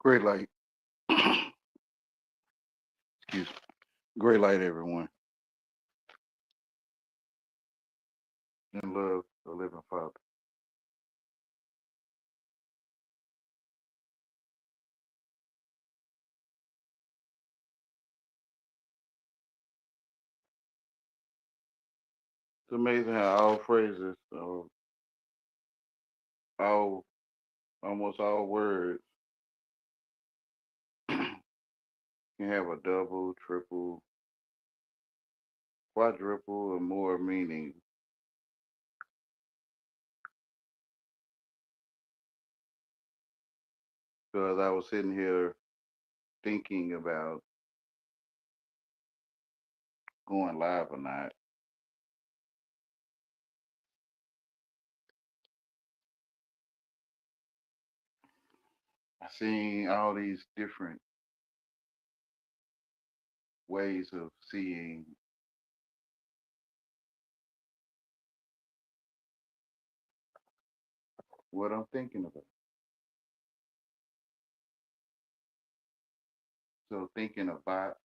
Great light. Excuse me. Great light, everyone. And love the living Father. It's amazing how all phrases, all almost all words can have a double, triple, quadruple, or more meaning. So as I was sitting here thinking about going live or not, I seen all these different ways of seeing what I'm thinking about. So thinking about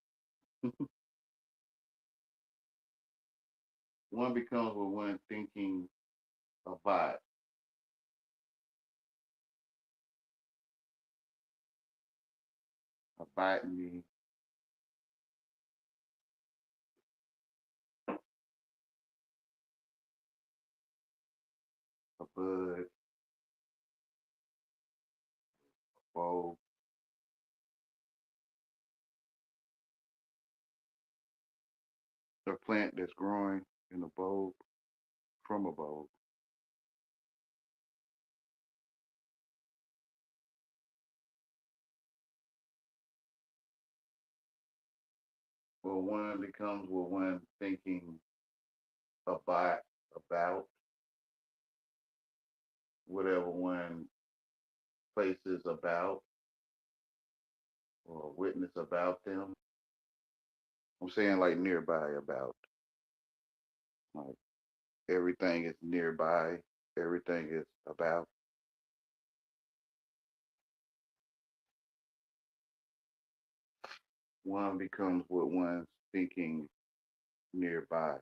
one becomes what one thinking about a botany, a bud, bulb, a plant that's growing in a bulb from a bulb. Well, one becomes what one thinking about about whatever one places about or witness about them. I'm saying like nearby about, like everything is nearby, everything is about. One becomes what one's thinking nearby.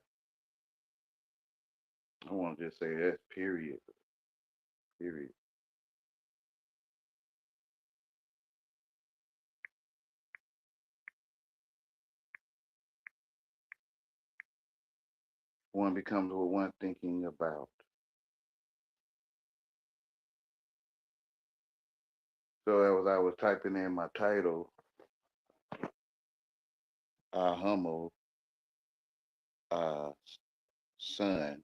I want to just say that's period, period. One becomes what one thinking about. So as I was typing in my title, Hummel, uh, son,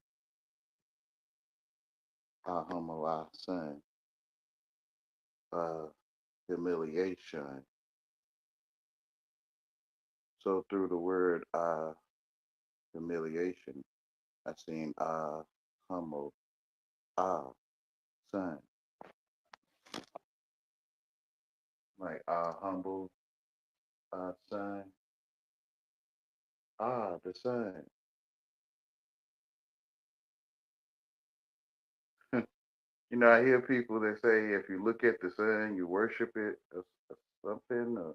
Hummel, son, uh, humiliation. So through the word humiliation, I seen Hummel, ah, son, like humble, son, the sun. I hear people that say if you look at the sun, you worship it or something,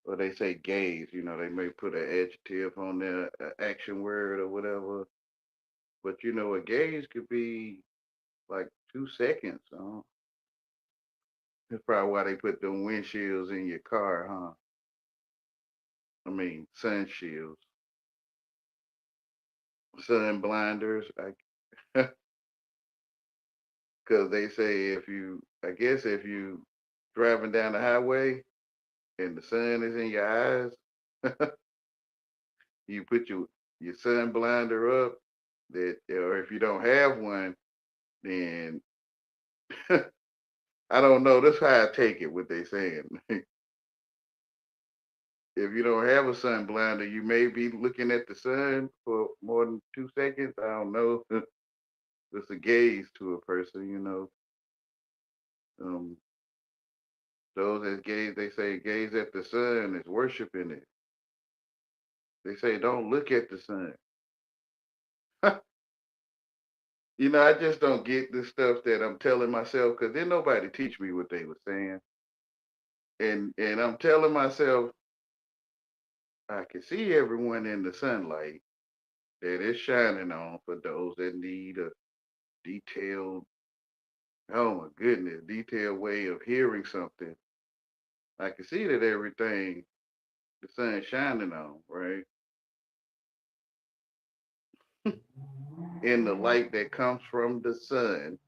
or they say gaze. They may put an adjective on their action word or whatever. But a gaze could be like 2 seconds. That's probably why they put them windshields in your car, huh? I mean, sun shields, sun blinders. Because they say I guess if you driving down the highway and the sun is in your eyes, you put your sun blinder up. That, or if you don't have one, then I don't know. That's how I take it. What they saying. If you don't have a sun blinder, you may be looking at the sun for more than 2 seconds. I don't know. It's a gaze to a person. Um, those that gaze, they say gaze at the sun is worshiping it. They say don't look at the sun. I just don't get the stuff that I'm telling myself because didn't nobody teach me what they were saying. and I'm telling myself I can see everyone in the sunlight that is shining on for those that need a detailed, oh my goodness, detailed way of hearing something. I can see that everything the sun's shining on, right? In the light that comes from the sun.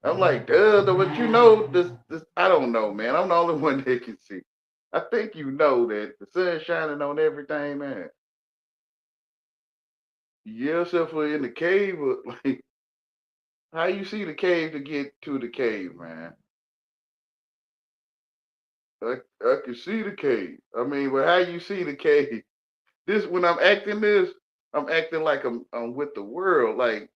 I'm like, duh, but you know this I don't know, man. I'm the only one that can see. I think you know that the sun's shining on everything, man. Yeah, except for in the cave, but like how you see the cave to get to the cave, man? I can see the cave. I mean, but how you see the cave? This when I'm acting this, I'm acting like I'm with the world. Like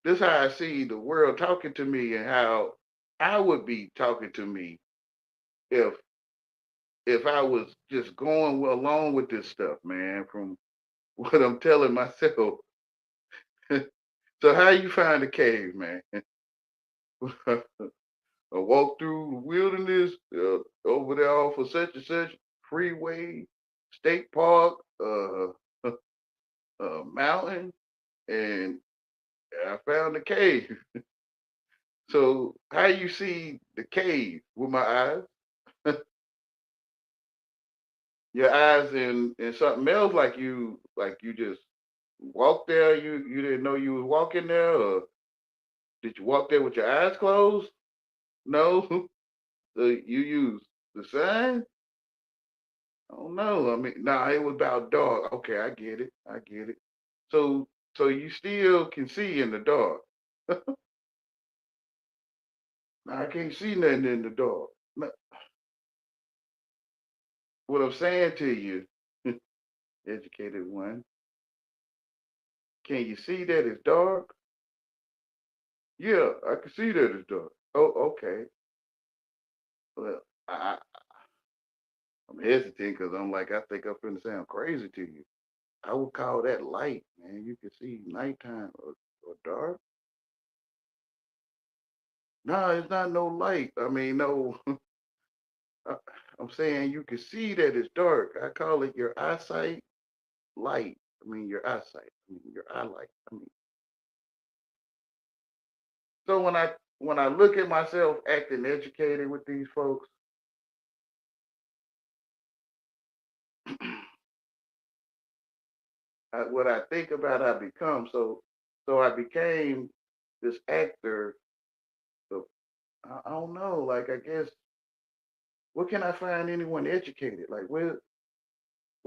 this how I see the world talking to me and how I would be talking to me if if I was just going along with this stuff, man, from what I'm telling myself. So how you find the cave, man? I walk through the wilderness over there off of such and such freeway, state park, mountain, and I found the cave. So how you see the cave with my eyes? Your eyes in something else, like you just walked there. You didn't know you was walking there, or did you walk there with your eyes closed? No. So you use the sun? I don't know. I mean, nah, it was about dark. Okay, I get it. I get it. So so you still can see in the dark. Nah, I can't see nothing in the dark. Nah, what I'm saying to you, educated one, can you see that it's dark? Yeah, I can see that it's dark. Oh, okay. Well, I'm hesitant because I'm like, I think I'm finna sound crazy to you. I would call that light, man. You can see nighttime or dark. No, it's not no light. I mean, no. I- I'm saying you can see that it's dark. I call it your eyesight light. I mean, your eyesight. I mean, your eye light. I mean, so when I look at myself acting educated with these folks, what I think about, I become. So I became this actor. Of, I don't know. Like I guess, where can I find anyone educated? Like where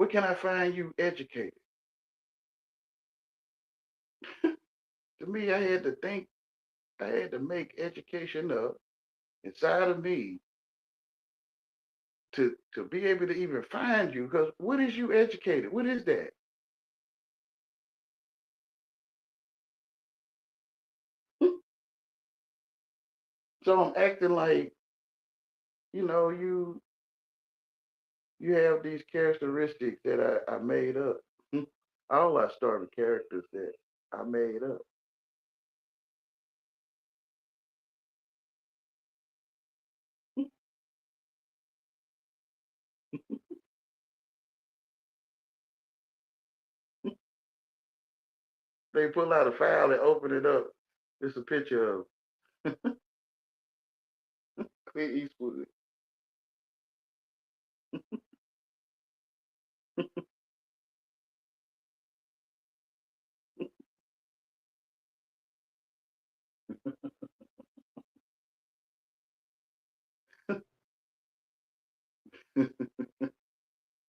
can I find you educated? To me, I had to think. I had to make education up inside of me to be able to even find you. Because what is you educated? What is that? So I'm acting like you have these characteristics that I made up. All I started characters that I made up. They pull out a file and open it up. It's a picture of Clint Eastwood.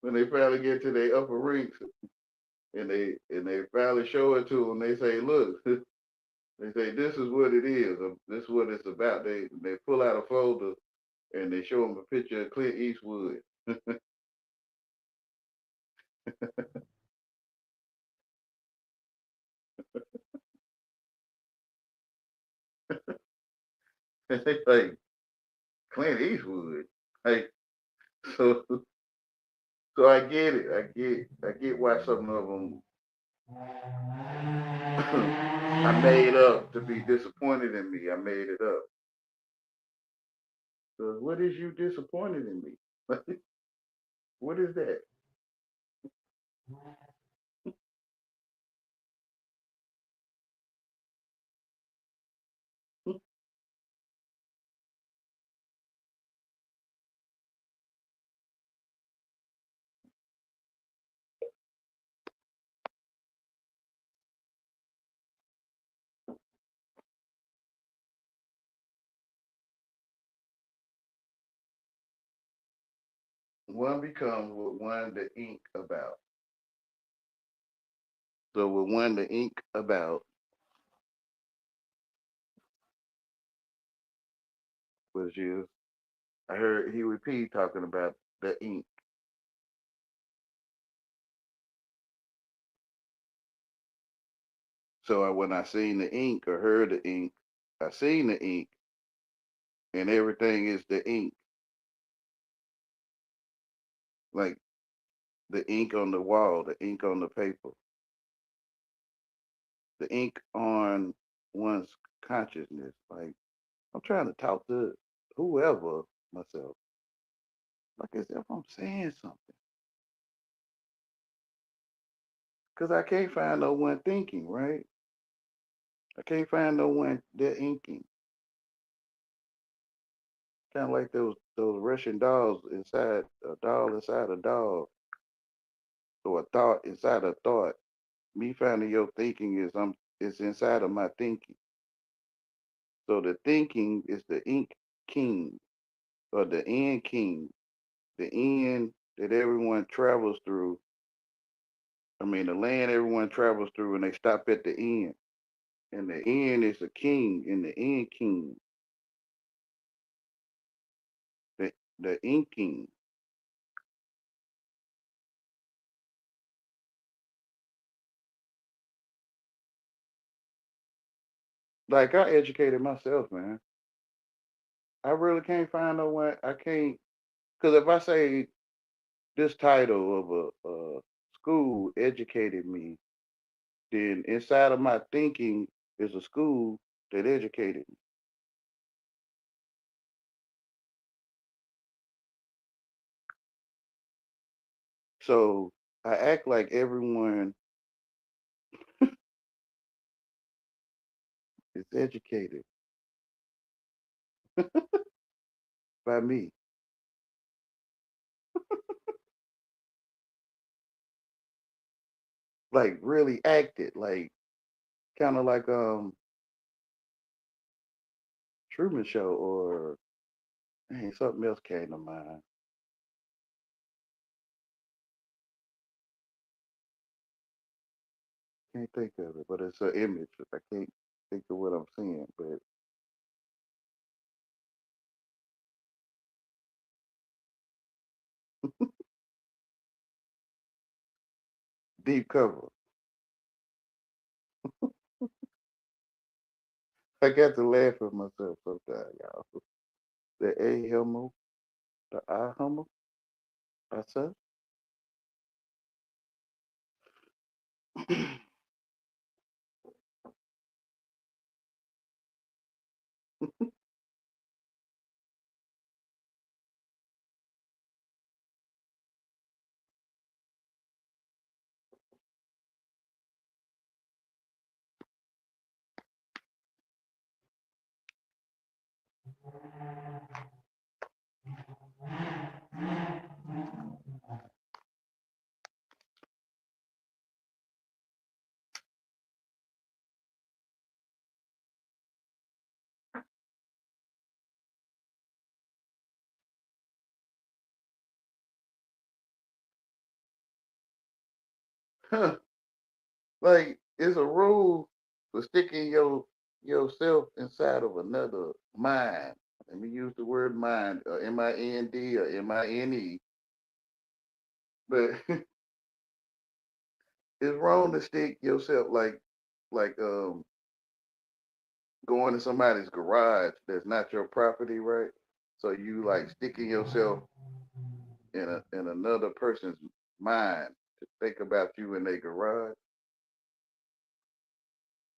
When they finally get to their upper ranks and they finally show it to them, they say, "Look," they say, "This is what it is. This is what it's about." They pull out a folder and they show them a picture of Clint Eastwood. And they like Clint Eastwood. Like so, so I get it. I get why some of them I made up to be disappointed in me. I made it up. So what is you disappointed in me? What is that? One becomes what one the ink about. So what one the ink about was you. I heard he repeat talking about the ink. So when I seen the ink or heard the ink, I seen the ink, and everything is the ink, like the ink on the wall, the ink on the paper, the ink on one's consciousness. Like I'm trying to talk to whoever myself, like as if I'm saying something, because I can't find no one thinking, right? I can't find no one that inking. Kind of like those Russian dolls inside a doll inside a doll, or a thought inside a thought. Me finding your thinking is it's inside of my thinking. So the thinking is the ink king or the end king, the end that everyone travels through. I mean, the land everyone travels through, and they stop at the end. And the end is the king, and the end king, the inking. Like I educated myself, man. I really can't find no one. I can't because if I say this title of a school educated me, then inside of my thinking is a school that educated me. So I act like everyone is educated by me, like really acted, like kind of like Truman Show or hey, something else came to mind. Can't think of it, but it's an image. I can't think of what I'm seeing, but deep cover. I got to laugh at myself sometimes, y'all. The A hummer, the I hummer, I said. Like it's a rule for sticking yourself inside of another mind. Let me use the word mind, mind or mine. But it's wrong to stick yourself like going to somebody's garage that's not your property, right? So you like sticking yourself in another person's mind to think about you in their garage,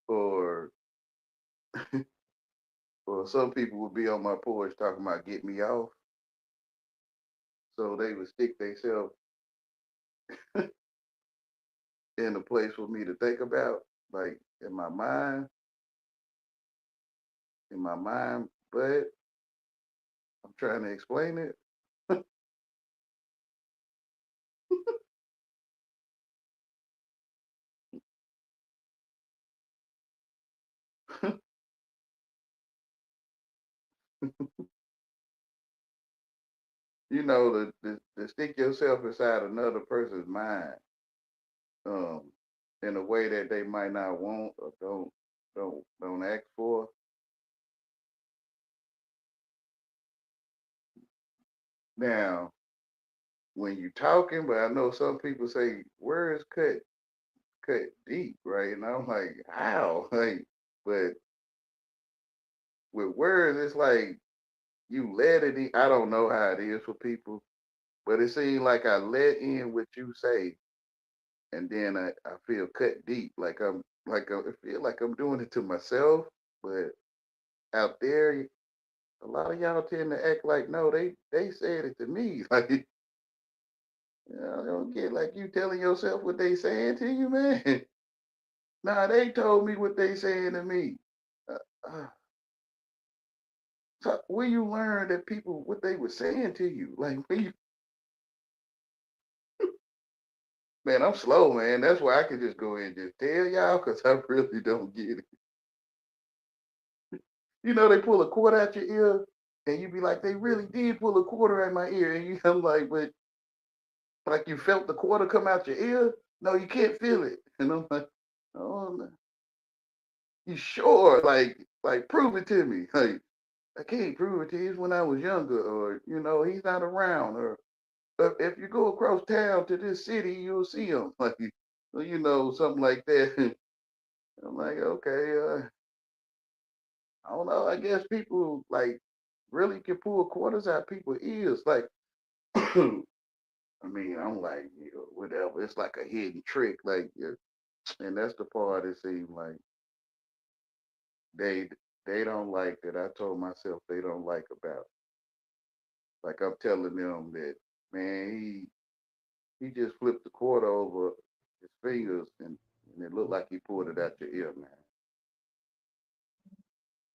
or Or some people would be on my porch talking about get me off. So they would stick themselves in a place for me to think about, like in my mind, but I'm trying to explain it. You know, to stick yourself inside another person's mind, um, in a way that they might not want or don't ask for. Now, when you talking, but I know some people say words cut deep, right? And I'm like, how? Like, but with words, it's like you let it in. I don't know how it is for people, but it seems like I let in what you say, and then I feel cut deep. I feel like I'm doing it to myself, but out there, a lot of y'all tend to act like no, they said it to me. Like I don't get like you telling yourself what they saying to you, man. Nah, they told me what they saying to me. Uh, uh, so where you learn that people what they were saying to you? Like when you, man, I'm slow, man. That's why I can just go ahead and just tell y'all because I really don't get it. You know, they pull a quarter out your ear, and you be like, they really did pull a quarter out my ear, and you, I'm like, but like you felt the quarter come out your ear? No, you can't feel it. And I'm like, oh, no. You sure? Like prove it to me. Like I can't prove it to you. It's when I was younger, or he's not around, or if you go across town to this city, you'll see him. Like something like that. I'm like, okay, I don't know. I guess people like really can pull quarters out people's ears. Like, I mean, I'm like, whatever. It's like a hidden trick. Like, yeah. And that's the part it seems like they they don't like that I told myself they don't like about. Like I'm telling them that, man, he just flipped the quarter over his fingers and it looked like he pulled it out your ear, man.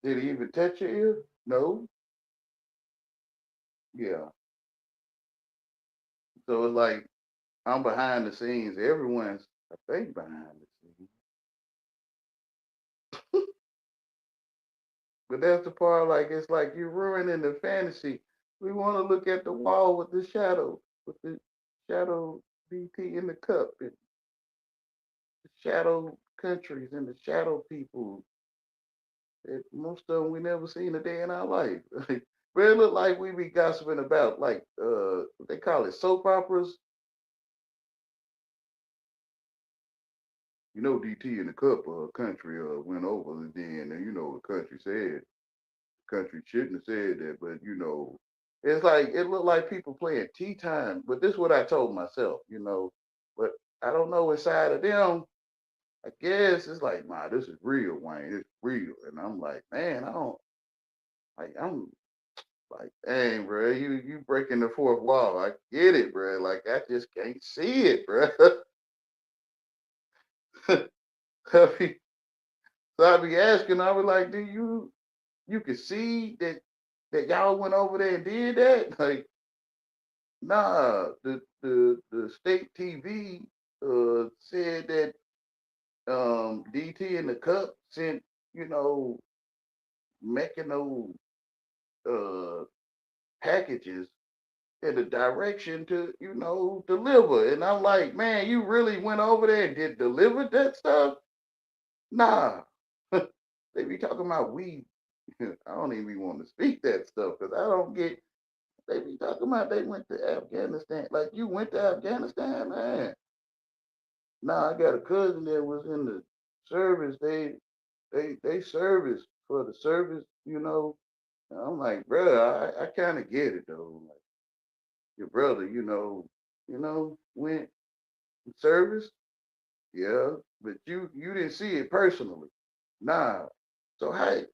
Did he even touch your ear? No. Yeah. So it's like I'm behind the scenes. Everyone's I think behind the scenes. But that's the part like it's like you're ruining the fantasy. We want to look at the wall with the shadow BT in the cup and the shadow countries and the shadow people. Most of them we never seen a day in our life. But it look like we be gossiping about like they call it soap operas. DT in the cup country went over and then and the country said country shouldn't have said that, but it's like it looked like people playing tea time. But this is what I told myself. But I don't know inside of them. I guess it's like, nah, this is real, Wayne. It's real, and I'm like, man, I don't like. I'm like, dang, bro, you breaking the fourth wall. I get it, bro. Like I just can't see it, bro. I be, so I be asking. I was like, do you can see that y'all went over there and did that? Like, nah. The state TV said that DT in the cup sent you know making those uh packages in the direction to, deliver. And I'm like, man, you really went over there and did deliver that stuff? Nah. They be talking about weed. I don't even want to speak that stuff because I don't get. They be talking about they went to Afghanistan. Like you went to Afghanistan, man. Nah, I got a cousin that was in the service. They service for the service. And I'm like, bro, I kind of get it though. Like your brother, went in service, yeah, but you didn't see it personally. Nah. So hey,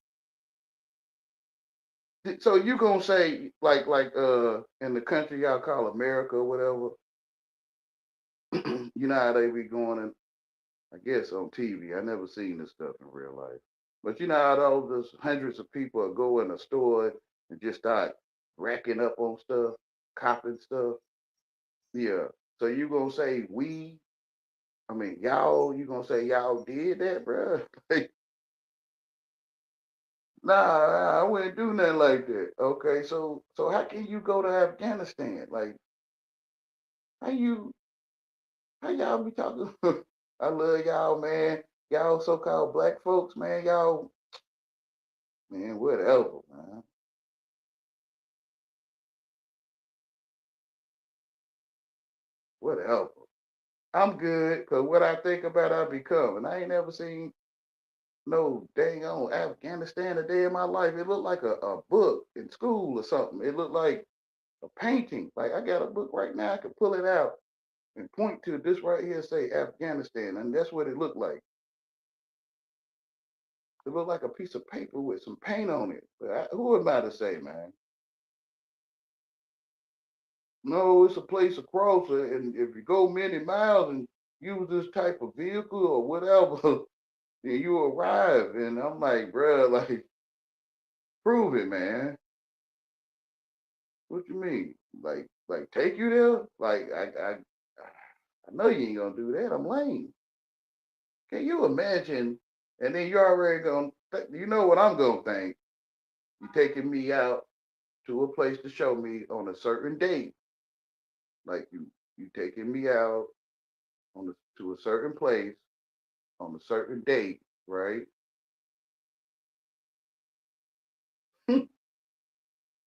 So you gonna say like in the country y'all call America or whatever, you know how they be going and I guess on TV. I never seen this stuff in real life. But you know how all those hundreds of people go in a store and just start racking up on stuff, copping stuff. Yeah. So you gonna say we? I mean y'all? You gonna say y'all did that, bro? Like, nah, I wouldn't do nothing like that. Okay, so how can you go to Afghanistan? Like how you how y'all be talking? I love y'all, man. Y'all so-called black folks, man. Y'all, man, whatever, man. Whatever. I'm good because what I think about, I become. And I ain't never seen no dang on Afghanistan a day in my life. It looked like a book in school or something. It looked like a painting. Like I got a book right now. I could pull it out and point to this right here, say Afghanistan. And that's what it looked like. It looked like a piece of paper with some paint on it. But who am I to say, man? No, it's a place across, and if you go many miles and use this type of vehicle or whatever, then you arrive. And I'm like, bruh, like, prove it, man. What you mean? Like take you there? Like, I know you ain't gonna do that. I'm lame. Can you imagine? And then you're already gonna, you know what I'm gonna think? You taking me out to a place to show me on a certain date. Like you taking me out to a certain place on a certain date, right?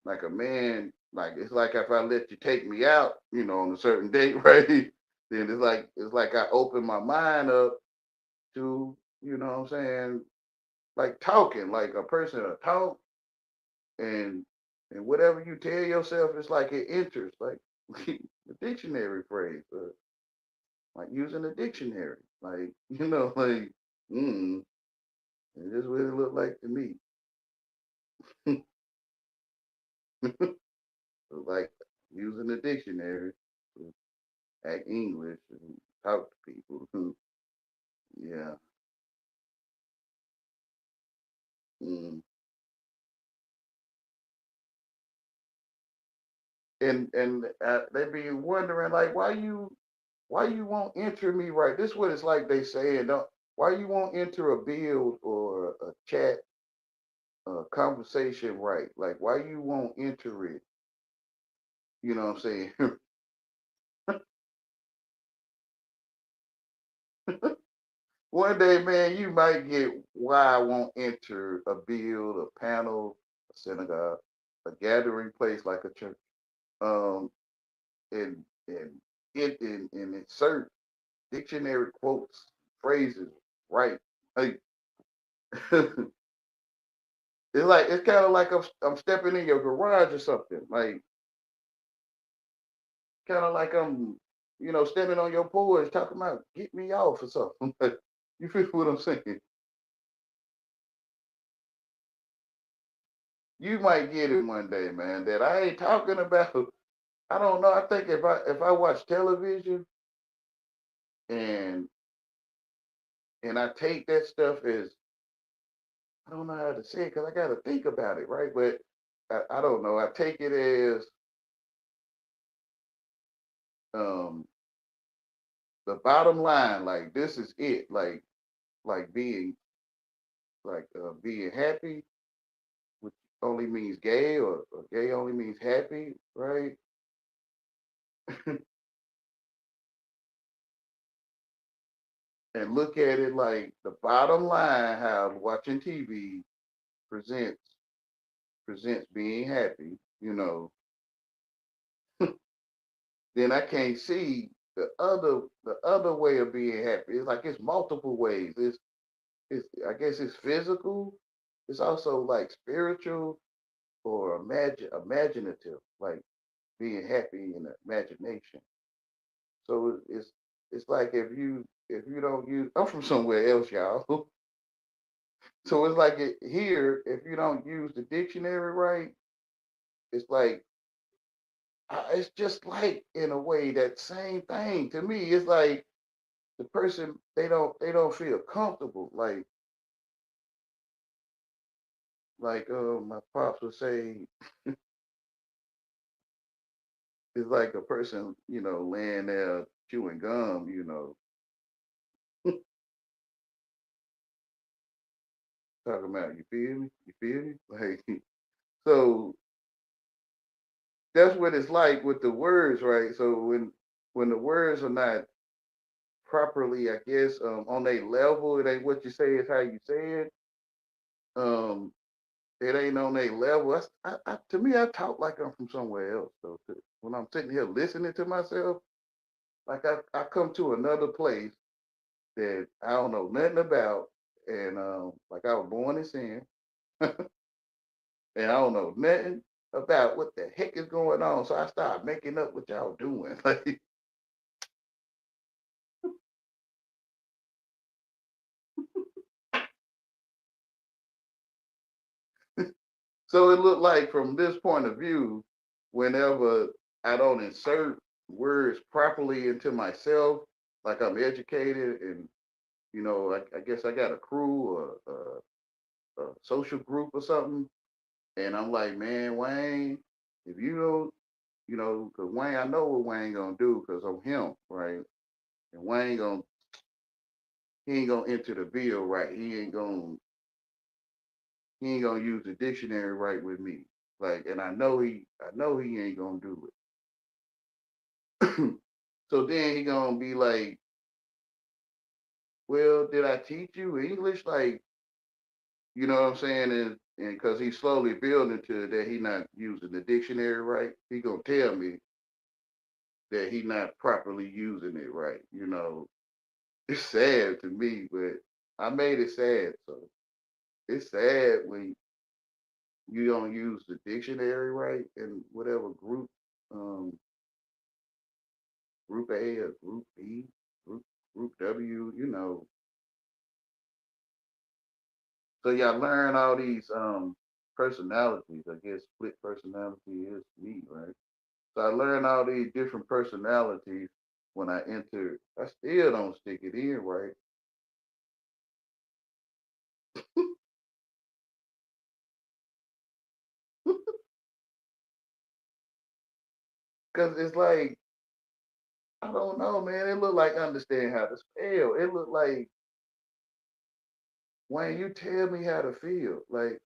Like a man, like it's like if I let you take me out, on a certain date, right? Then it's like I open my mind up to, what I'm saying, like talking, like a person to talk and whatever you tell yourself, it's like it enters, like the dictionary phrase, like using a dictionary, like like mm, it just what it looked like to me. Like using the dictionary to act English and talk to people. Yeah. Mm. And they be wondering like why you won't enter me right. This is what it's like they saying. Don't why you won't enter a build or a chat conversation right. Like why you won't enter it. You know what I'm saying? One day, man, you might get why I won't enter a build, a panel, a synagogue, a gathering place like a church. Um, and and and insert dictionary quotes, phrases, right? Like it's like it's kind of like I'm stepping in your garage or something. Like kind of like I'm standing on your porch talking about get me off or something. Like, you feel what I'm saying? You might get it one day, man. That I ain't talking about. I don't know. I think if I watch television and I take that stuff as I don't know how to say it because I got to think about it, right? But I don't know. I take it as um, the bottom line. Like this is it. Like being happy, which only means gay, or gay only means happy, right? And look at it like the bottom line. How watching TV presents presents being happy. Then I can't see the other way of being happy. It's like it's multiple ways. It's I guess it's physical. It's also like spiritual or imaginative, like being happy in imagination. So it's like if you don't use I'm from somewhere else, y'all. So it's like here, if you don't use the dictionary right, it's like it's just like in a way that same thing to me. It's like the person they don't feel comfortable. Like my pops would say, it's like a person laying there chewing gum. Talking about, you feel me? You feel me? Like so that's what it's like with the words, right? So when the words are not properly, I guess, on a level, it ain't what you say, is how you say it. Um, it ain't on a level. To me, I talk like I'm from somewhere else. So when I'm sitting here listening to myself, like I come to another place that I don't know nothing about, and like I was born in sin, and I don't know nothing about what the heck is going on. So I start making up what y'all doing. Like, so it looked like from this point of view, whenever I don't insert words properly into myself, like I'm educated and I guess I got a crew or a social group or something, and I'm like, man, Wayne, if you don't, because Wayne, I know what Wayne gonna do because I'm him, right? And Wayne gonna he ain't gonna enter the bill right. He ain't gonna use the dictionary right with me. Like, and I know he ain't gonna do it. So then he gonna be like, well, did I teach you English? Like, you know what I'm saying? And because he's slowly building to that he not using the dictionary right, he gonna tell me that he not properly using it right. It's sad to me, but I made it sad. So it's sad when you don't use the dictionary right in whatever group, um, group A or group B, group group W. So y'all learn all these personalities. I guess split personality is me, right? So I learned all these different personalities when I enter. I still don't stick it in right. Cause it's like, I don't know, man. It look like understand how to spell. It look like, when you tell me how to feel, like,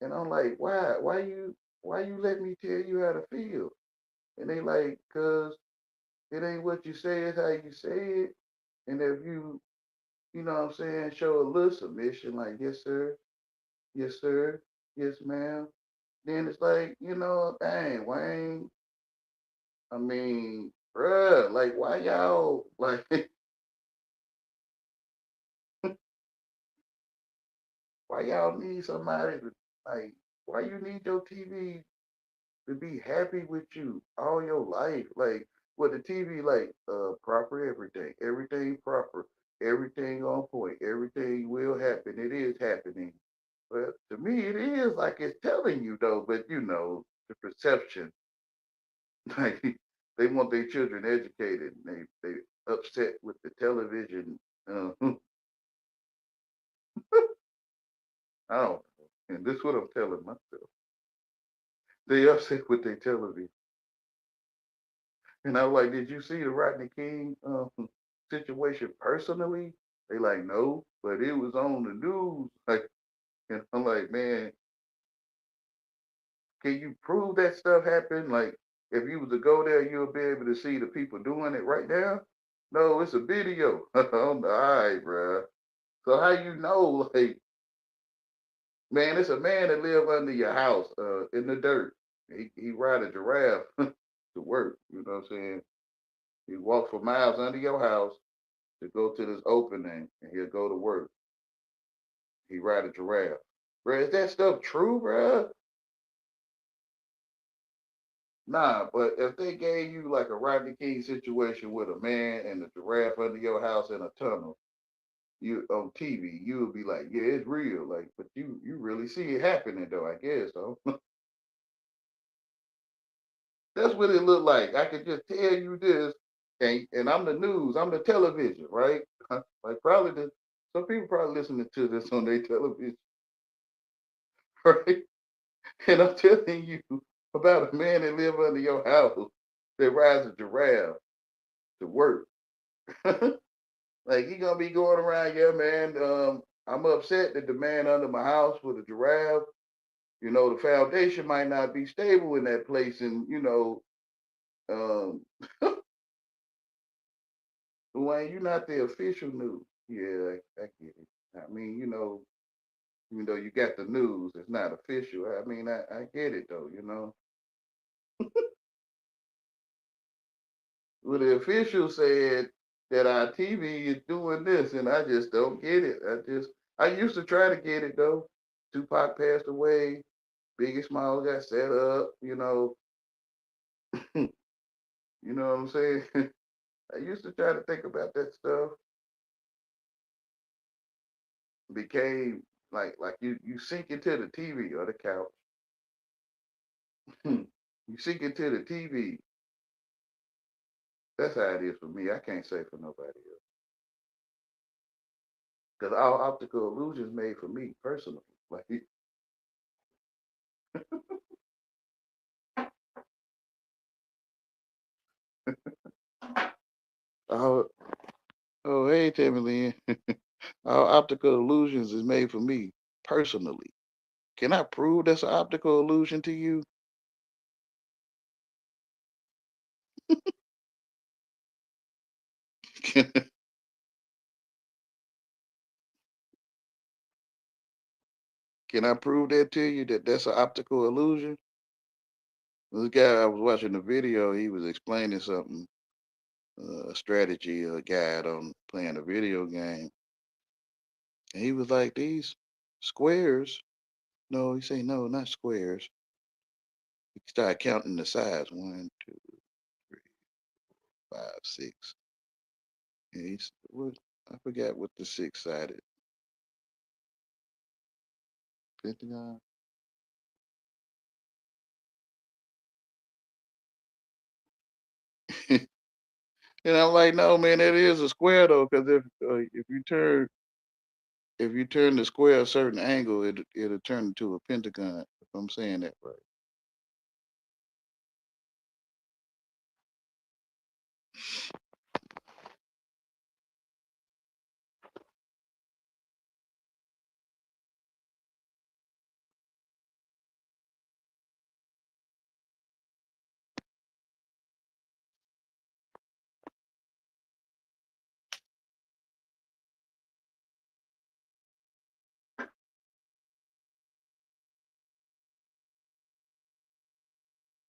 and I'm like, why you let me tell you how to feel? And they like, cause it ain't what you say, it's how you say it. And if you know what I'm saying, show a little submission, like, yes sir, yes sir, yes ma'am, then it's like, dang, Wayne, I mean, bruh, like, why y'all, like, why y'all need somebody to, like, why you need your TV to be happy with you all your life? Like, with the TV, like, proper everything proper, everything on point, everything will happen. It is happening. But to me, it is like it's telling you, though, but the perception, like, they want their children educated. They upset with the television. I don't know. And this is what I'm telling myself. They upset with their television. And I was like, did you see the Rodney King situation personally? They like, no, but it was on the news. Like, and I'm like, man, can you prove that stuff happened? Like, if you was to go there, you'll be able to see the people doing it right now. No, it's a video. All right, bro. So how you know? Like, man, it's a man that live under your house, in the dirt. He ride a giraffe to work. You know what I'm saying? He walks for miles under your house to go to this opening, and he'll go to work. He ride a giraffe. Bro, is that stuff true, bro? Nah, but if they gave you like a Rodney King situation with a man and a giraffe under your house in a tunnel, you on TV, you would be like, yeah, it's real. Like, but you really see it happening though, I guess though. That's what it looked like. I could just tell you this, and I'm the news, I'm the television, right? Like probably some people probably listening to this on their television, right? And I'm telling you about a man that live under your house that rides a giraffe to work. Like he gonna be going around, yeah, man. I'm upset that the man under my house with a giraffe, the foundation might not be stable in that place, and um, Wayne, you're not the official news. Yeah, I get it. I mean, even though you got the news, it's not official. I mean, I get it though. Well, the official said that our TV is doing this, and I just don't get it. I used to try to get it though. Tupac passed away. Biggie Smalls got set up. You know what I'm saying? I used to try to think about that stuff. Became like you sink into the TV or the couch. You sink into the TV. That's how it is for me. I can't say for nobody else. Because all optical illusions made for me personally. Like, oh, oh, hey, Tammy Lynn. All optical illusions is made for me personally. Can I prove that's an optical illusion to you? Can, can I prove that to you that that's an optical illusion? This guy, I was watching the video. He was explaining something, a strategy, a guide on playing a video game. And he was like, these squares. No, he say, no, not squares. He started counting the sides. One, two, three, 5, 6. And what? I forgot what the six-sided pentagon. And I'm like, no, man, that is a square though, because if you turn the square a certain angle, it'll turn into a pentagon. If I'm saying that right.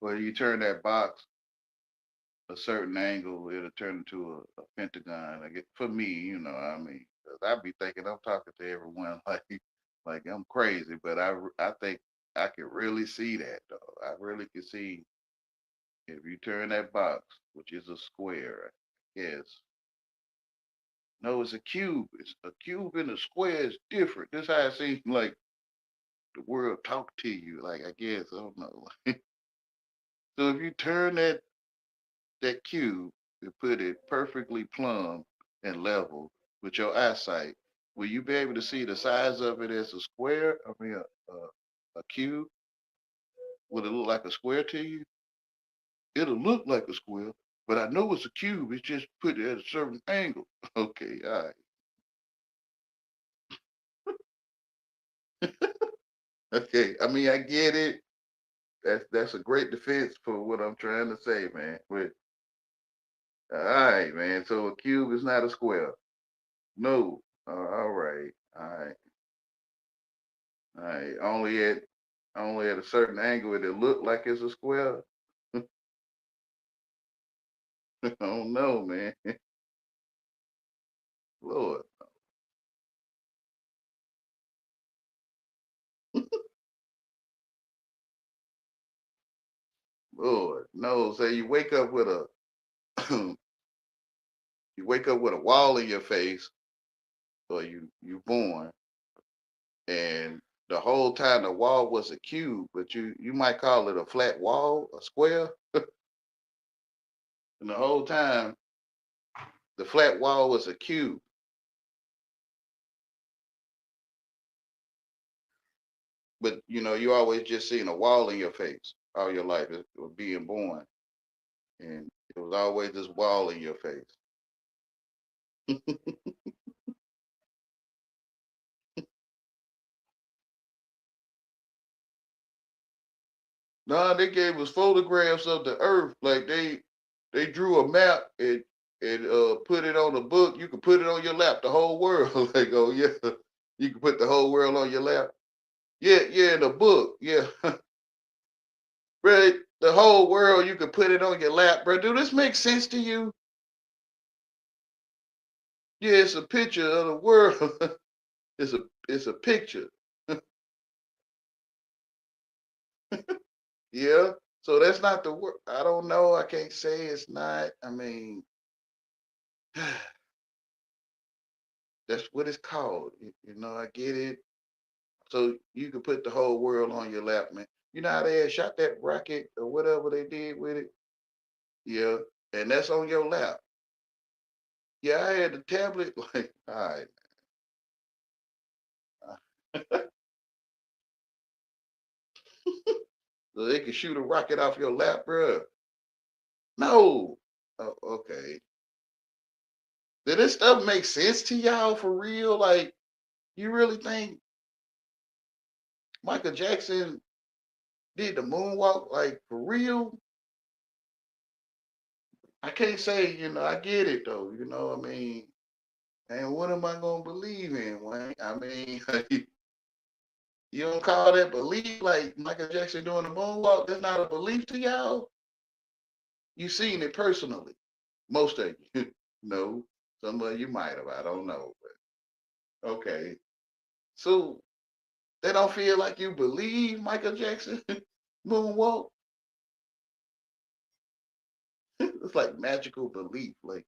Well, you turn that box a certain angle, it'll turn into a pentagon. Like for me, I mean, 'cause I be thinking I'm talking to everyone like I'm crazy, but I think I can really see that though. I really can see if you turn that box, which is a square, yes. No, it's a cube. It's a cube and a square is different. This how it seems like the world talk to you. Like I guess I don't know. So if you turn that cube and put it perfectly plumb and level with your eyesight, will you be able to see the size of it as a square? I mean, a cube? Will it look like a square to you? It'll look like a square, but I know it's a cube. It's just put it at a certain angle. Okay, all right. Okay, I mean, I get it. That's a great defense for what I'm trying to say, man. But all right, man. So a cube is not a square. No. All right. All right. All right. Only at a certain angle it look like it's a square. I don't know, man. Lord, Lord, no. Say you wake up with a wall in your face, or you born, and the whole time the wall was a cube, but you might call it a flat wall, a square. And the whole time, the flat wall was a cube. But you always just seen a wall in your face all your life, being born, and it was always this wall in your face. No, they gave us photographs of the Earth, like they drew a map and put it on a book. You could put it on your lap, the whole world. Like, oh yeah, you can put the whole world on your lap. Yeah, yeah, in a book, yeah, bro. The whole world, you could put it on your lap, bro. Do this make sense to you? Yeah, it's a picture of the world. It's a picture. Yeah. So that's not the word. I don't know. I can't say it's not. I mean, that's what it's called. I get it. So you can put the whole world on your lap, man. You know how they had shot that rocket or whatever they did with it? Yeah. And that's on your lap. Yeah, I had the tablet. Like, all right. So they can shoot a rocket off your lap, bro. No. Oh, okay. Did this stuff make sense to y'all for real? Like, you really think Michael Jackson did the moonwalk, like, for real? I can't say, I get it though, I mean, and what am I gonna believe in, Wayne? I mean, you don't call that belief, like Michael Jackson doing the moonwalk? That's not a belief to y'all? You seen it personally, most of you. No, some of you might have, I don't know, but okay. So they don't feel like you believe Michael Jackson moonwalk? It's like magical belief, like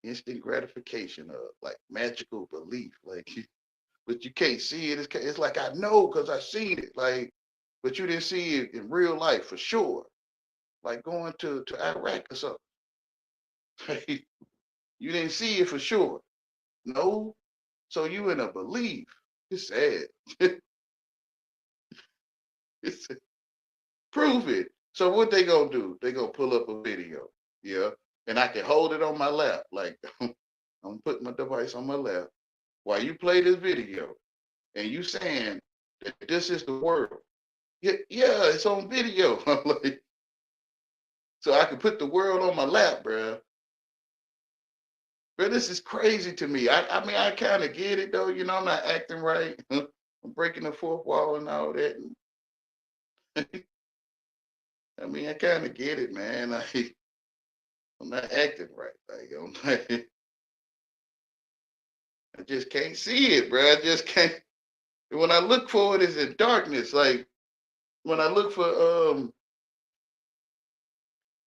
instant gratification, like magical belief, like, but you can't see it. It's like I know because I seen it, like, but you didn't see it in real life for sure. Like going to Iraq or something. You didn't see it for sure. No, so you in a belief. It's sad. It's, prove it. So what they gonna do? They gonna pull up a video, yeah, and I can hold it on my lap, like I'm putting my device on my lap while you play this video, and you saying that this is the world. Yeah, yeah, it's on video. I'm like, so I can put the world on my lap, bro. But this is crazy to me. I mean, I kind of get it though. I'm not acting right. I'm breaking the fourth wall and all that. I mean, I kind of get it, man. I'm not acting right. Like, I just can't see it, bro. I just can't. When I look for it, it's in darkness. Like when I look for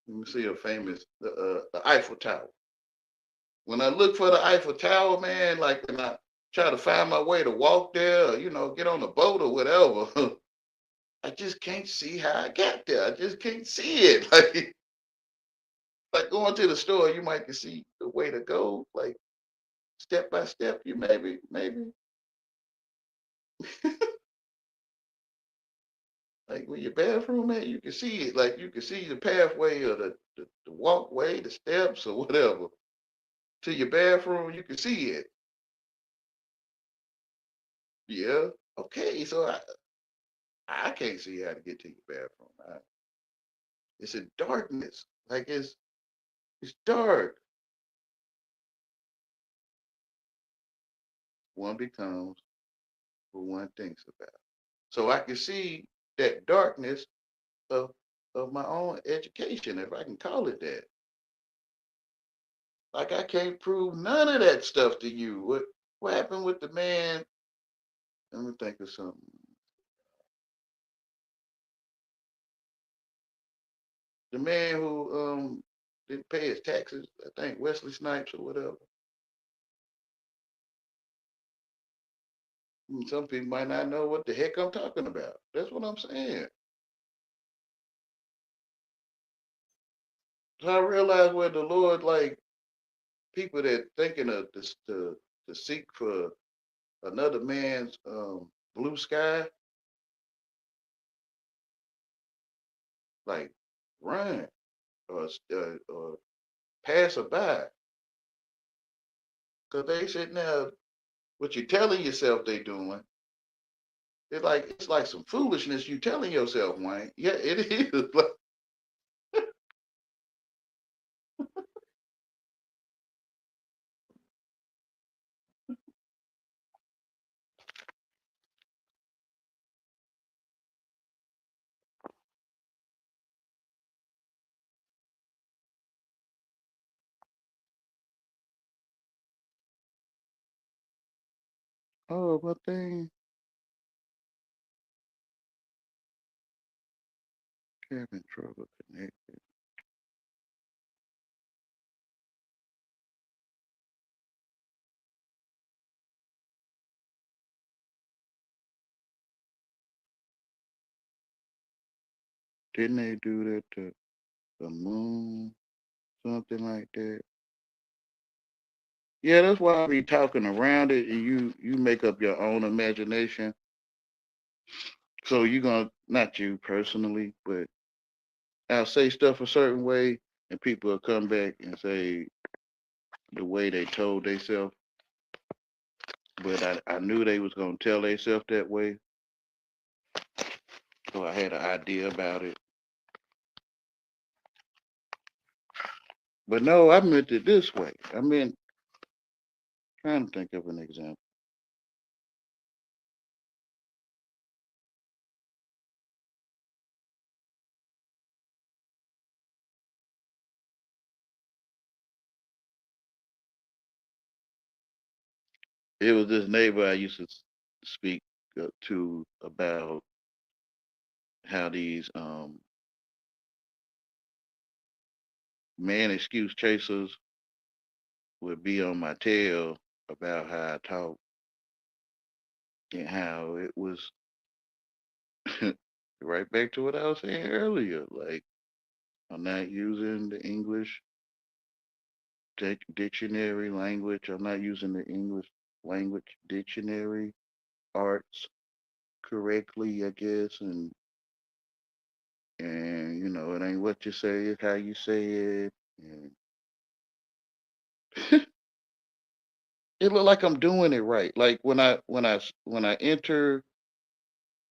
let me see a famous the Eiffel Tower. When I look for the Eiffel Tower, man, like when I try to find my way to walk there, or, get on a boat or whatever, I just can't see how I got there. I just can't see it. Like going to the store, you might can see the way to go, like step by step. You maybe like where your bathroom at, you can see it. Like you can see the pathway or the walkway, the steps or whatever to your bathroom. You can see it. Yeah. Okay. So I can't see how to get to your bathroom. It's in darkness. Like it's dark. One becomes what one thinks about. So I can see that darkness of of my own education, if I can call it that. Like I can't prove none of that stuff to you. What happened with the man? Let me think of something. The man who didn't pay his taxes, I think Wesley Snipes or whatever. Some people might not know what the heck I'm talking about. That's what I'm saying. So I realized where the Lord, like people that thinking of this to seek for another man's blue sky, like run or pass it by, because they sitting there. What you telling yourself they doing? It's like some foolishness you telling yourself, Wayne. Yeah, it is. Oh, what thing? Having trouble connecting. Didn't they do that to the moon? Something like that. Yeah, that's why I be talking around it, and you make up your own imagination. So you're gonna not you personally, but I'll say stuff a certain way, and people will come back and say the way they told themselves. But I knew they was gonna tell themselves that way, so I had an idea about it. But no, I meant it this way. I meant trying to think of an example. It was this neighbor I used to speak to about how these man excuse chasers would be on my tail about how I talk and how it was right back to what I was saying earlier. Like I'm not using the English dictionary language. I'm not using the English language dictionary arts correctly, I guess, and it ain't what you say, it's how you say it. And it look like I'm doing it right. Like when I enter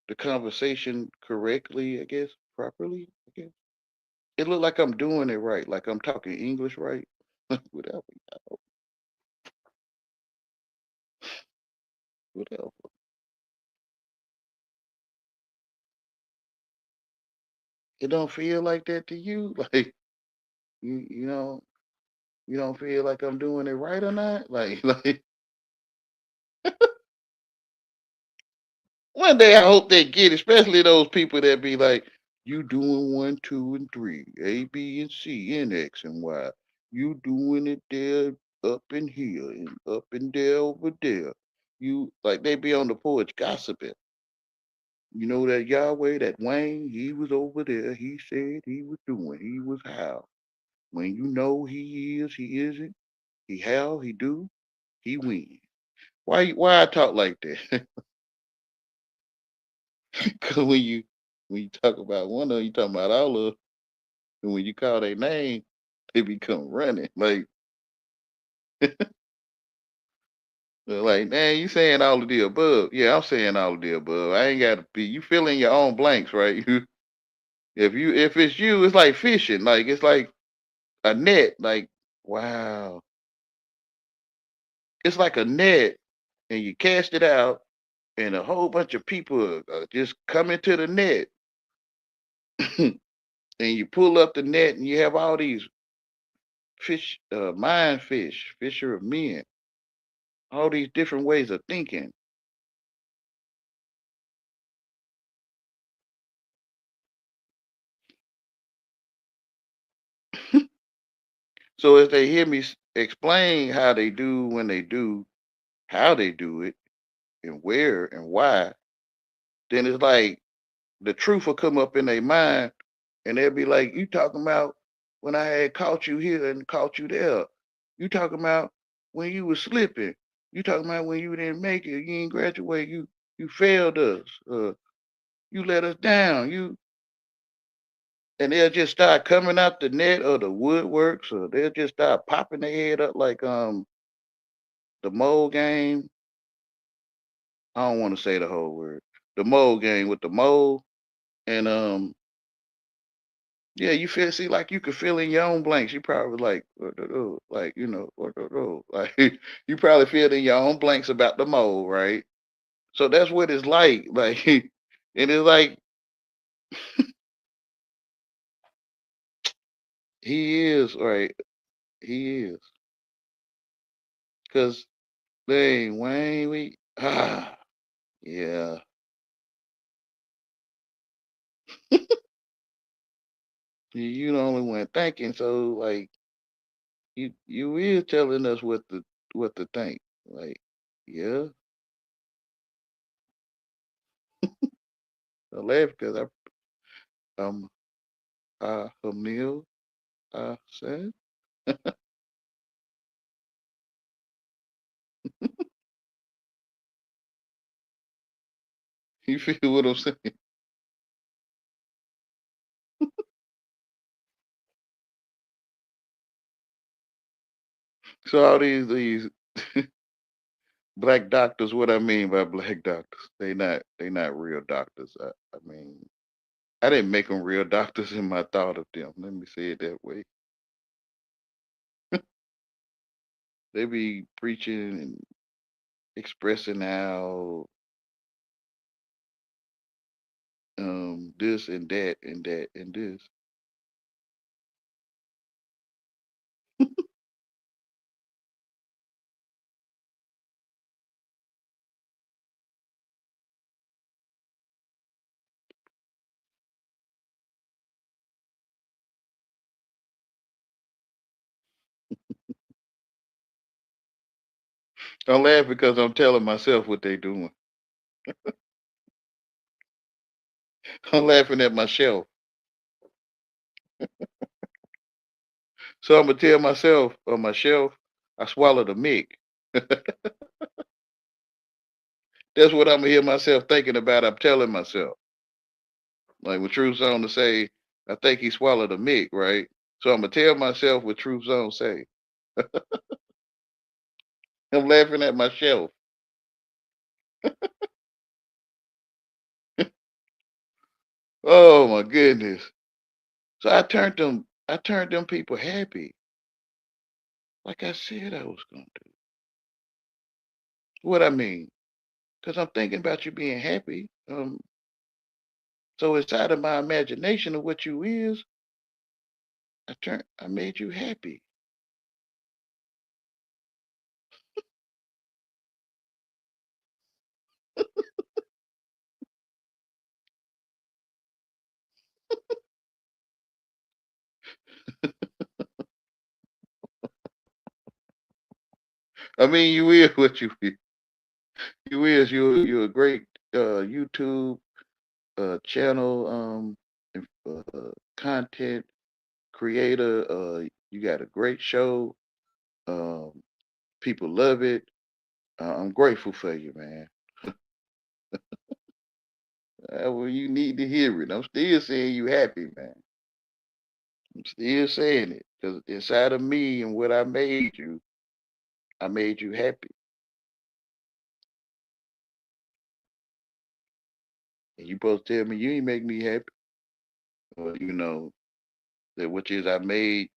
the conversation correctly, I guess, properly, I guess. It look like I'm doing it right, like I'm talking English right. Whatever, whatever. It don't feel like that to you, like you know, you don't feel like I'm doing it right or not, like like one day I hope they get, it, especially those people that be like, you doing one, two, and three, A, B, and C, and X and Y. You doing it there, up in here, and up and there over there. You like they be on the porch gossiping. You know that Yahweh, that Wayne, he was over there. He said he was doing, he was how. When you know he is, he isn't. He how, he do, he win. Why I talk like that? Because when you talk about one of them, you talking about all of them. And when you call their name, they become running. Like, man, you saying all of the above. Yeah, I'm saying all of the above. I ain't gotta be, you fill in your own blanks, right? If it's you, it's like fishing. Like it's like a net. Like, wow. It's like a net and you cast it out and a whole bunch of people just come into the net and you pull up the net and you have all these fish, mind fish, fisher of men, all these different ways of thinking. So as they hear me explain how they do when they do, how they do it, and where and why, then it's like the truth will come up in their mind, and they'll be like, "You talking about? when I had caught you here and caught you there. You talking about when you was slipping. You talking about when you didn't make it, you didn't graduate, you failed us. You let us down. You and they'll just start coming out the net or the woodworks, or they'll just start popping their head up like the mole game. I don't want to say the whole word. The mole game with the mole. And yeah, you feel see like you could fill in your own blanks. You probably like like like you probably filled in your own blanks about the mole, right? So that's what it's like. Like and it's like he is, right? He is. Cause dang Wayne, we yeah. You the only one thinking, so like you is telling us what to think. Like, yeah. I laugh because Hamil said. You feel what I'm saying? So all these black doctors, what I mean by black doctors, they not real doctors. I mean, I didn't make them real doctors in my thought of them. Let me say it that way. They be preaching and expressing how this and that and that and this. I laugh because I'm telling myself what they doing. I'm laughing at myself. So I'm gonna tell myself on my shelf, I swallowed a mick. That's what I'm gonna hear myself thinking about. I'm telling myself. Like with Truth Zone to say, I think he swallowed a mick, right? So I'm gonna tell myself what Truth Zone say. I'm laughing at myself. Oh my goodness. So I turned them people happy. Like I said I was gonna do. What I mean? Because I'm thinking about you being happy. So inside of my imagination of what you is, I made you happy. I mean you is what you is. You is you're a great YouTube channel content creator. You got a great show. Um, people love it. I'm grateful for you, man. Well, you need to hear it. I'm still saying you happy, man. I'm still saying it because inside of me and what I made you happy. And you supposed to tell me you ain't make me happy. Or, that which is I made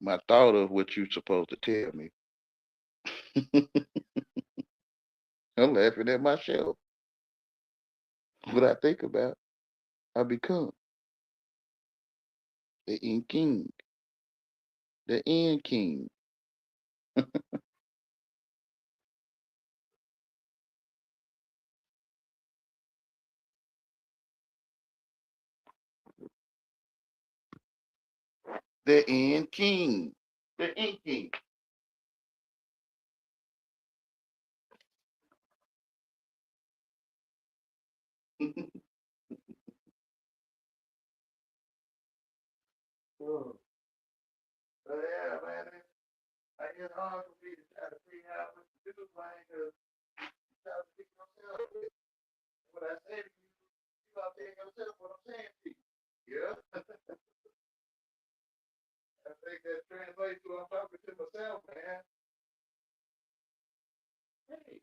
my thought of what you supposed to tell me. I'm laughing at myself. What I think about, I become the end king. The end king. The end king. The end king. Oh. it's hard for me to try to figure out what to do, man, because you try to figure yourself with what I say to you, you gotta take yourself what I'm saying to you. Yeah. I think that translates to I'm talking to myself, man. Hey.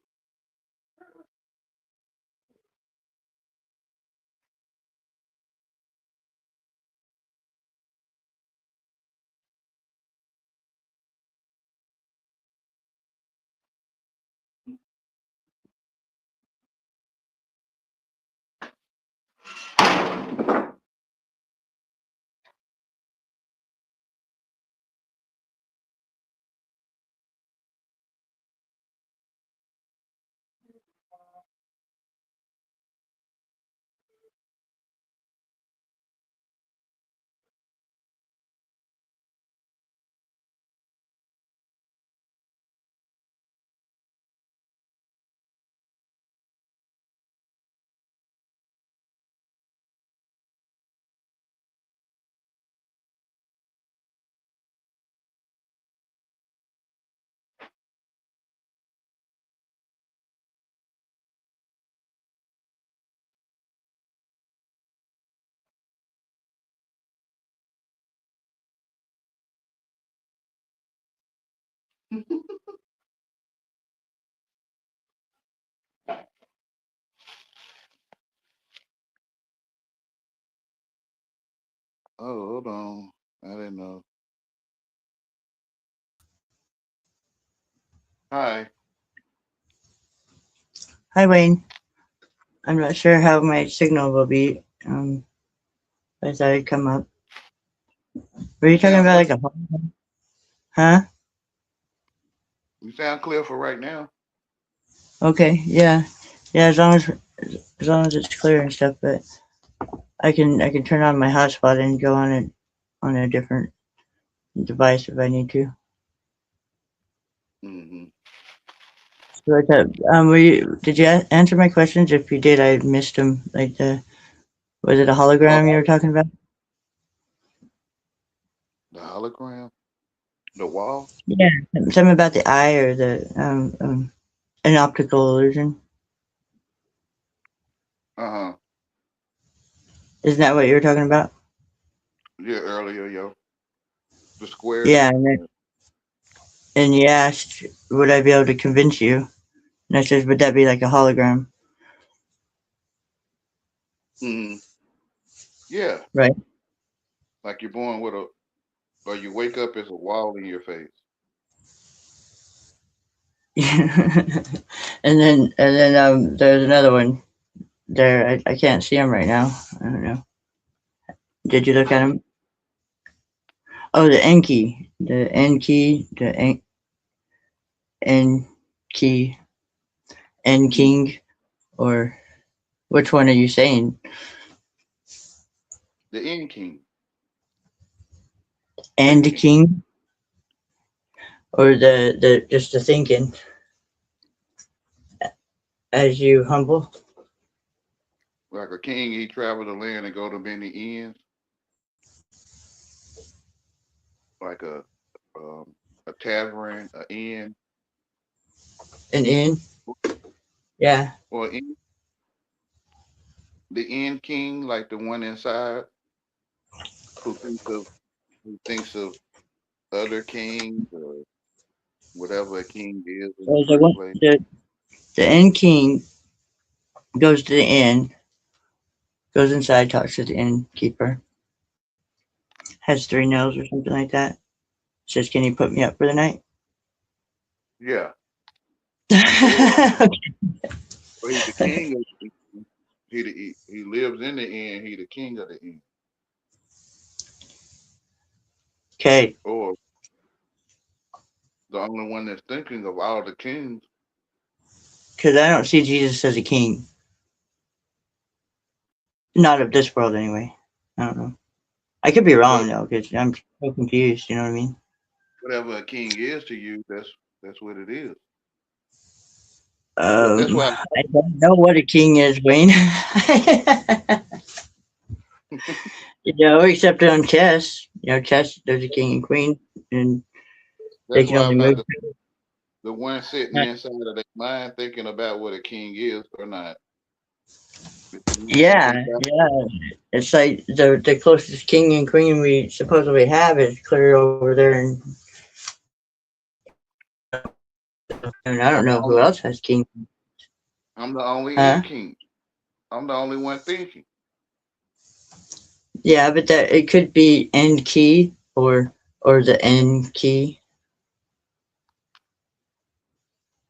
Oh, hold on. I didn't know. Hi. Hi, Wayne. I'm not sure how my signal will be. I thought it'd come up. Were You you talking sound about clear. like a huh? You sound clear for right now. Okay, yeah, yeah. As long as it's clear and stuff, but I can turn on my hotspot and go on a different device if I need to. Mm-hmm. So did you answer my questions? If you did, I missed them. Like was it a hologram you Oh, were talking about? the hologram, the wall. Yeah, something about the eye or the an optical illusion. Uh-huh. Isn't that what you were talking about? Yeah, earlier, yo. The square. Yeah, and you asked, would I be able to convince you? And I said, would that be like a hologram? Mm-hmm. Yeah. Right. Like you're born with a, or you wake up as a wall in your face. and then there's another one there. I can't see him right now. I don't know. Did you look at him? Oh, the N key, N key, N Mm. king, or which one are you saying? The end king. End And king. king, or the just the thinking as you humble? Like a king, he traveled the land and go to many ends. Like a tavern, a inn, An in, yeah. or the end king, like the one inside who thinks of who thinks of other kings or whatever a king is in the Well, first place. the N king goes to the inn, goes inside, talks to the innkeeper, has three nails or something like that. Says, "Can you put me up for the night?" Yeah. Or Okay. or he's the king of the inn. He lives in the inn. He the king of the inn. Okay, Or the only one that's thinking of all the kings. because I don't see Jesus as a king. Not of this world, anyway. I don't know. I could be wrong But though, because I'm so confused. You know what I mean? whatever a king is to you, that's what it is. That's why. I don't know what a king is, Wayne. Except on chess. Chess. There's a king and queen, and They That's can why only I'm move. not the one sitting inside of their mind thinking about what a king is or not. Yeah, Because yeah. It's like the closest king and queen we supposedly have is clear over there in and I don't I'm the know who only else has king. I'm the only Huh? in king. I'm the only one thinking. Yeah, but that it could be end key or the end key,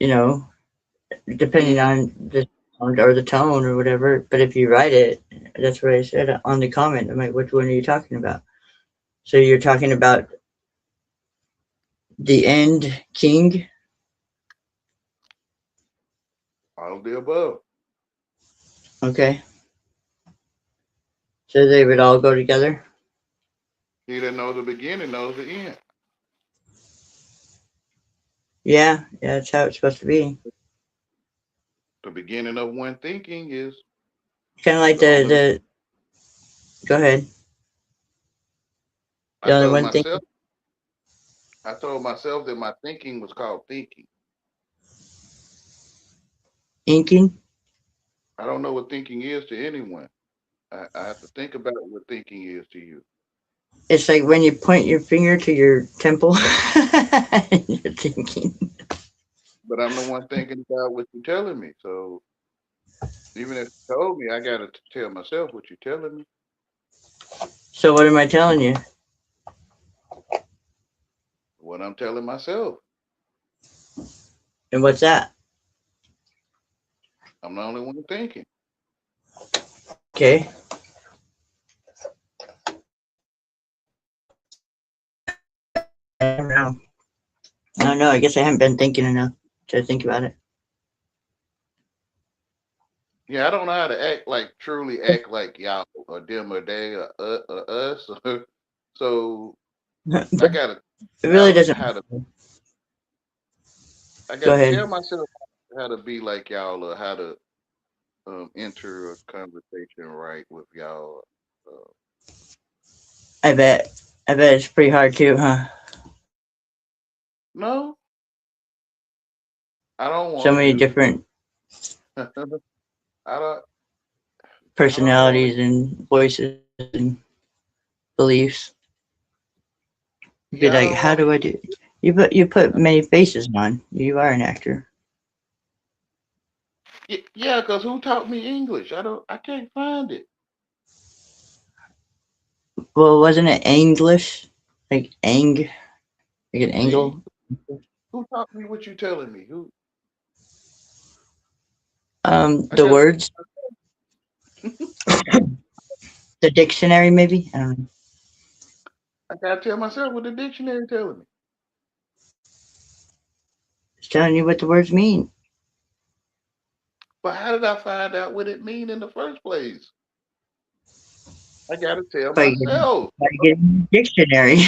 you know, depending Mm, on the sound or the tone or whatever. But if you write it, that's what I said on the comment. I'm like, which one are you talking about? So you're talking about the end king, all of the above. okay? So they would all go together. He that knows the beginning knows the end. Yeah, yeah, that's how it's supposed to be. The beginning of one thinking is Kind of like the only. the. Go ahead. I The only told one thing, myself. I told myself that my thinking was called thinking. inking. I don't know what thinking is to anyone. I have to think about what thinking is to you. It's like when you point your finger to your temple, and you're thinking. But I'm the one thinking about what you're telling me. So even if you told me, I gotta tell myself what you're telling me. So what am I telling you? What I'm telling myself. And what's that? I'm the only one thinking. Okay. I don't know. I don't know. I guess I haven't been thinking enough to think about it. Yeah, I don't know how to act like truly act like y'all or them or they or us. So I But gotta it really out doesn't. how to. I Go got to ahead. tell myself how to be like y'all or how to enter a conversation right with y'all. Uh, I bet. I bet it's pretty hard too, huh? no, I don't So want many to. different I don't. I don't want to. personalities and voices and beliefs. You'd be Yeah, I like, don't how want do I do? You put to. many faces on. You are an actor. Yeah, because who taught me English? I don't. I can't find it. Well, wasn't it English? Like like an See, angle? who taught me what you telling me? Who? I The got. words, the dictionary, maybe. I don't know. I gotta tell myself what the dictionary telling me. It's telling you what the words mean. But how did I find out what it mean in the first place? I gotta tell By myself. getting a dictionary.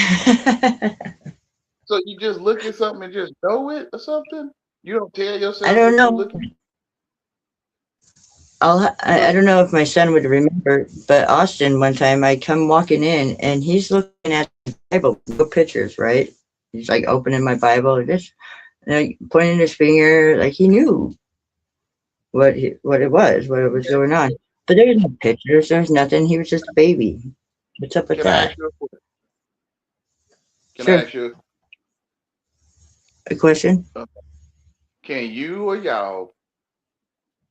So you just look at something and just know it or something? You don't tell I yourself don't what you're know. looking I so don't know if my son would remember, but Austin one time I come walking in and he's looking at the Bible, no pictures, right? He's like opening my Bible, just like pointing his finger, like he knew what it was going on. But there was no pictures, there was nothing. He was just a baby. What's up with can I that? ask you a question? Can I Sure. ask you A question? uh, can you or y'all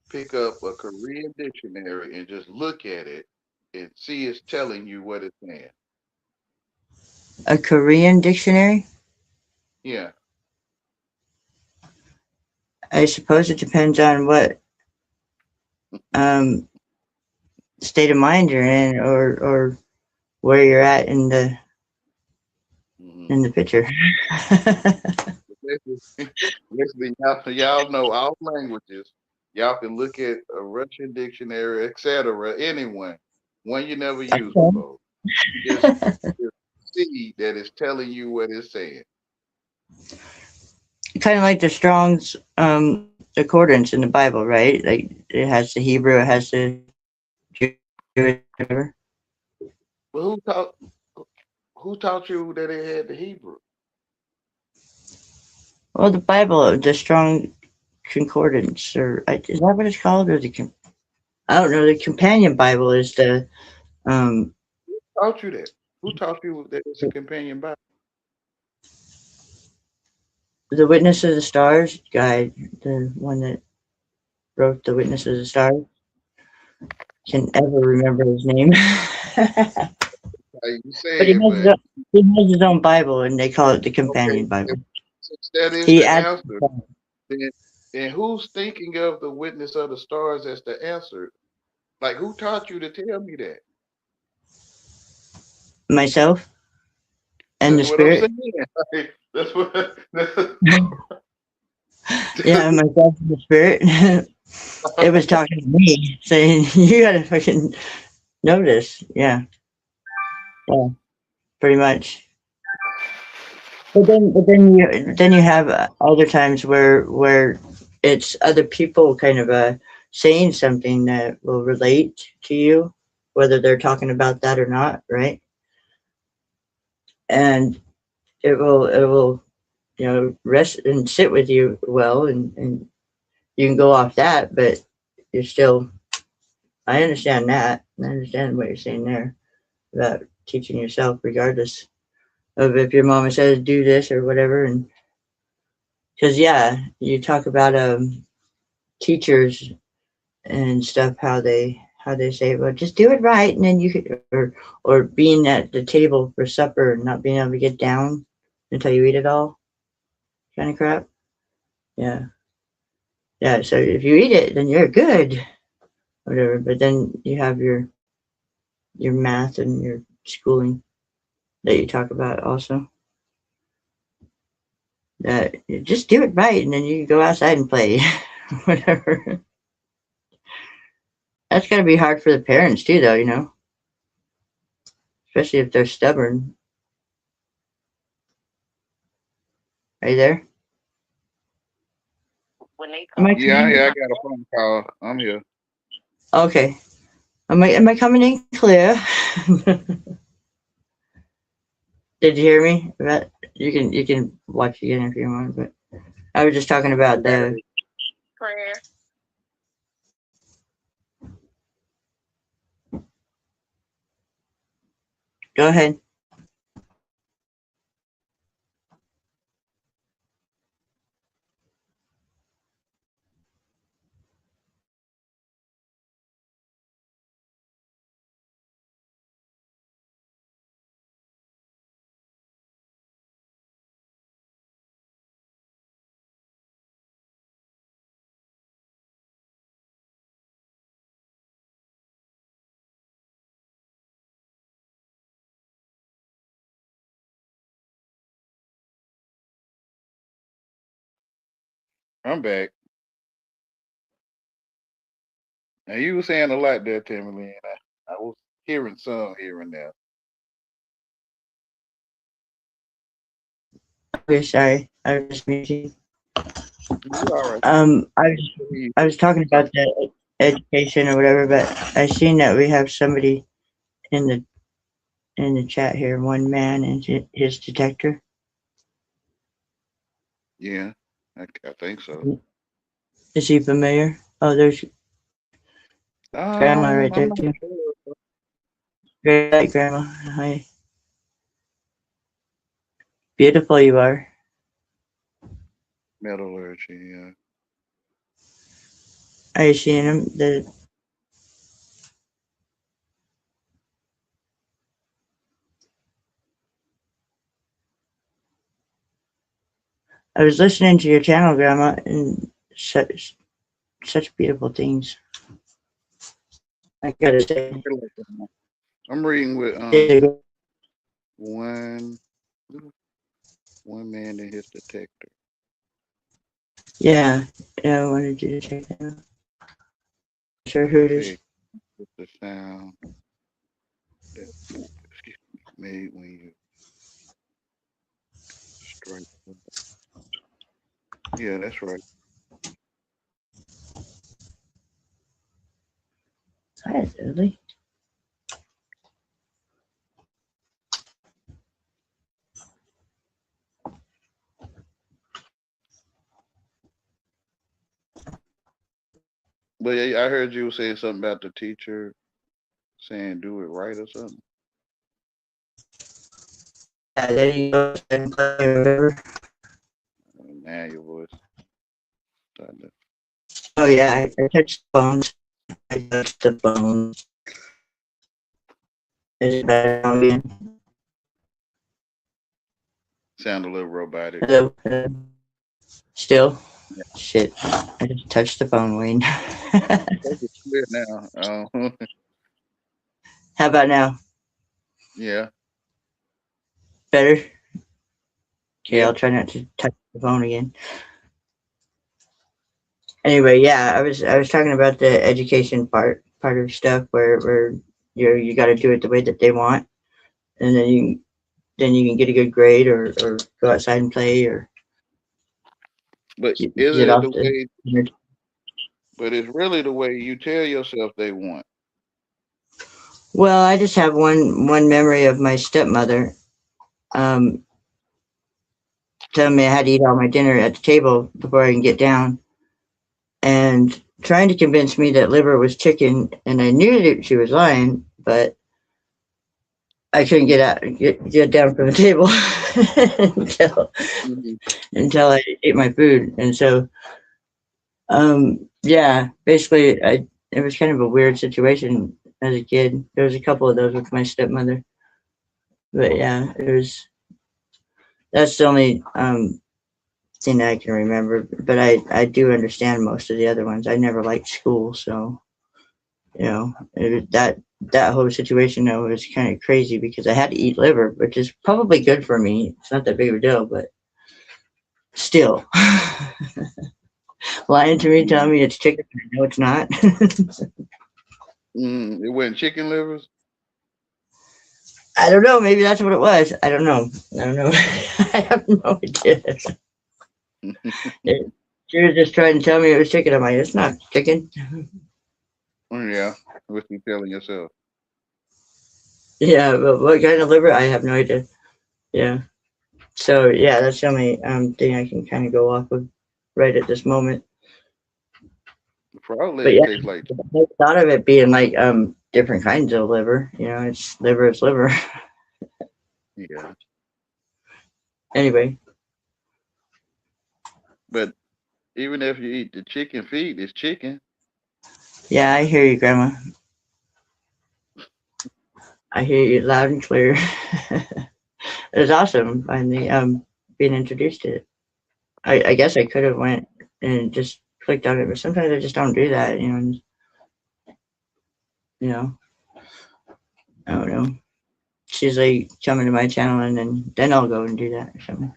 pick up a Korean dictionary and just look at it and see it's telling you what it's saying? A Korean dictionary? Yeah. I suppose it depends on what um, state of mind you're in, or where you're at Mm-hmm. in the picture. Listen, listen, y'all know all languages. Y'all can look at a Russian dictionary, etc. Anyone, one you never used before. Just see that it's telling you what it's saying. Kind of like the Strong's accordance in the Bible, right? Like it has the Hebrew, it has the Jewish, whatever. But who taught you that it had the Hebrew? Well, the Bible, the Strong Concordance, is that what it's called? Or I don't know. The Companion Bible is um, Taught you that? Who taught you that it's a companion Bible? the Witness of the Stars guy, the one that wrote the Witness of the Stars. Can ever remember his name. Like you But he saying, has, his but own, he has his own Bible, and they call it the okay, Companion Bible. since that is He the adds, answer, then who's thinking of the witness of the stars as the answer? Like who taught you to tell me that? myself and the That's what I'm Spirit. saying. Like, that's what. Yeah, myself and the Spirit. It was talking to me, saying, "You gotta fucking know this." Yeah, pretty much. But then you have other times where it's other people kind of saying something that will relate to you, whether they're talking about that or not, right? And it will rest and sit with you well, and you can go off that, but you're still. I understand that. I understand what you're saying there about teaching yourself, regardless of if your mama says do this or whatever, and because you talk about teachers and stuff, how they say, well, just do it right, and then you could, or being at the table for supper and not being able to get down until you eat it all, kind of crap. Yeah, yeah. So if you eat it, then you're good, whatever. But then you have your math and your schooling that you talk about also. That you just do it right, and then you can go outside and play, whatever. That's got to be hard for the parents too, though. Especially if they're stubborn. Are you there? Am I Yeah, coming? I got a phone call. I'm here. Okay. Am I coming in clear? Did you hear me? You can watch again if you want, but I was just talking about the. Go ahead. I'm back. Now you were saying a lot there, Timberly, and I was hearing some here and there. Okay, sorry. I was just muting. You all right? I was You I was talking about the education or whatever, but I seen that we have somebody in the chat here. One man and his detector. Yeah, I think so. Is he familiar? Oh, there's grandma right I'm there not too. sure. Great night, grandma. Hi. Beautiful you are. Metallurgy. Yeah. Are you seeing him? I was listening to your channel, grandma, and such beautiful things. I gotta say. I'm reading with one one man and his detector. Yeah, yeah. I wanted you to check that out. Sure, who it is. Effect with the sound that made when you strike. Yeah, that's right. Hi, Lily. But yeah, I heard you saying something about the teacher saying do it right or something. Yeah, then you go outside and play or whatever. Now your voice starting to Oh yeah, I touched the phones. I touched the phones. Is it better now again? sound a little robotic. Hello, hello. Still? Yeah, Shit. I just touched the phone, Wayne. I think it's clear now. How about now? Yeah, Better? Okay, yeah. I'll try not to touch the phone again. Anyway, yeah, I was talking about the education part of stuff where you got to do it the way that they want, and then you can get a good grade or go outside and play or But get isn't it off the the. way? But it's really the way you tell yourself they want. Well, I just have one memory of my stepmother um, telling me I had to eat all my dinner at the table before I can get down, and trying to convince me that liver was chicken, and I knew that she was lying, but I couldn't get down from the table until Mhm. until I ate my food, and so yeah, basically it was kind of a weird situation as a kid. There was a couple of those with my stepmother, but yeah, it was that's the only thing I can remember. But I do understand most of the other ones. I never liked school, so that whole situation though was kind of crazy because I had to eat liver, which is probably good for me. It's not that big of a deal, but still, lying to me, telling Mhm. me it's chicken, I know it's not. It wasn't chicken livers. I don't know. Maybe that's what it was. I don't know. I don't know. I have no idea. It, she was just trying to tell me it was chicken. I'm like, it's not chicken. Yeah, what you telling yourself? Yeah, but what kind of liver? I have no idea. Yeah. So yeah, that's the only thing I can kind of go off of right at this moment. Frog But legs yeah, taste like. I thought of it being like different kinds of liver. It's liver is liver. Yeah, Anyway, but even if you eat the chicken feet, it's chicken. yeah, I hear you, Grandma. I hear you loud and clear. It was awesome finally being introduced to it. I guess I could have went and just clicked on it, but sometimes I just don't do that. You know, I don't know. She's like coming to my channel, and then I'll go and do that or something.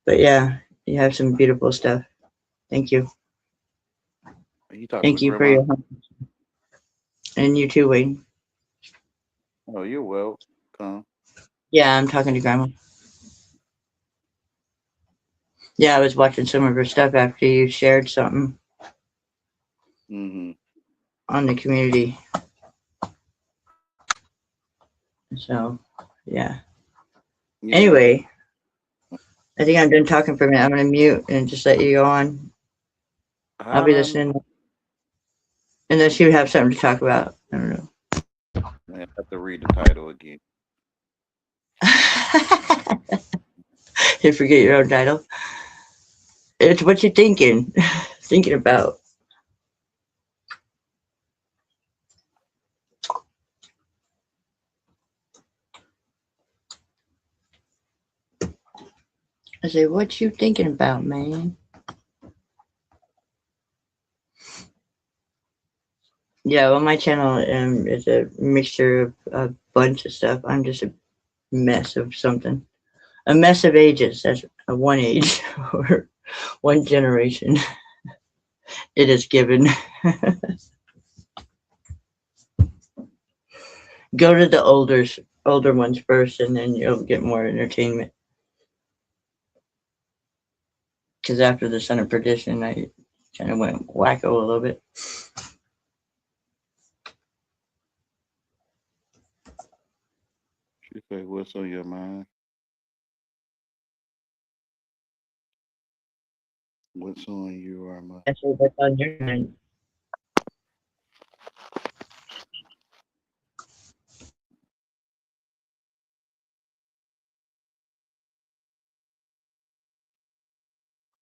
But yeah, you have some beautiful stuff. Thank you. Are you talking to Thank you for grandma? your help. And you too, Wayne. Oh, you're welcome. Yeah, I'm talking to Grandma. Yeah, I was watching some of her stuff after you shared something Hmm. on the community. So, yeah. Yeah. Anyway, I think I'm done talking for a minute. I'm going to mute and just let you go on. I'll be Um, listening unless you have something to talk about. I don't know. I have to read the title again. You forget your own title. It's what you're thinking, thinking about. I say, what you thinking about, man? Yeah, well, my channel is a mixture of a bunch of stuff. I'm just a mess of something. A mess of ages. That's a one age or one generation. It is given. Go to the older ones first, and then you'll get more entertainment. Because after the Son of Perdition, I kind of went wacko a little bit. She said, "What's on your mind?" What's on you, Irma? I say what's on your mind.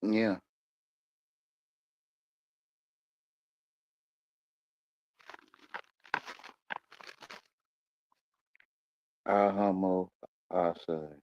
Yeah. Ahamo Asai.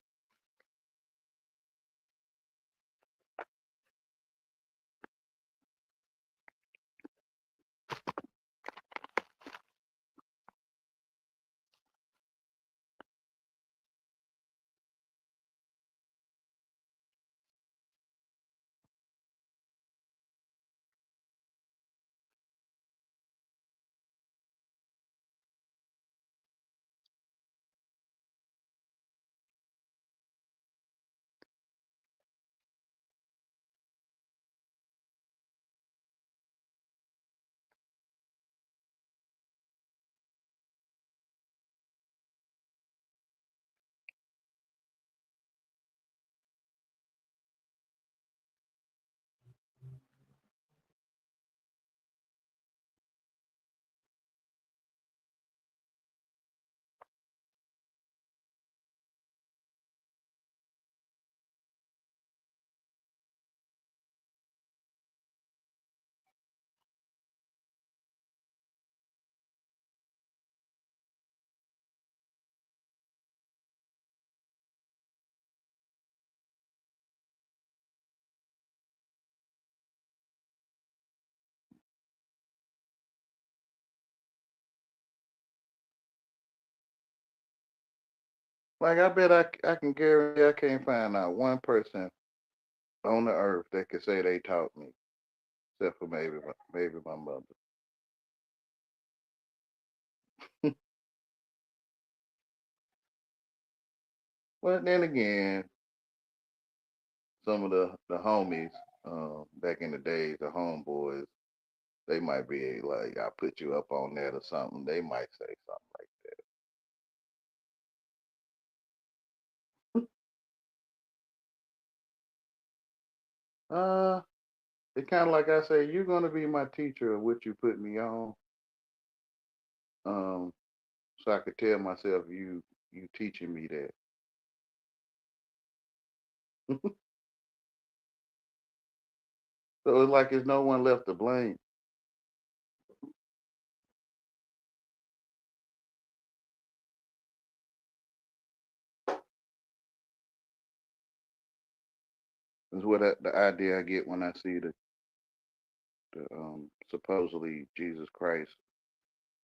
Like I bet I can guarantee I can't find out one person on the earth that could say they taught me, except for maybe my mother. But then again, some of the homies back in the days, the homeboys, they might be like, I put you up on that or something. They might say something like that. It's kind of like I say, you're gonna be my teacher of what you put me on. Um, so I could tell myself you teaching me that. So it's like there's no one left to blame. Is what the idea I get when I see the supposedly Jesus Christ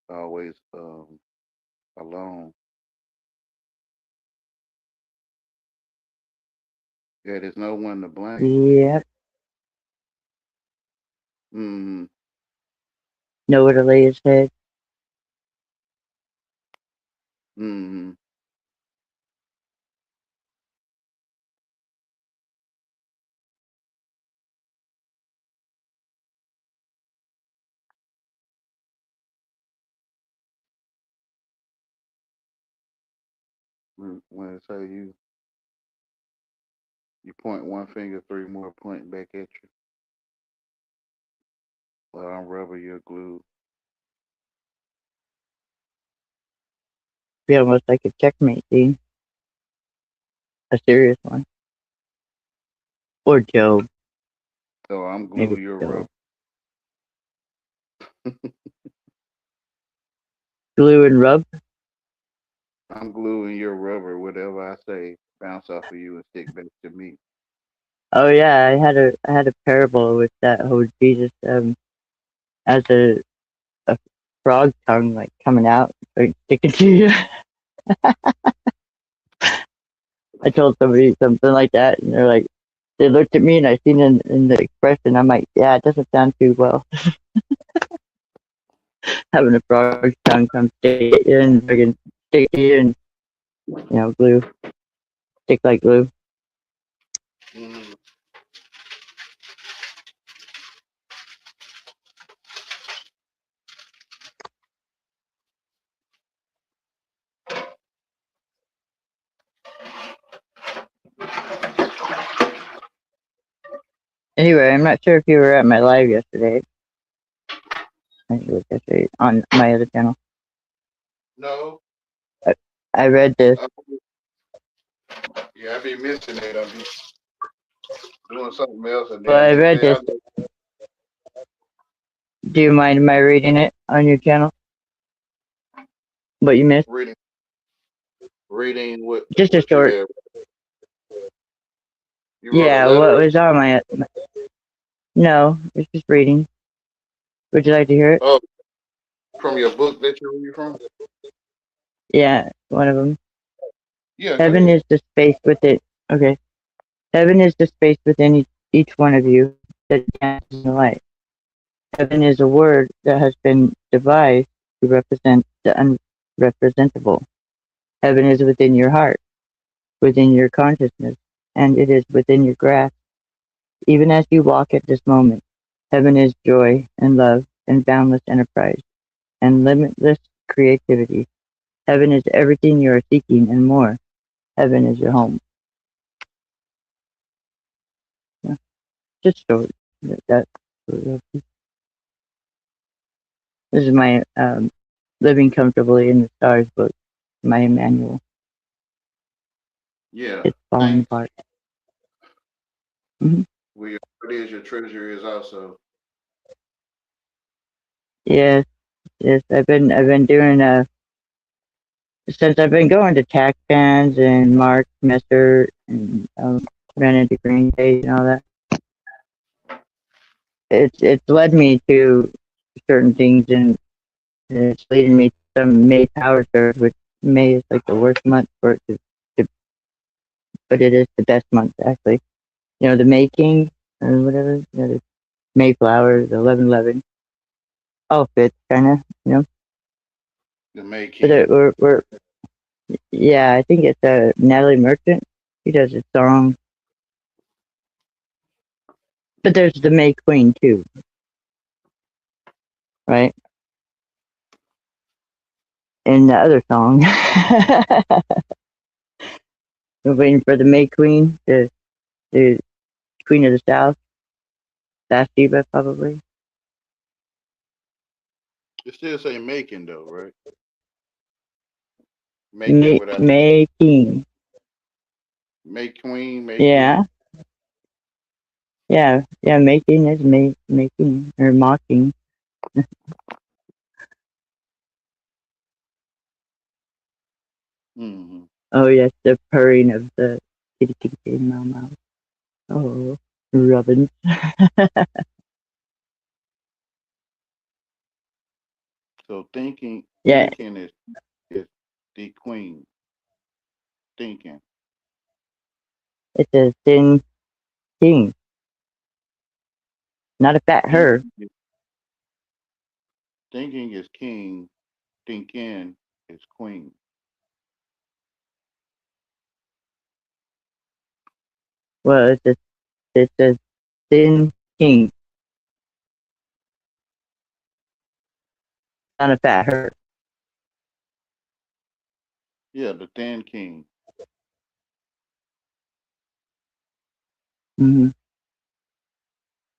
always alone. Yeah, there's no one to blame. Yep. Mm-hmm. Nowhere to lay his head. Mm-hmm. When it say you point one finger, three more pointing back at you. Well, I'm rubber, you're glue. Be almost like a checkmate scene. A serious one. Or Job. So I'm glue, Maybe you're Job. rubber. Glue and rub. I'm glue and you're rubber. Whatever I say, bounce off of you and stick back to me. Oh yeah, I had a parable with that whole Jesus as a frog tongue like coming out, like sticking to you. I told somebody something like that, and they're like, they looked at me, and I seen in the expression. I'm like, yeah, it doesn't sound too well having a frog's tongue come stick at you and friggin' stick to you, and glue, stick like glue. Mm. Anyway, I'm not sure if you were at my live yesterday. I think it was yesterday on my other channel. No. I, I read this. I, yeah, I be missing it. I be doing something else, and Well, then I next read day I this. look Do you mind my reading it on your channel? What you missed? reading Just a what you short. have. You wrote a Yeah, letter what or was on my. No, it's just reading. Would you like to hear it? oh from your book that you read from? Yeah, one of them. Yeah, go Heaven ahead. is the space within. Okay. Heaven is the space within each one of you that dances in the light. Heaven is a word that has been devised to represent the unrepresentable. Heaven is within your heart, within your consciousness, and it is within your grasp. Even as you walk at this moment, heaven is joy and love and boundless enterprise and limitless creativity. Heaven is everything you are seeking and more. Heaven is your home. Yeah, just so that. This is my Living Comfortably in the Stars book, my manual. Yeah. It's falling Thanks. apart. Hmm. We what is your treasure is also. Yes, yes. I've been doing since I've been going to tack fans and Mark Messer and ran into Green Day and all that. It's led me to certain things, and it's leading me to some May power surge, which May is like the worst month for it to but it is the best month actually. You know, the May King or whatever, you know, the Mayflower, the 1111 all fits kind of, you know. The May But King. we're yeah, I think it's Natalie Merchant. She does a song, but there's the May Queen too, right? In the other song, we're waiting for the May Queen, the Queen of the South, Bathsheba probably. It still say making though, right? Making May without the May King. May Queen, May Yeah, King. yeah. Making is making or mocking. Hmm. Oh yes, the purring of the kitty kitty kitty meow meow. Oh, Robin. So thinking Yeah, is the queen. Thinking. it's a thin king, not a fat her. Thinking thinking is king, thinking is queen. Well, it's a thin king, not a fat her. Yeah, the thin king. Hmm.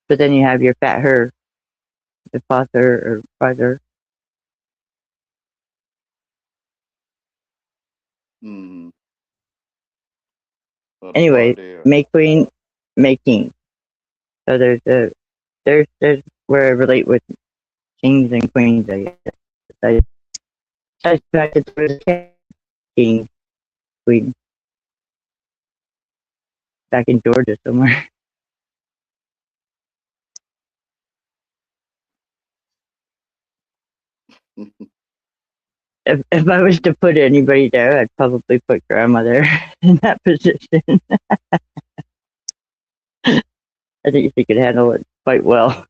But then you have your fat her, the father or father. Hmm. Or the Anyway, father. May Queen, May King. So there's where I relate with kings and queens. I guess I suspected there was a king queen back in Georgia somewhere. If I was to put anybody there, I'd probably put grandma there in that position. I think she could handle it quite well.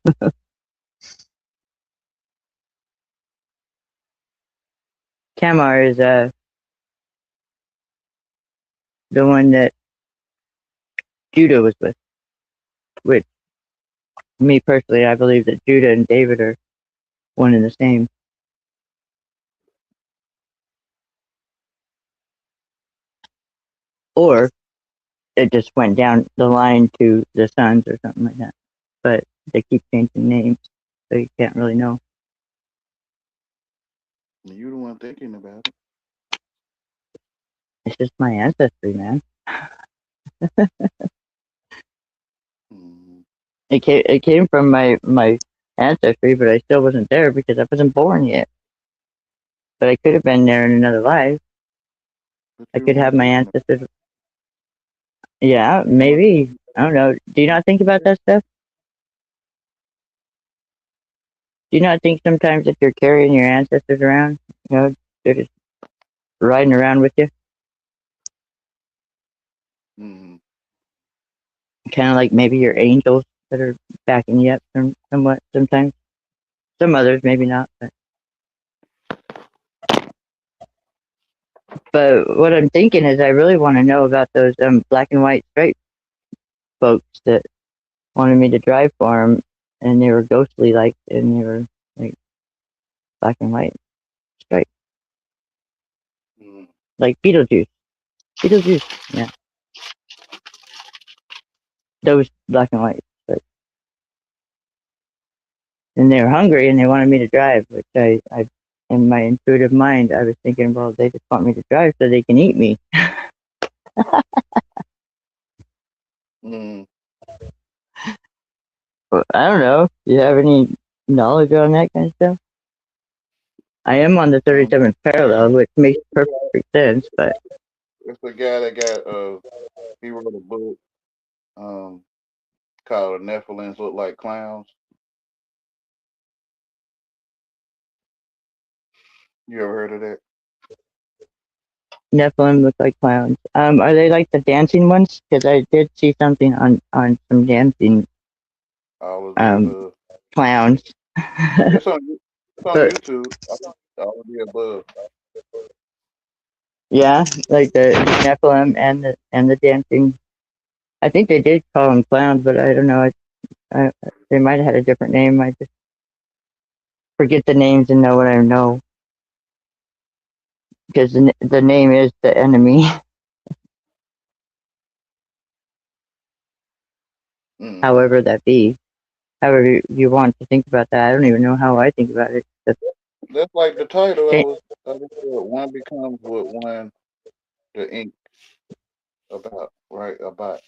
Tamar is the one that Judah was with, which me personally, I believe that Judah and David are one and the same. Or it just went down the line to the sons or something like that. But they keep changing names, so you can't really know. You the one thinking about it. It's just my ancestry, man. Mm-hmm. It came from my ancestry, but I still wasn't there because I wasn't born yet. But I could have been there in another life. But I you the could one have my thinking. ancestors. Yeah, You the one. maybe. I don't know. Do you not think about that stuff? Do you not think sometimes if you're carrying your ancestors around, you know, they're just riding around with you, Mm-hmm. kind of like maybe your angels that are backing you up somewhat sometimes. Some others maybe not, but what I'm thinking is I really want to know about those black and white straight folks that wanted me to drive for them, and they were ghostly like, and they were like black and white straight, Mm-hmm. like Beetlejuice. Beetlejuice, yeah, those black and white straight. And they were hungry and they wanted me to drive, which I in my intuitive mind, I was thinking, well, they just want me to drive so they can eat me. Mm-hmm. But I don't know. Do you have any knowledge on that kind of stuff? I am on the Um, 37th parallel, which makes perfect sense, but it's a guy that got he wrote a book um called Nephilims Look Like Clowns. You ever heard of that? Nephilim look like clowns. Are they like the dancing ones? Because I did see something on some dancing All of the um above. clowns. It's on it's on But YouTube. All of the above. yeah, like the Nephilim and the dancing. I think they did call them clowns, but I don't know. I, they might have had a different name. I just forget the names and know what I know because the name is the enemy. Mm-hmm. However that be, however you want to think about that. I don't even know how I think about it. That's like the title. Okay, I was said, one becomes what one the ink about, right? About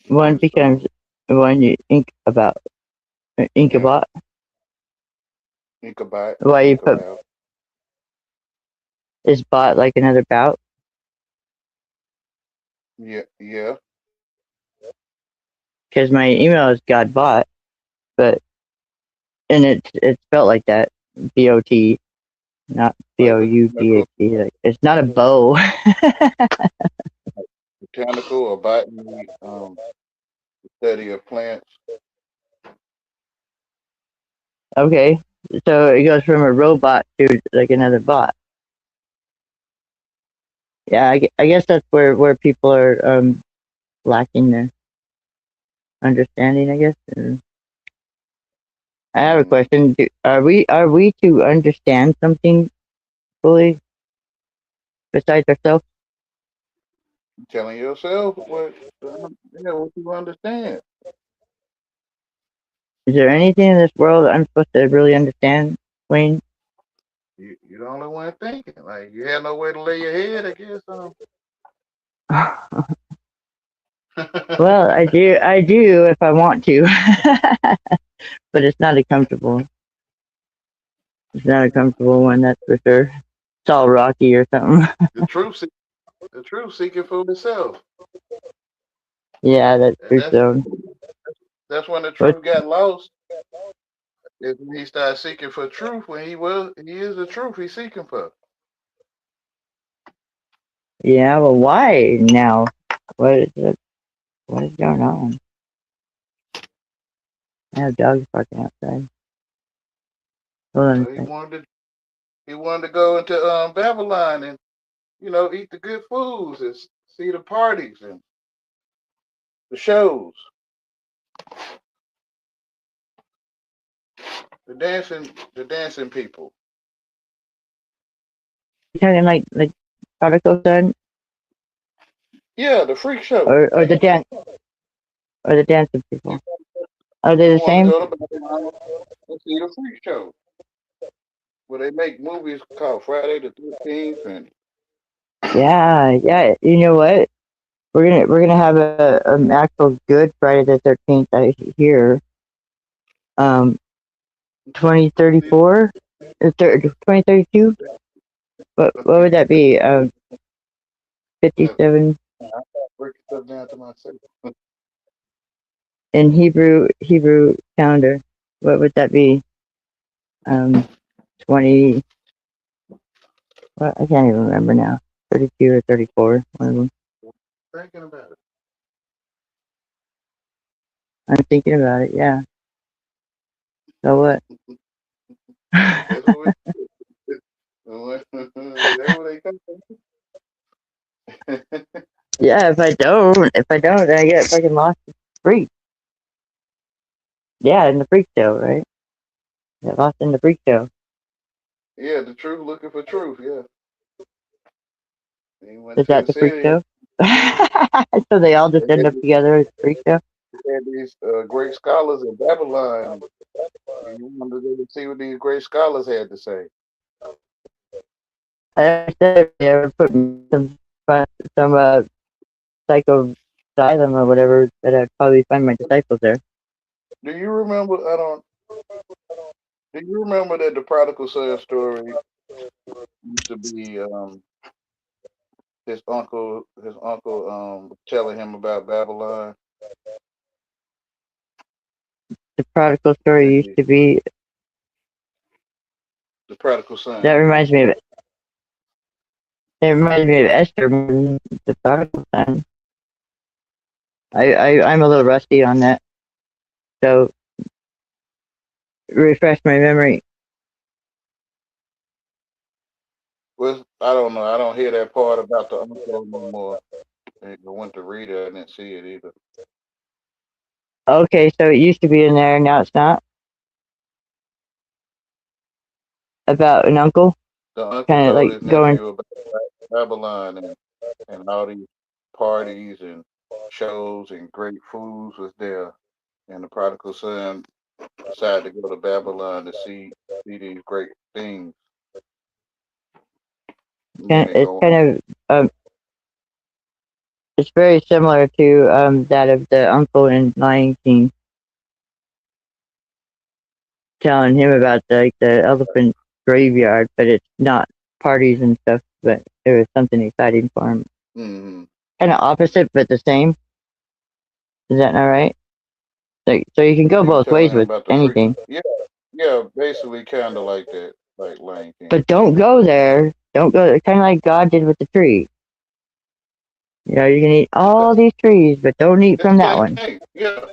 one in the becomes song. one you think about. Ink Yeah. about. Ink about. Why you Ink put about. is bot like another bout? Yeah, yeah. Because my email is God bot, but and it's spelled like that, BOT, not Like BOUGHT. Like, it's not a bow. botanical or botany, study of plants. Okay, so it goes from a robot to like another bot. Yeah, I guess that's where people are lacking their understanding. I guess. I have a Mm. question. Are we to understand something fully besides ourselves? Telling yourself yeah, what you understand. Is there anything in this world that I'm supposed to really understand, Wayne? You the only one thinking. Like you had nowhere to lay your head, I guess. Well, I do if I want to, but it's not a comfortable. It's not a comfortable one, that's for sure. It's all rocky or something. the truth, the truth seeking for itself. Yeah, that's And true. So, that's when the but truth got lost. Is when he started seeking for truth. When he is the truth he's seeking for. yeah, well, why now? What is it? What is going on? I have dogs barking outside. Hold on a He sec. wanted to go into Babylon and eat the good foods and see the parties and the shows, the dancing people. You talking like prodigal son? Yeah, the freak show. or the dancing You people? Are they the want to same? go to Babylon and see the freak show where they make movies called Friday the 13th and Yeah, yeah. You know what? We're gonna have a an actual good Friday the 13th. I hear. Um, see 2034, 2032. What would that be? the 57 I break stuff down to myself. in Hebrew calendar. What would that be? 20. Well, I can't even remember now. 32 or 34. One of them. Thinking about it. I'm thinking about it. Yeah. So what? That's what we that's what they come from. Yeah. If I don't, then I get fucking lost in the freak. Yeah, in the freak show, right? Get lost in the freak show. Yeah, the truth looking for truth, yeah. He went Is to that the the freak city and show? So they all just they end had up together as freak show. these great scholars in Babylon. And you wanted to see what these great scholars had to say. I said if they ever put me in some psycho asylum or whatever, that I'd probably find my disciples there. Do you remember? I don't. Do you remember that the prodigal son story used to be his uncle telling him about Babylon The prodigal story and used to be. the prodigal That son. reminds me of it. It reminds me of Esther more than the prodigal son. I'm a little rusty on that, so refresh my memory. Well, I don't know. I don't hear that part about the uncle no more. I went to read it. I didn't see it either. Okay, so it used to be in there, now it's not. About an uncle, The uncle kind of told like his going. nephew about Babylon and all these parties and shows and great foods was there. And the prodigal son decided to go to Babylon to see these great things. And then it It's go kind on. of it's very similar to that of the uncle in Lion King, telling him about the elephant graveyard, but it's not parties and stuff, but it was something exciting for him. Mm-hmm. Kind of opposite, but the same. Is that not right? So you can go He was both telling ways him with about the freaks. anything, Yeah, yeah, basically kind of like that, like Lion King. but don't go there. Don't go. Kind of like God did with the tree. You know, you can eat all these trees, but don't eat It's from the that same one. thing. Yeah,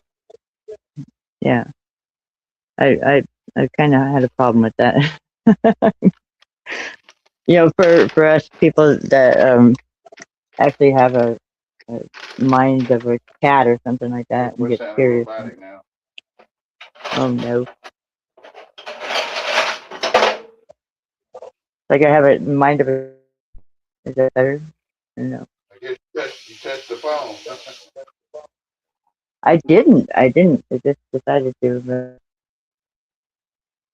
Yeah, I kind of had a problem with that. For us people that actually have a mind of a cat or something like that and we're get sounding curious. robotic now. Oh no, like I have a mind of a. Is that better? No, I guess you touched the phone. I didn't. I didn't. I just decided to. But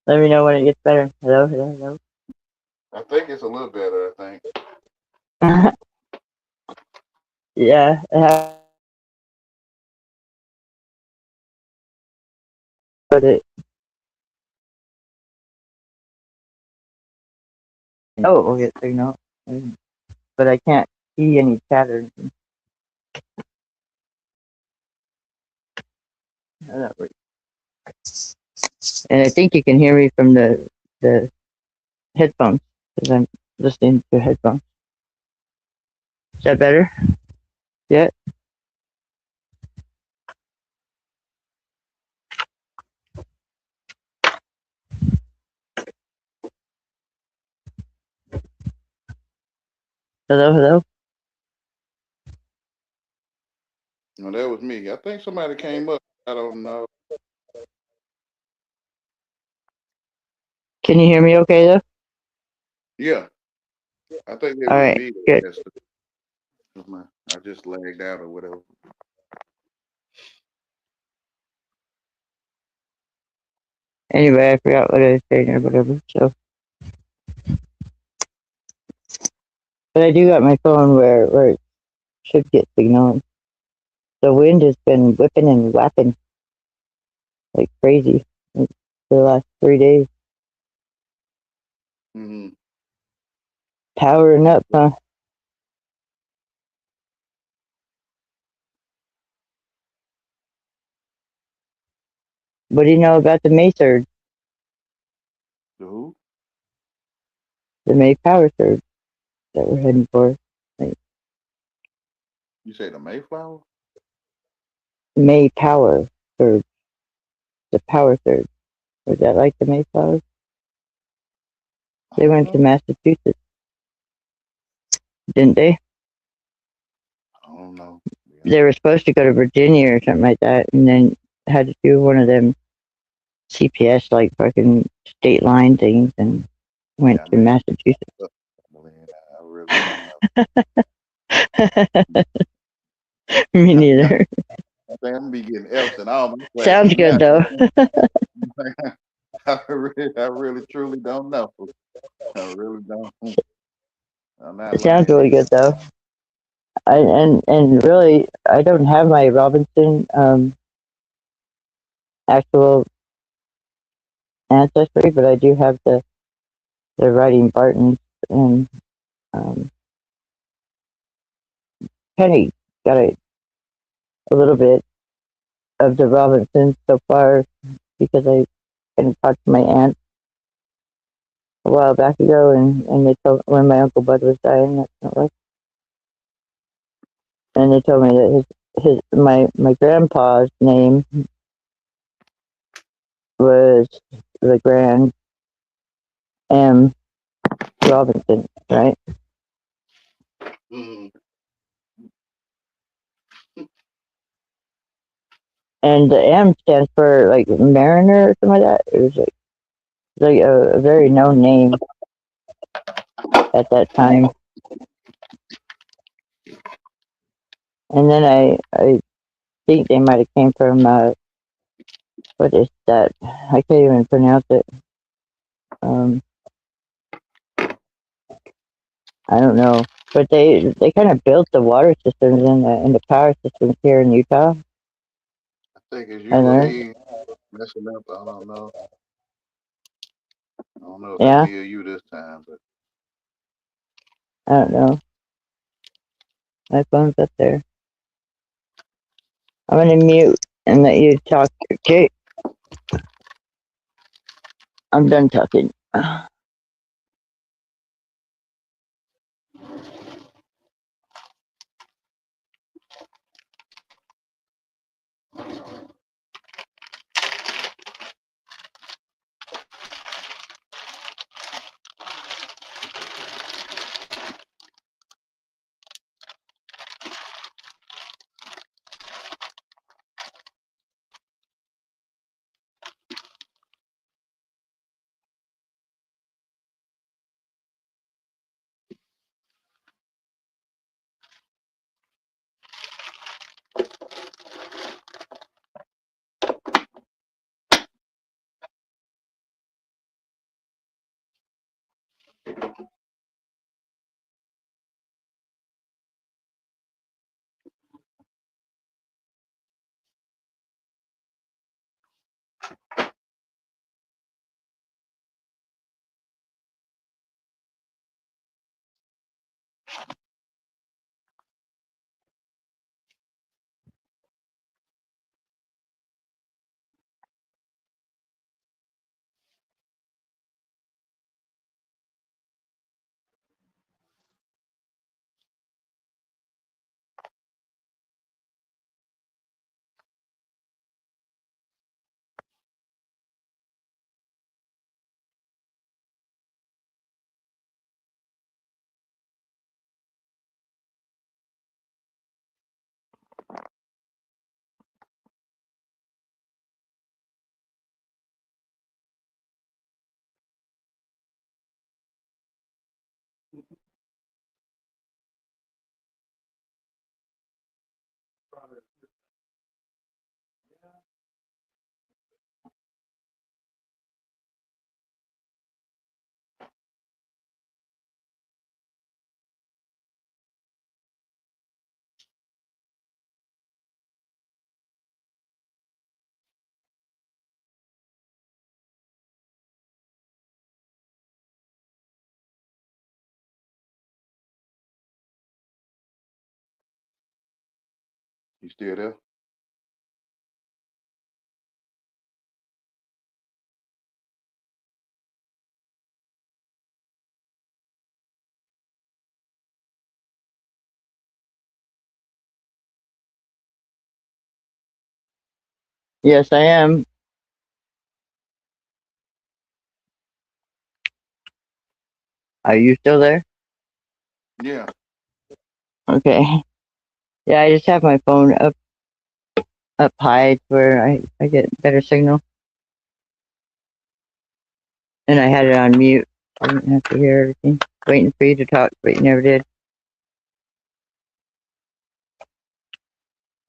let me know when it gets better. Hello, hello, I think it's a little better. I think. hello. Yeah, I have put it. Oh, we'll get signal, but I can't see any chatter. And I think you can hear me from the headphones because I'm listening to headphones. Is that better? Yeah. Hello, hello. No, that was me. I think somebody came up. I don't know. Can you hear me okay though? Yeah, I think it All was right, me. good. That's the, I just lagged out or whatever. Anyway, I forgot what I was saying or whatever. So, but I do got my phone where it should get signal. The wind has been whipping and whapping like crazy for the last 3 days. Mm-hmm. Powering up, huh? What do you know about the May surge, The who? the May power surge that we're heading for? Like You say the Mayflower? May power surge, the power surge. Was that like the Mayflowers? I They don't went to know. Massachusetts, didn't they? I don't know. To be They honest. were supposed to go to Virginia or something like that, and then had to do one of them CPS like fucking state line things and went Yeah, I to may. Massachusetts. I really don't know. Me I neither. think I'm gonna be getting F's in all my classes Sounds good now. though. I really, truly don't know. I really don't. I'm not It sounds lying really either. good though. And really, I don't have my Robinson actual ancestry, but I do have the writing Bartons and um, Penny got a little bit of the Robinsons so far because I kind of talked to my aunt a while back ago, and they told when my uncle Bud was dying, that's not like, and they told me that my grandpa's name was the Grand M Robinson, right? Mm, And the M stands for like Mariner or something like that. It was like a very known name at that time. And then I think they might have came from what is that? I can't even pronounce it. Um, I don't know, but they kind of built the water systems and the power systems here in Utah. I think it's I you or learned, me messing up. I don't know. I don't know if it's yeah, me or you this time, but I don't know. My phone's up there. I'm gonna mute and let you talk. Okay, I'm done talking. You still there? Yes, I am. Are you still there? Yeah. Okay. Yeah, I just have my phone up high where I get better signal. And I had it on mute. I didn't have to hear everything. Waiting for you to talk, but you never did.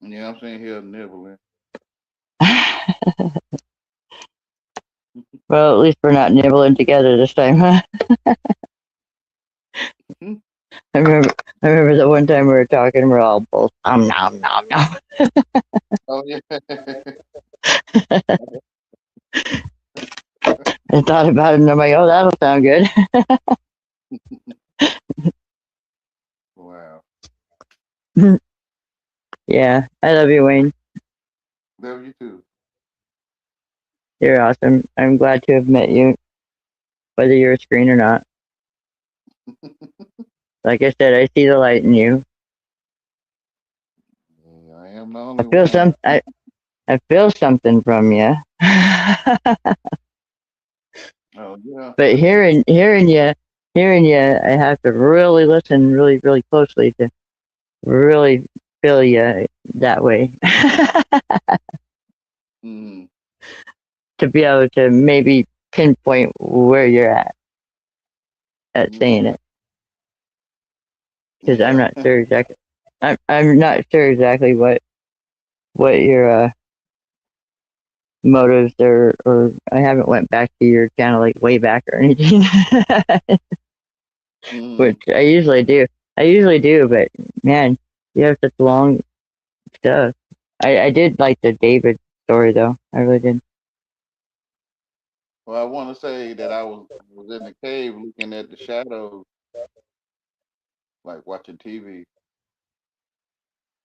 Yeah, I'm sitting here nibbling. Well, at least we're not nibbling together this time, huh? I remember I remember the one time we were talking, we're all both nom nom nom. Oh yeah. I thought about it and I'm like, oh, that'll sound good. Wow. Yeah, I love you, Wayne. Love you too. You're awesome. I'm glad to have met you, whether you're a screen or not. Like I said, I see the light in you. Yeah, I am the I only feel one. some. I feel something from you. Oh yeah. But hearing you, I have to really listen, really, really closely to really feel you that way. Mm, To be able to maybe pinpoint where you're at saying yeah. it, because I'm Yeah. not sure exactly. I'm not sure exactly what your motives or I haven't went back to your channel like way back or anything, which Mm. I usually do. I usually do, but man, you have such long stuff. I did like the David story though. I really did. Well, I want to say that I was in the cave looking at the shadows, like watching TV.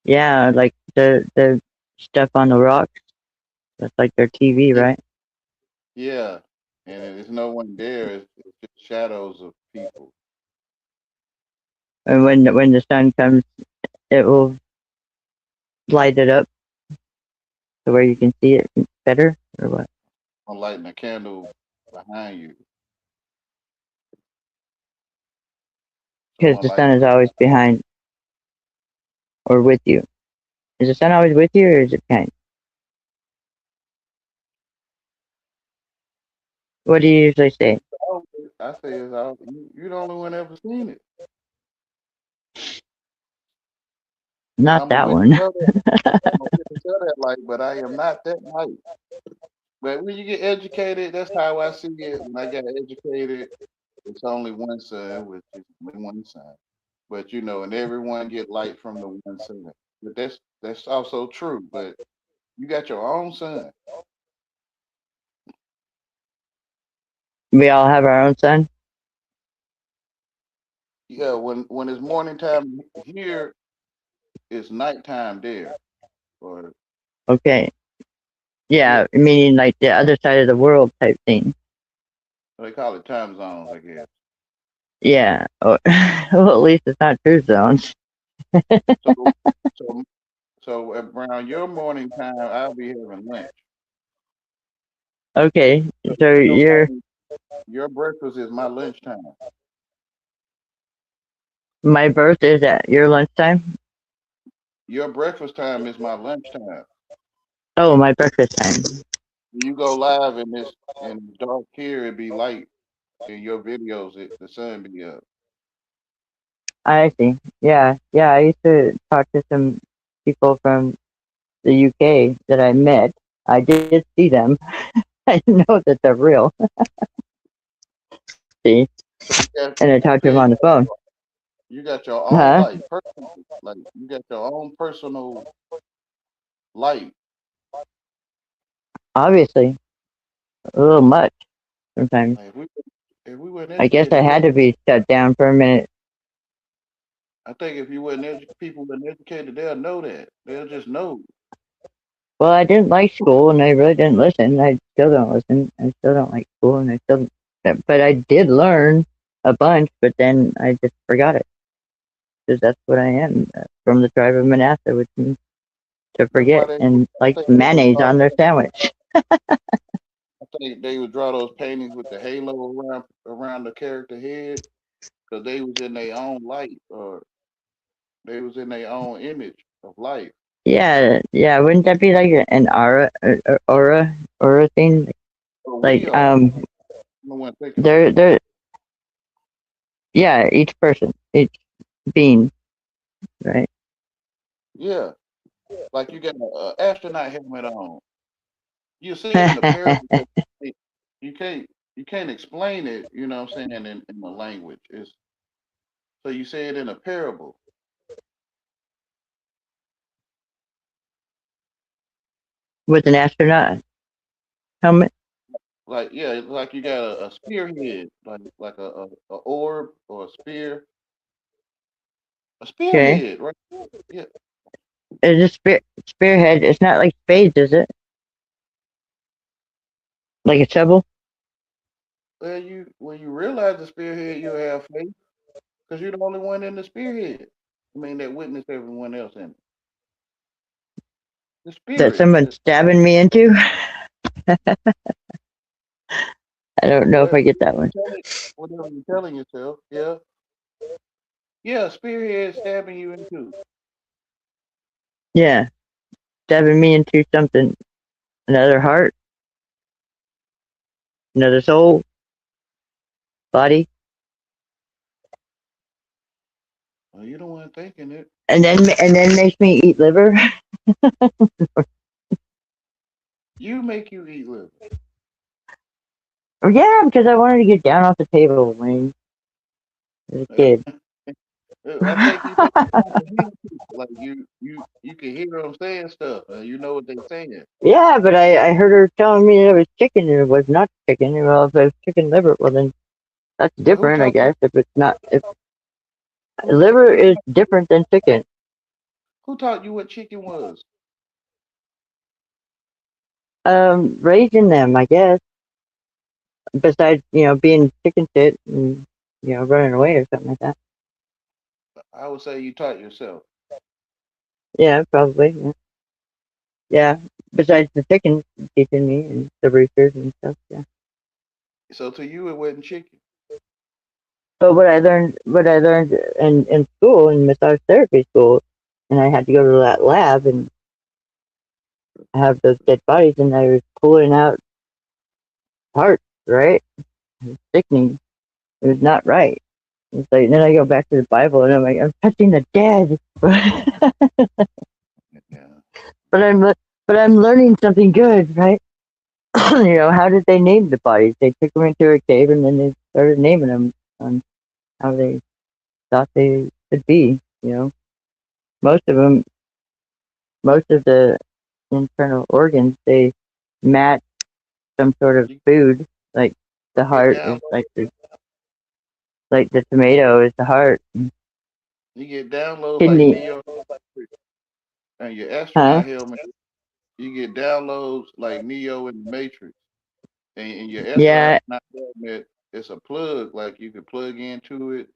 Yeah, like the stuff on the rocks. That's like their TV, Yeah. right? Yeah. And there's no one there. It's just shadows of people. And when the sun comes, it will light it up to where you can see it better, or what? I'm lighting a candle behind you. Because Someone the sun lighting. is always behind or with you. Is the sun always with you, or is it behind? What do you usually say? I say it's all you the only one ever seen it. Not I'm a that witness one. of that. I'm a witness of that light, but I am not that light. But when you get educated, that's how I see it. When I got educated, it's only one sun, which is only one sun. But and everyone get light from the one sun. But that's also true. But you got your own sun. We all have our own sun. Yeah, when it's morning time here, it's nighttime there. Or Okay. yeah, Yeah, meaning like the other side of the world type thing. they call it time zones, I guess. Yeah. Or, well, at least it's not true zones. So so so around your morning time, I'll be having lunch. Okay. So So your your morning, your breakfast is my lunchtime. my birth is at your lunchtime. Your breakfast time is my lunchtime. Oh, my breakfast time. When you go live in dark here, it be light. In your videos, the sun be up. I see. Yeah, yeah. I used to talk to some people from the UK that I met. I did see them. I know that they're real. See, You got, and I I talked to them said on the phone. you got your own Huh? light, personal. Like you got your own personal light. Obviously, a little much sometimes. Like if we were I guess I educated, had to be shut down for a minute. I think if you wasn't people wasn't educated, they'll know that. They'll just know. Well, I didn't like school, and I really didn't listen. I still don't listen. I still don't like school, and I still. But I did learn a bunch, but then I just forgot it because that's what I am from the tribe of Manasseh, which means to That's why forget and I like think they would mayonnaise draw. on their sandwich. I think they would draw those paintings with the halo around the character head because they was in their own light or they was in their own image of life. Yeah, yeah. Wouldn't that be like an aura thing? But we Like are. No one thinking of that. they're yeah. Each person, each being, right? Yeah, like you got a astronaut helmet on. You see it in the parable. But you can't you can't explain it. You know what I'm saying in the language. It's so you say it in a parable. With an astronaut helmet. Like yeah, it's like you got a spearhead, like a orb or a spear, a Okay, spearhead, right? Yeah. it's a spearhead. It's not like spades, is it? Like a shovel? Well, you when you realize the spearhead, you have faith because you're the only one in the spearhead. I mean, that witnessed everyone else in it. The That spirit. someone's stabbing me into. I don't know if Whatever I get that you one. telling, whatever you're telling yourself. Yeah, yeah. Spearhead stabbing you into. Yeah, stabbing me into something. Another heart, another soul, body, Well, you don't want thinking it. and then makes me eat liver. You make you eat liver. Yeah, because I wanted to get down off the table when I was a kid. I think you comprehend people. Like you can hear them saying stuff. You know what they saying. Yeah, but I heard her telling me that it was chicken and it was not chicken. Well, if it was chicken liver, well then that's Well, who different, I taught you? guess. If it's not, if Who liver who is different than chicken. who taught you what chicken was? Raising them, I guess. Besides, being chicken shit and running away or something like that. I would say you taught yourself. Yeah, probably. Yeah. Yeah. Besides the chicken teaching me and the roosters and stuff. Yeah. So to you, it wasn't chicken. But what I learned in school, in massage therapy school, and I had to go to that lab and have those dead bodies, and I was pulling out hearts. Right? It was sickening. It was not right. It's like then I go back to the Bible and I'm like, I'm touching the dead, Yeah. but I'm learning something good, right? How did they name the bodies? They took them into a cave and then they started naming them on how they thought they could be. Most of them, most of the internal organs, they match some sort of You food. Like the get heart is downloads. like the tomato is the heart. You get downloads like Kidney, Neo and your huh? astronaut helmet. You get downloads like Neo in the Matrix, and your astronaut Yeah. helmet. It's a plug, like you could plug into it,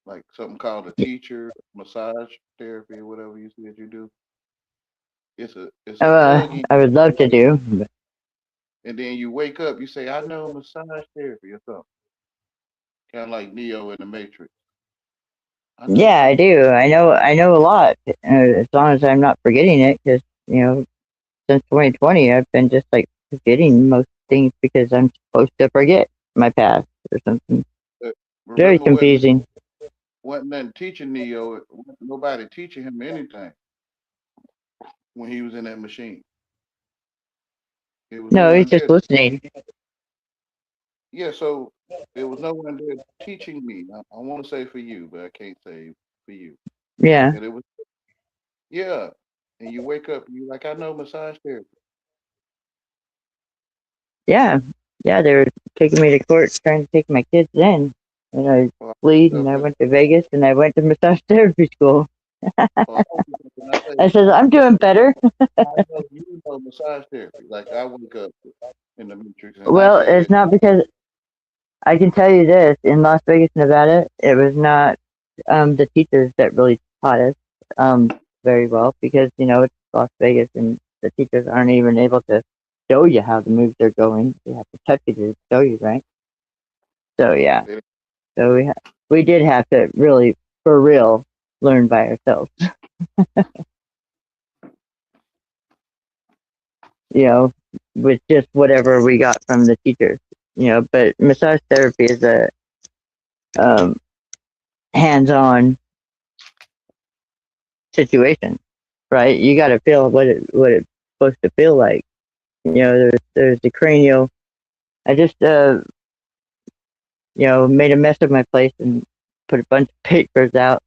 like something called a teacher massage therapy or whatever you said you do. It's a plug in, I would love to do. But and then you wake up. You say, "I know massage therapy" or something, kind of like Neo in the Matrix. I know yeah, I something. do. I know a lot. As long as I'm not forgetting it, because since 2020, I've been just like forgetting most things because I'm supposed to forget my past or something. But Very remember, confusing. wasn't nothing teaching Neo. Wasn't nobody teaching him anything when he was in that machine. There was no No, he's one just there. listening. Yeah, so there was no one there teaching me. I want to say for you, but I can't say for you. Yeah, And it was yeah. And you wake up and you're like, I know massage therapy. yeah, yeah. They were taking me to court trying to take my kids in. And I Well, fleed so and I good. went to Vegas and I went to massage therapy school. Well, I tell I you, says, I'm doing better. I know you know massage therapy. Like I wake up in the matrix and I Well, say it's that. not because I can tell you this in Las Vegas, Nevada, it was not the teachers that really taught us very well because, it's Las Vegas and the teachers aren't even able to show you how the moves are going. They have to touch you to show you, right? So, yeah. They, So we did have to really, for real, learn by ourselves, you know, with just whatever we got from the teachers, but massage therapy is a um, hands-on situation, right? You got to feel what it's supposed to feel like. There's the cranial. I just made a mess of my place and put a bunch of papers out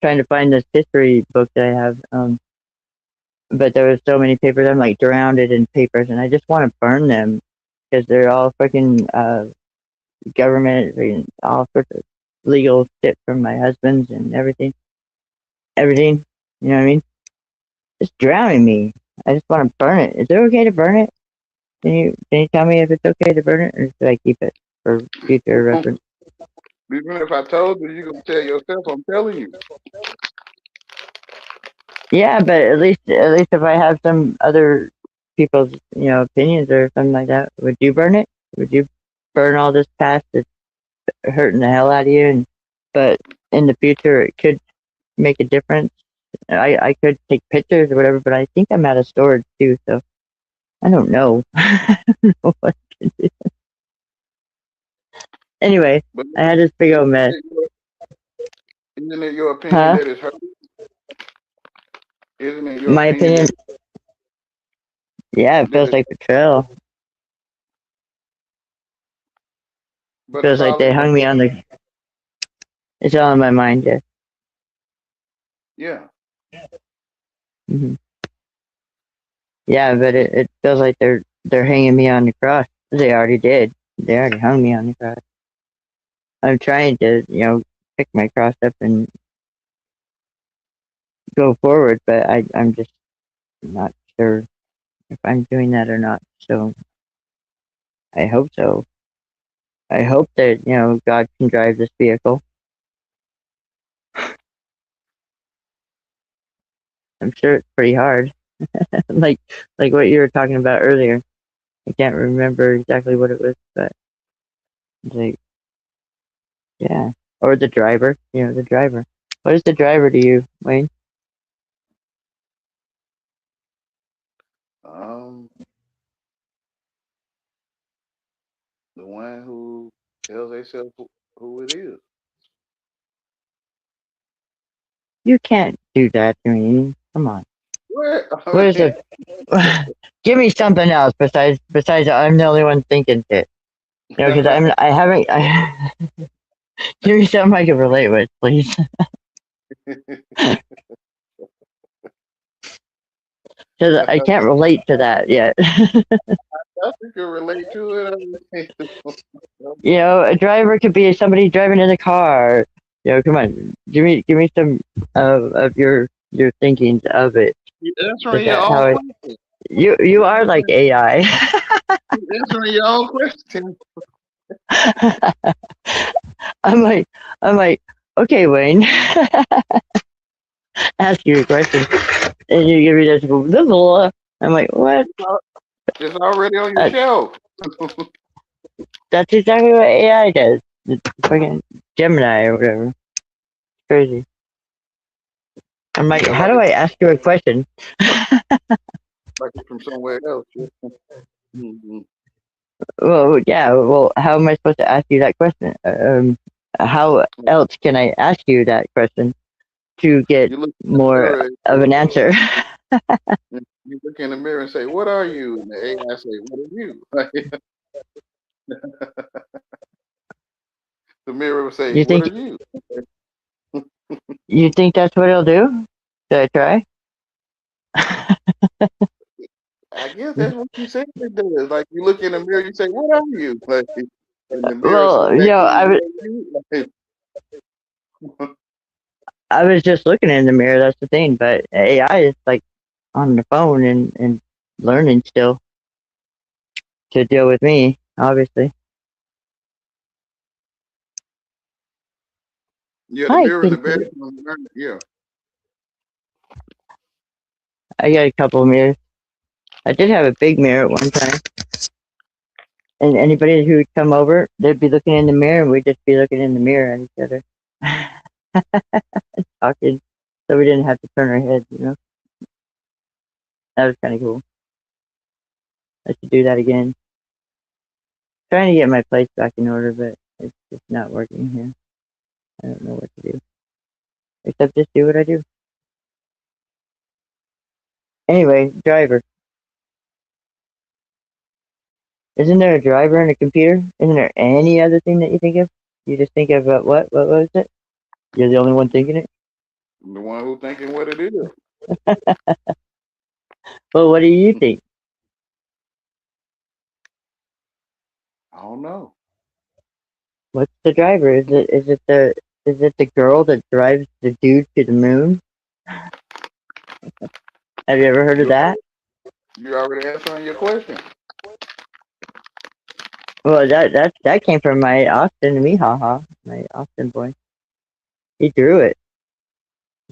trying to find this history book that I have. But there was so many papers. I'm like drowned in papers, and I just want to burn them because they're all freaking government and all sorts of legal shit from my husband's and everything. You know what I mean? It's drowning me. I just want to burn it. Is it okay to burn it? Can you tell me if it's okay to burn it, or should I keep it for future reference? even if I told you, you gonna tell yourself I'm telling you. Yeah, but at least if I have some other people's opinions or something like that, would you burn it? Would you burn all this past that's hurting the hell out of you? But in the future, it could make a difference. I could take pictures or whatever, but I think I'm out of storage too, so I don't know. I don't know what to do. Anyway, But I had this big old mess, isn't it your opinion huh? that it's hurt? Isn't it your My opinion opinion, that yeah, it that feels is? like betrayal. It But it's feels like all they in your hung me on the. It's all in my mind, yeah. yeah. hmm Yeah, but it feels like they're hanging me on the cross. They already did. They already hung me on the cross. I'm trying to, pick my cross up and go forward, but I'm just not sure if I'm doing that or not. So I hope so. I hope that, God can drive this vehicle. I'm sure it's pretty hard. like like what you were talking about earlier. I can't remember exactly what it was, but it's like, yeah. Or the driver, the driver. What is the driver to you, Wayne? Um, the one who tells themselves who it is. You can't do that to me. Come on. What? What is it? Give me something else besides I'm the only one thinking it. Because I haven't. Give me something I can relate with, please. Because I can't relate to that yet. I think you can relate to it. A driver could be somebody driving in a car. Come on, give me some of your thinkings of it. You Is answering your that own how it? question. You are like AI. You answering your own question. I'm like I'm like okay, Wayne. Ask you a question, and you give me this. Blah, blah. I'm like, what? It's already on your Uh, shelf. that's exactly what AI does. It's fucking Gemini or whatever. Crazy. I'm like, Yeah, how do I ask you a question? like it's from somewhere else. Mhm. Well, yeah. Well, how am I supposed to ask you that question? How else can I ask you that question to get You look in the more mirror. of an answer? You look in the mirror and say, "What are you?" And the AI say, "What are you?" The mirror will say, you "What are think you?" you think that's what it'll do? Should I try? I guess that's what you say it does. Like you look in the mirror, you say, "What are you?" Like, in the mirror so Well, that can I was hear you. Like, I was just looking in the mirror. That's the thing. But AI is like on the phone and learning still to deal with me. Obviously, yeah, the hi, mirror in the Kinky. bedroom. Yeah. I got a couple of mirrors. I did have a big mirror at one time, and anybody who would come over, they'd be looking in the mirror, and we'd just be looking in the mirror at each other, talking, so we didn't have to turn our heads. That was kind of cool. I should do that again. Trying to get my place back in order, but it's just not working here. I don't know what to do except just do what I do. Anyway, driver. Isn't there a driver in a computer? Isn't there any other thing that you think of? You just think of what? What was it? You're the only one thinking it? I'm the one who thinking what it is. Well, what do you think? I don't know. What's the driver? Is it the girl that drives the dude to the moon? Have you ever heard of You that? you already answering your question. Well, that came from my Austin Mihaha, my Austin boy. He drew it.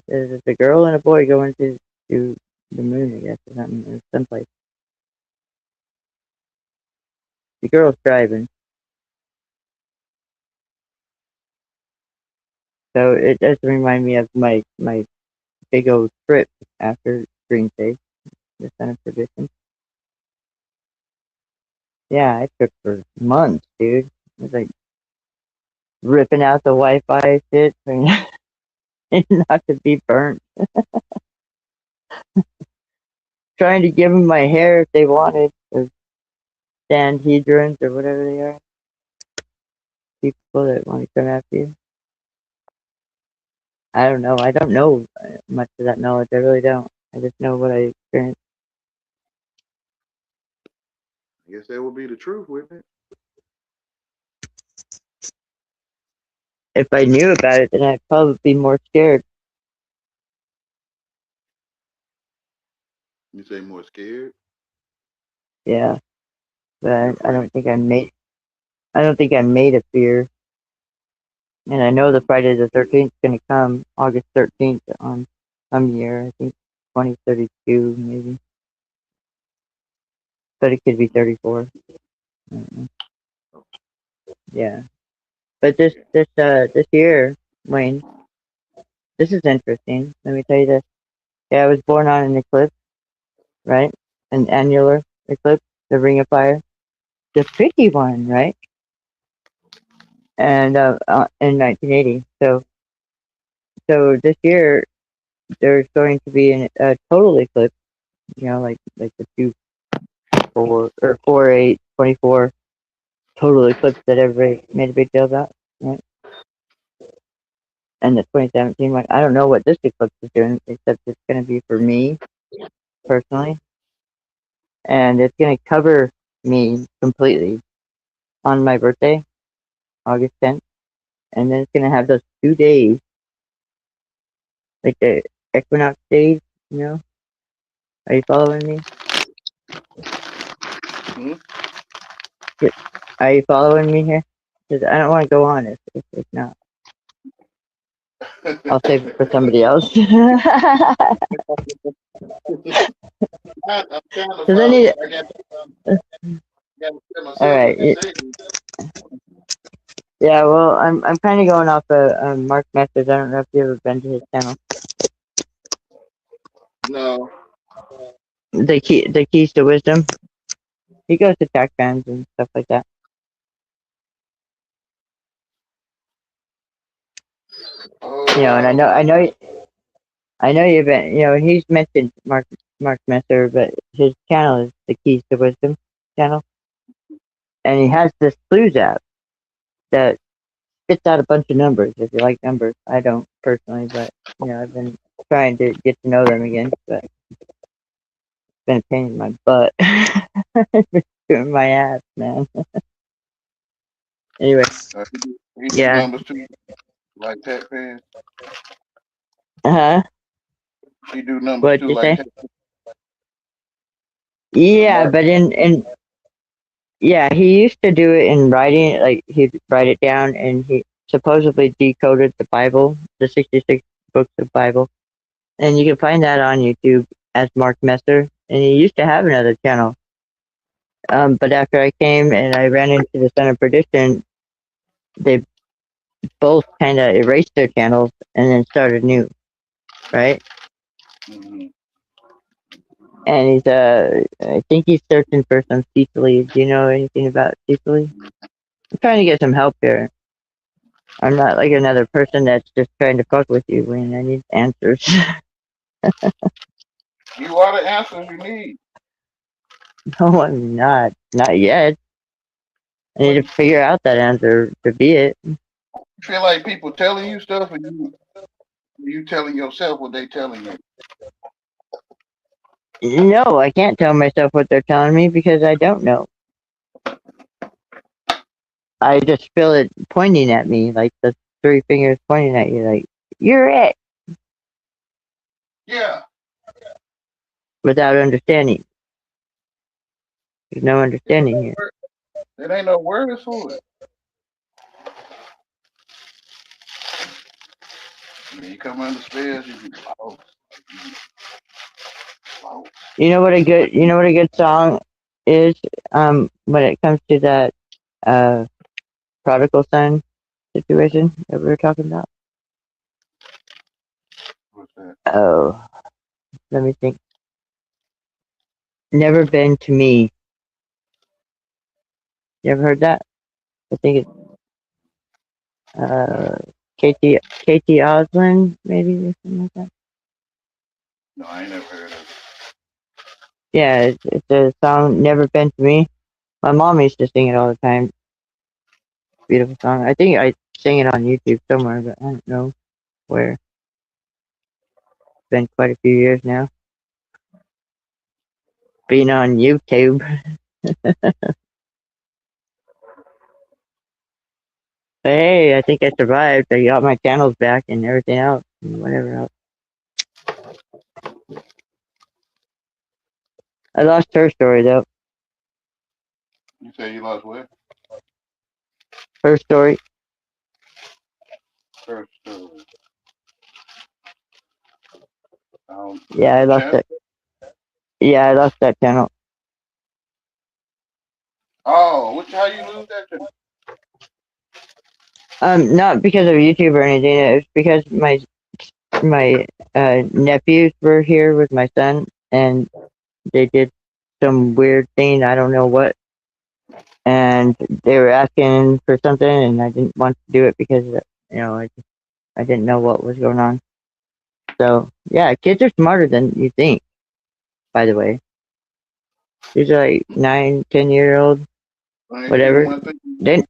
It's a girl and a boy going to the moon, I guess, or something, or someplace. The girl's driving, so it does remind me of my big old trip after Green Day, the Son of Tradition. Yeah, I took for months, dude. It was like ripping out the Wi-Fi shit and not to be burnt. Trying to give them my hair if they wanted, or Sanhedrins or whatever they are, people that want to come after you. I don't know. I don't know much of that knowledge. I really don't. I just know what I experienced. I guess that would be the truth with it. If I knew about it, then I'd probably be more scared. You say more scared. Yeah, but You're I afraid. don't think I'm made. I don't think I'm made of fear. And I know the Friday the 13th is going to come, August 13th on some year. I think 2032 maybe, but it could be 34. I don't know. Oh, Yeah, but this yeah. this this year, Wayne, this is interesting. Let me tell you this. Yeah, I was born on an eclipse, right? An annular eclipse, the Ring of Fire, the tricky one, right? And in 1980. So this year there's going to be a total eclipse. Like the 4/8/24 total eclipse that everybody made a big deal about, right? And the 2017 one. I don't know what this eclipse is doing, except it's going to be for me personally, and it's going to cover me completely on my birthday, August 10th, and then it's going to have those 2 days, like the equinox days. You know, are you following me? Hmm? Yeah. Are you following me here? Because I don't want to go on if not. I'll save it for somebody else. I'm kind of Because I following. need. I got to tell All myself what you're right. saying. Yeah. Well, I'm kind of going off of Mark Message. I don't know if you ever been to his channel. No. The keys to wisdom. He goes to tech fans and stuff like that. And I know Oh. I know you've been. He's mentioned Mark Messer, but his channel is the keys to wisdom channel, and he has this clues app that spits out a bunch of numbers. If you like numbers, I don't personally, but I've been trying to get to know them again, but it's been a pain in my butt. It's been doing my ass, man. Anyway, He do yeah. numbers too, like Tech Fan. Uh huh. He do numbers What'd too, you like say? Tech the Yeah, mark. but in yeah, he used to do it in writing. Like he'd write it down, and he supposedly decoded the Bible, the 66 books of Bible, and you can find that on YouTube as Mark Messer. And he used to have another channel, but after I came and I ran into the Son of Perdition, they both kind of erased their channels and then started new, right? Mm-hmm. And he's I think he's searching for some Sicily. Do you know anything about Sicily? I'm trying to get some help here. I'm not like another person that's just trying to fuck with you when I need answers. You are the answers you need. No, I'm not. Not yet. I need Well, to figure out that answer to be it. you feel like people telling you stuff, and you telling yourself what they telling you. No, I can't tell myself what they're telling me because I don't know. I just feel it pointing at me, like the three fingers pointing at you, like, you're it, Yeah, without understanding. There's no it ain't understanding no here. word. It ain't no words for it. When you come under spells, you be lost. You lost. You know what a good song is, when it comes to that, uh, prodigal son situation that we were talking about? What's that? Oh, let me think. Never Been to Me. You ever heard that? I think it's No, Katie Osland, maybe, or something like that. no, I ain't never heard of it. Yeah, it's a song, Never Been to Me. My mom used to sing it all the time. Beautiful song. I think I sang it on YouTube somewhere, but I don't know where. It's been quite a few years now. Being on YouTube. But hey, I think I survived. I got my channels back and everything else, and whatever else. I lost her story though. You say you lost what? Her story. First, Yeah, I the lost channel. it. Yeah, I lost that channel. Oh, which how you lose that channel? Not because of YouTube or anything. It was because my nephews were here with my son, and they did some weird thing. I don't know what, and they were asking for something, and I didn't want to do it because I didn't know what was going on. So yeah, kids are smarter than you think. By the way, these are like 9, 10 year old, I ain't been whatever. one thing. They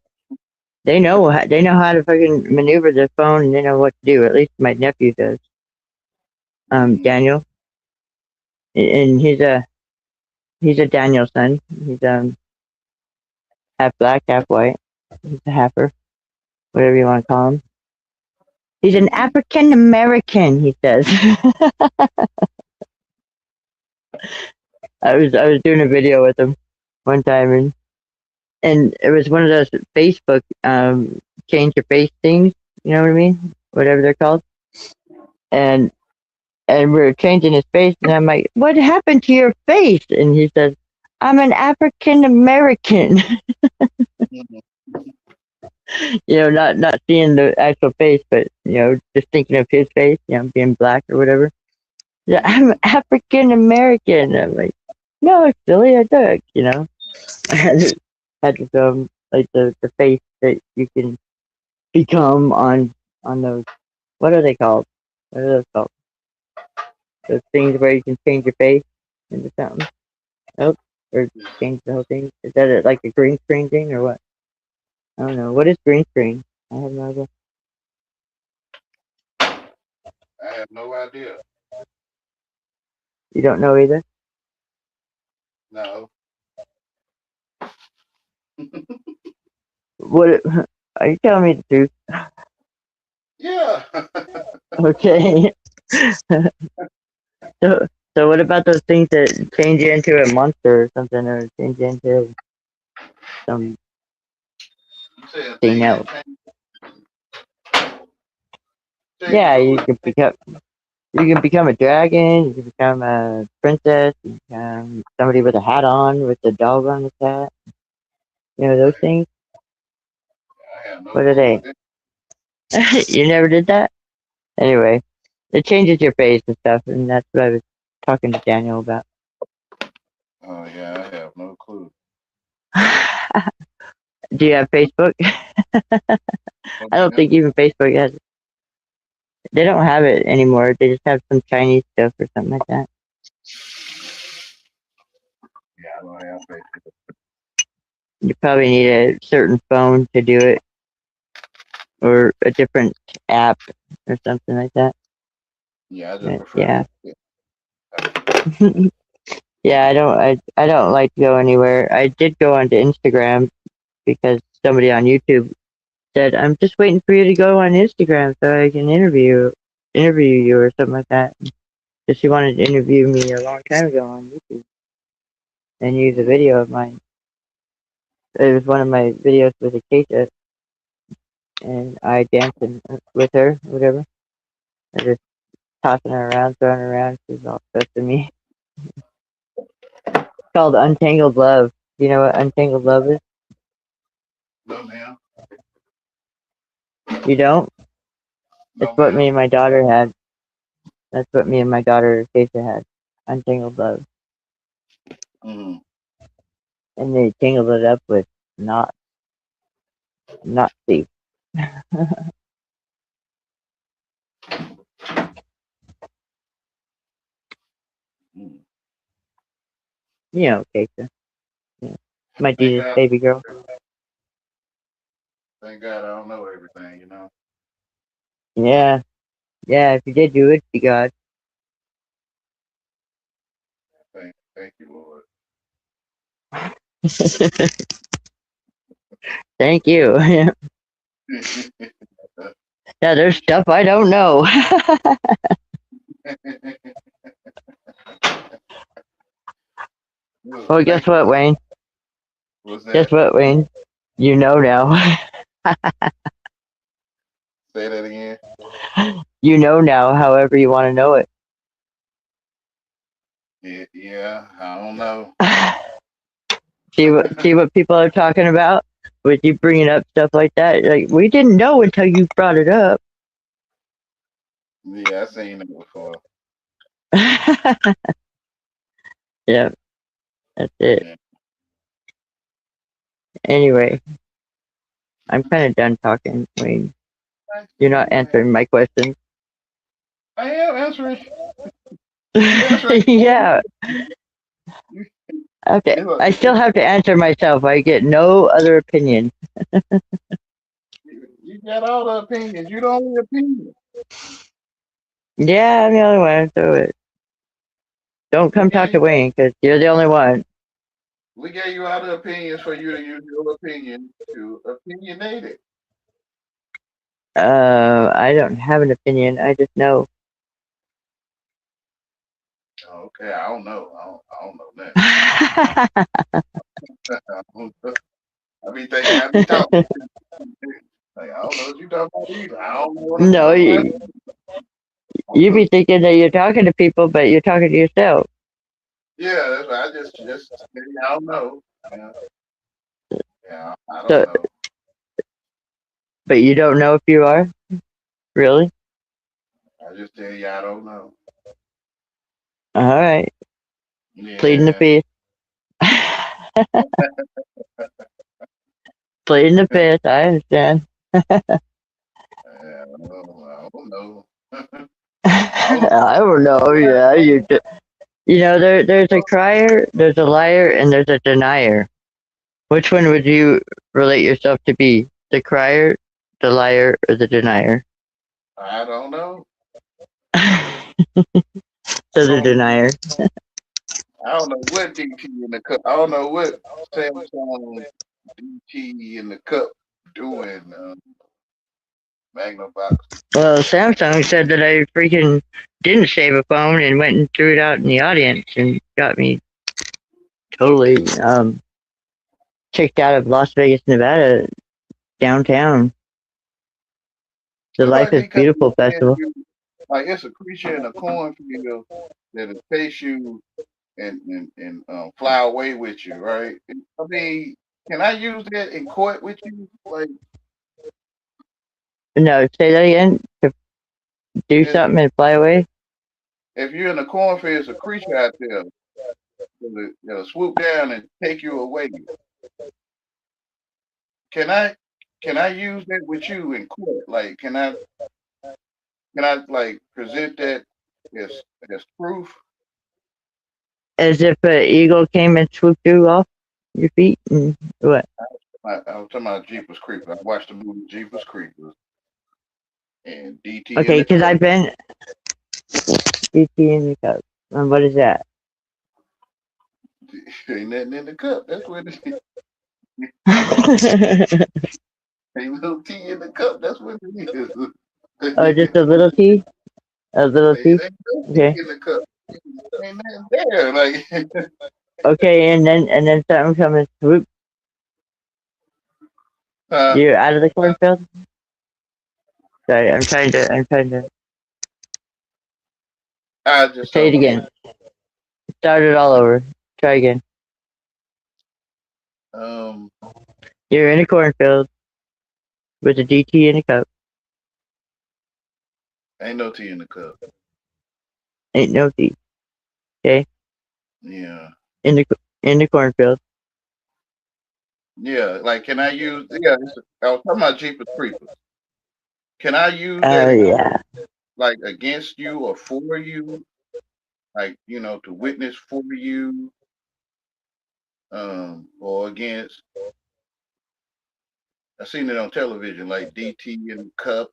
they know how to fucking maneuver their phone, and they know what to do. At least my nephew does. Mm-hmm. Daniel, and he's a Daniel son. He's half black, half white. He's a halfer, whatever you want to call him. He's an Mm-hmm. African American, he says. I was doing a video with him one time, and it was one of those Facebook change your face things. You know what I mean? Whatever they're called. And we were changing his face, and I'm like, "What happened to your face?" And he says, "I'm an African American." Not seeing the actual face, but just thinking of his face, being black or whatever. Yeah, I'm Mm-hmm. African American. I'm like, no, it's silly. I dug. Had to like the face that you can become on those. What are they called? What are those called? Those things where you can change your face into something. Oh, or change the whole thing. Is that like a green screen thing or what? I don't know. What is green screen? I have no idea. I have no idea. You don't know either. No. What are you telling me the truth? Yeah. Okay. So, so what about those things that change you into a monster or something, or change you into something You said a thing that else? change you Yeah, for what? you can become a dragon. You can become a princess. You can become somebody with a hat on, with a dog on his hat. You know those things. I have no What are clue they? what that. You never did that. Anyway, it changes your face and stuff, and that's what I was talking to Daniel about. Oh yeah, I have no clue. Do you have Facebook? Oh, I don't yeah. think even Facebook has. They don't have it anymore. They just have some Chinese stuff or something like that. Yeah, I don't have Facebook. You probably need a certain phone to do it, or a different app, or something like that. Yeah, I just But prefer yeah, to. yeah. I don't like to go anywhere. I did go onto Instagram because somebody on YouTube said, "I'm just waiting for you to go on Instagram so I can interview you or something like that." So she wanted to interview me a long time ago on YouTube and use a Mm, video of mine. It was one of my videos with Acacia, and I dancing with her, whatever. I just tossing her around, throwing her around. She's all obsessed with me. It's called Untangled Love. Do you know what Untangled Love is? no ma'am. You don't? It's No what me ma'am. and my daughter had. That's what me and my daughter Acacia had. Untangled Love. Mm, And they tangled it up with not not safe. mm. You know, Acacia. Yeah. My Thank Jesus God. baby girl. Thank God. I don't know everything. You know. Yeah. Yeah, if you did, you would be God. Thank you, Lord. Thank you. Yeah, there's stuff I don't know. Well, guess Thank you. what, Wayne? What's Guess that? what, Wayne? You know now. Say that again. You know now, however you want to know it. Yeah, yeah. I don't know. See what people are talking about with you bringing up stuff like that. Like we didn't know until you brought it up. Yeah, I seen it before. Yeah, that's it. Yeah. Anyway, I'm kind of done talking. Wayne, you're not answering my questions. I am answering. You answering. Yeah. You, Okay. look, I still have to answer myself. I get no other opinion. you got all the opinions. You the only opinion. Yeah, I'm the only one. So don't We come gave talk you. to Wayne because you're the only one. We gave you all the opinions for you to use your opinion to opinionate it. I don't have an opinion. I just know. Oh, okay, I don't know. I don't know nothing. I be thinking I be talking. Like, I don't know what you talking about either. I don't know what I'm No, talking about. you be thinking that you're talking to people, but you're talking to yourself. Yeah, that's right. I just I don't know. Yeah, yeah, I don't So, know. but you don't know if you are really. I just tell you I don't know. All right, pleading the Yeah, fifth. Pleading the fifth. I understand. I don't know. I don't know. All of I don't know. Yeah, you know there's a crier, there's a liar, and there's a denier. Which one would you relate yourself to be? The crier, the liar, or the denier? I don't know. So the denier. I don't know what DT in the cup. I don't know what Samsung DT in the cup. doing Magnavox. Well, Samsung said that I freaking didn't save a phone and went and threw it out in the audience and got me totally kicked out of Las Vegas, Nevada, downtown. The It's Life like is because Beautiful festival. like it's a creature in a cornfield that'll chase you and fly away with you, right? I mean, can I use that in court with you? Like, No, say that again. To do if, something and fly away. if you're in a cornfield, it's a creature out there that'll swoop down and take you away. Can I can I use that with you in court? Like, can I like present that as as proof? As if an eagle came and swooped you off your feet and what? I was talking about Jeepers Creepers. I watched the movie Jeepers Creepers and DT in Okay, the because I've cup. been DT in the cup. And what is that? Ain't nothing in the cup. That's what it is. Ain't little tea in the cup. That's what it is. Oh, just a little T? A little T? Ain't no tea Okay. in the cup. Ain't nothing there. Like, Okay, and then something comes and swoop uh, you out of the cornfield? Sorry, I'm trying to I just say it talking about again. Start it all over. Try again. um, You're in a cornfield with a DT in a cup. ain't no tea in the cup. Ain't no T. Okay? Yeah, In the cornfield. yeah. Like, can I use? Yeah, I was talking about Jeepers Creepers. Can I use that Oh in court, yeah. like against you or for you? Like, to witness for you, or against. I seen it on television, like DT in the cup.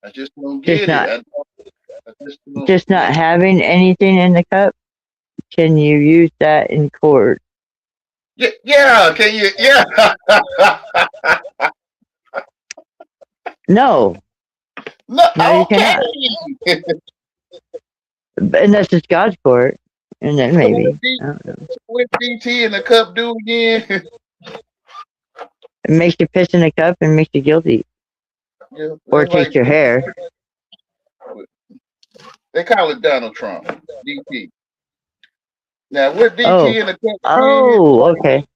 I just don't Just get it. not I just don't just get not it. having anything in the cup. Can you use that in court? Yeah, yeah. Can you? Yeah. No. No. No, you Okay. cannot. Unless it's God's court. And then So what, maybe. I don't know. what DT in the cup do again? It makes you piss in a cup and makes you guilty. Yeah, Or that's takes like your hair. they call it Donald Trump. DT. Now, what Oh. DT in the cup did, Oh, okay.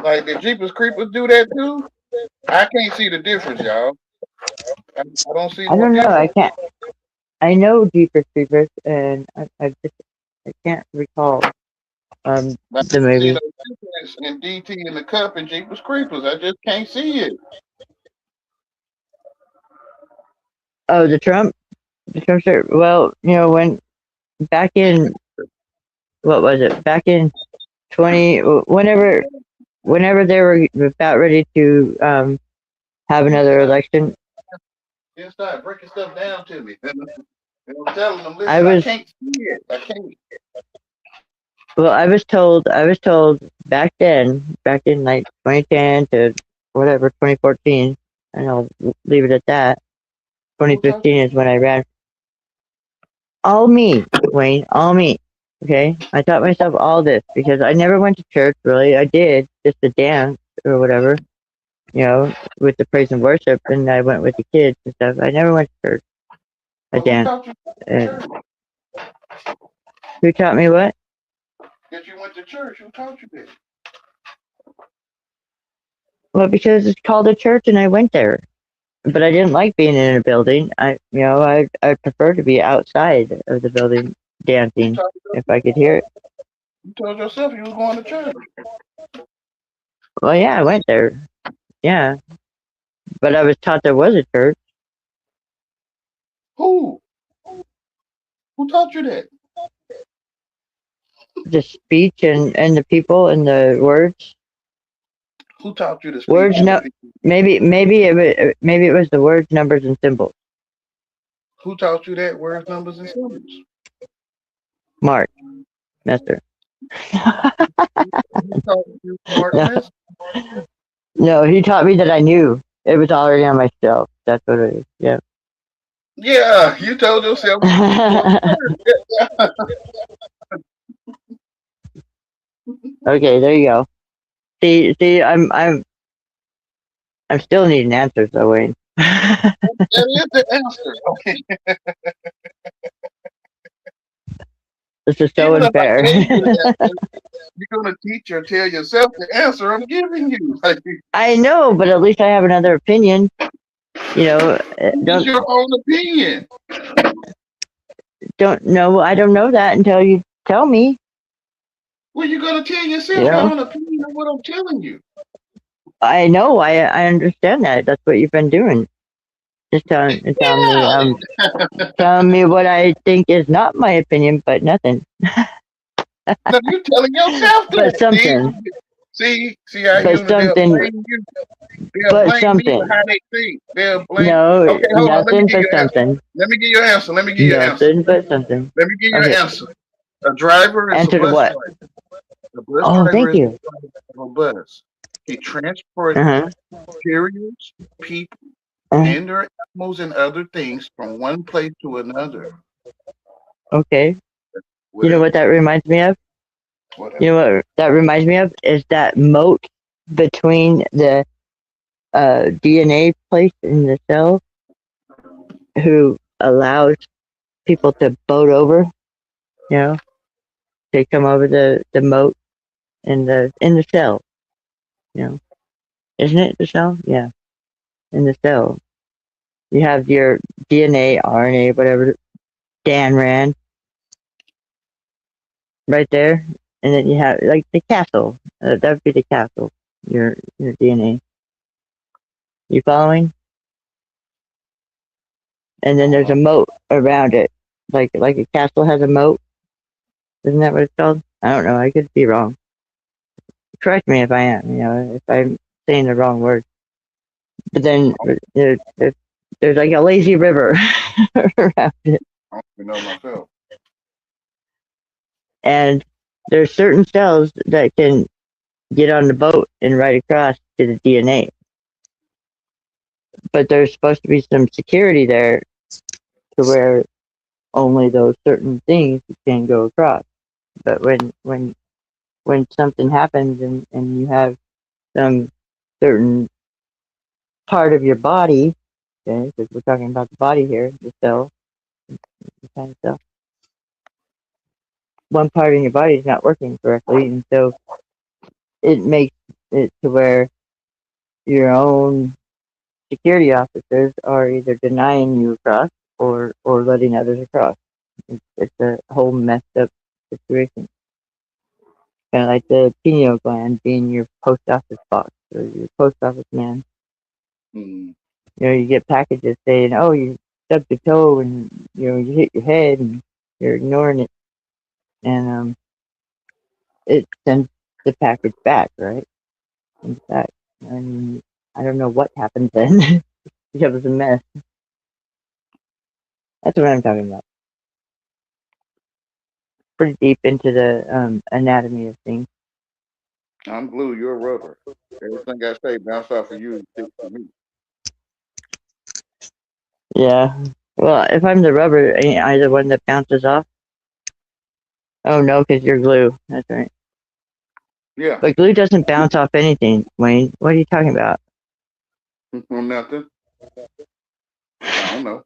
like the Jeepers Creepers do that too. I can't see the difference, y'all. I don't see I no don't know. I difference. can't. I know Jeepers Creepers, and I can't recall Like, the I see movie. no difference in DT in the cup and Jeepers Creepers. I just can't see it. Oh, the Trump shirt. Well, when back in what was it? Back in 20, whenever they were about ready to have You another election, start breaking stuff down to me. And I'm telling them, I listen, I was can't see it. I can't. well, I was told back then, back in like 2010 to whatever 2014, and I'll leave it at that. Who taught 2015 you? is when I ran. All me, Wayne, all me. Okay, I taught myself all this because I never went to church. Really, I did just to dance or whatever, with the praise and worship, and I went with the kids and stuff. I never went to church. I But who danced. taught you And church? who taught me what? That you went to church? Who taught you that? Well, because it's called a church, and I went there. But I didn't like being in a building. I prefer to be outside of the building You dancing taught if I could hear it. you told yourself you was going to church. Well, yeah, I went there. Yeah, but I was taught there was a church. Who? Who taught you that? The speech and the people and the words. Who taught you the speech Words. and the No, people? maybe it was the words, numbers, and symbols. Who taught you that words, numbers, and symbols? Mark Messer. Who taught you Mark No, Mess? No, he taught me that I knew it was already on my shelf. That's what it is. Yeah. Yeah, you told yourself before the first. Okay, there you go. See, I'm still needing answers though, Wayne. That is the answer. Okay. This is so Even if I unfair. gave you the answer, you're gonna teach or tell yourself the answer I'm giving you. Like, I know, but at least I have another opinion. this is Don't your own opinion. know. I don't know that until you tell me. Well, you're gonna tell You yourself your know, own opinion of what I'm telling you. I know. I understand that. That's what you've been doing. Just Yeah. telling me what I think is not my opinion, but nothing, No, you're telling yourself but that. See, something, see how but they'll something, blame you. They'll but blame me for something. how they think. They'll blame. No, Okay, hold on. Let me nothing give but you an answer. something. Let me give you an answer. Let me give you an answer. Nothing but something. Let me give you an Okay, answer. A driver is a answer to bus what? driver. A bus Oh, driver thank is you. a driver of a bus. He transports Uh huh. materials, people, Uh-huh. and their animals and other things from one place to another. Okay. What You know what else? that reminds me of? What You else? know what that reminds me of is that moat between the DNA place in the cell who allows people to boat over. You know, they come over the moat in the cell. You know, isn't it the cell? Yeah, in the cell. You have your DNA, RNA, whatever Dan ran right there, and then you have like the castle. That would be the castle. Your DNA. You following? And then there's a Uh-huh. moat around it, like a castle has a moat. Isn't that what it's called? I don't know. I could be wrong. Correct me if I am. If I'm saying the wrong word. But then there's like a lazy river around it, I don't even know myself. and there's certain cells that can get on the boat and ride across to the DNA. But there's supposed to be some security there to where only those certain things can go across. But when something happens and you have some certain part of your body, okay, because we're talking about the body here, the cell, the kind of cell, one part in your body is not working correctly, and so it makes it to where your own security officers are either denying you across or letting others across. It's a whole messed up situation. Kind of like the pineal gland being your post office box or your post office man. Mm. You get packages saying, "Oh, you stubbed your toe and you hit your head and you're ignoring it," and it sends the package back, right? Sends it back, and I don't know what happens then. Because it's a mess. That's what I'm talking about. Pretty deep into the anatomy of things. I'm glue. You're rubber. Everything I say bounce off of you and stick to me. Yeah. Well, if I'm the rubber, ain't I the one that bounces off? Oh no, because you're glue. That's right. Yeah. But glue doesn't bounce off anything, Wayne. What are you talking about? Nothing. I don't know.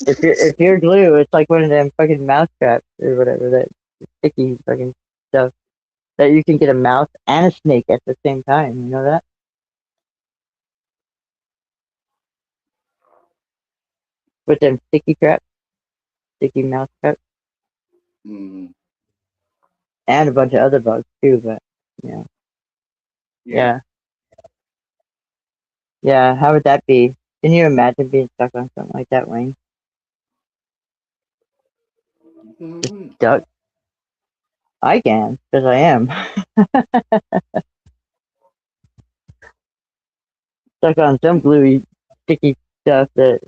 If you're glue, it's like one of them fucking mouse traps or whatever that sticky fucking stuff that you can get a mouse and a snake at the same time. You know that with them sticky traps, sticky mouse traps, Mm. and a bunch of other bugs too. But yeah, Yeah. yeah, yeah. How would that be? Can you imagine being stuck on something like that, Wayne? Just Hmm. stuck. I can, because I am stuck on some gluey, sticky stuff that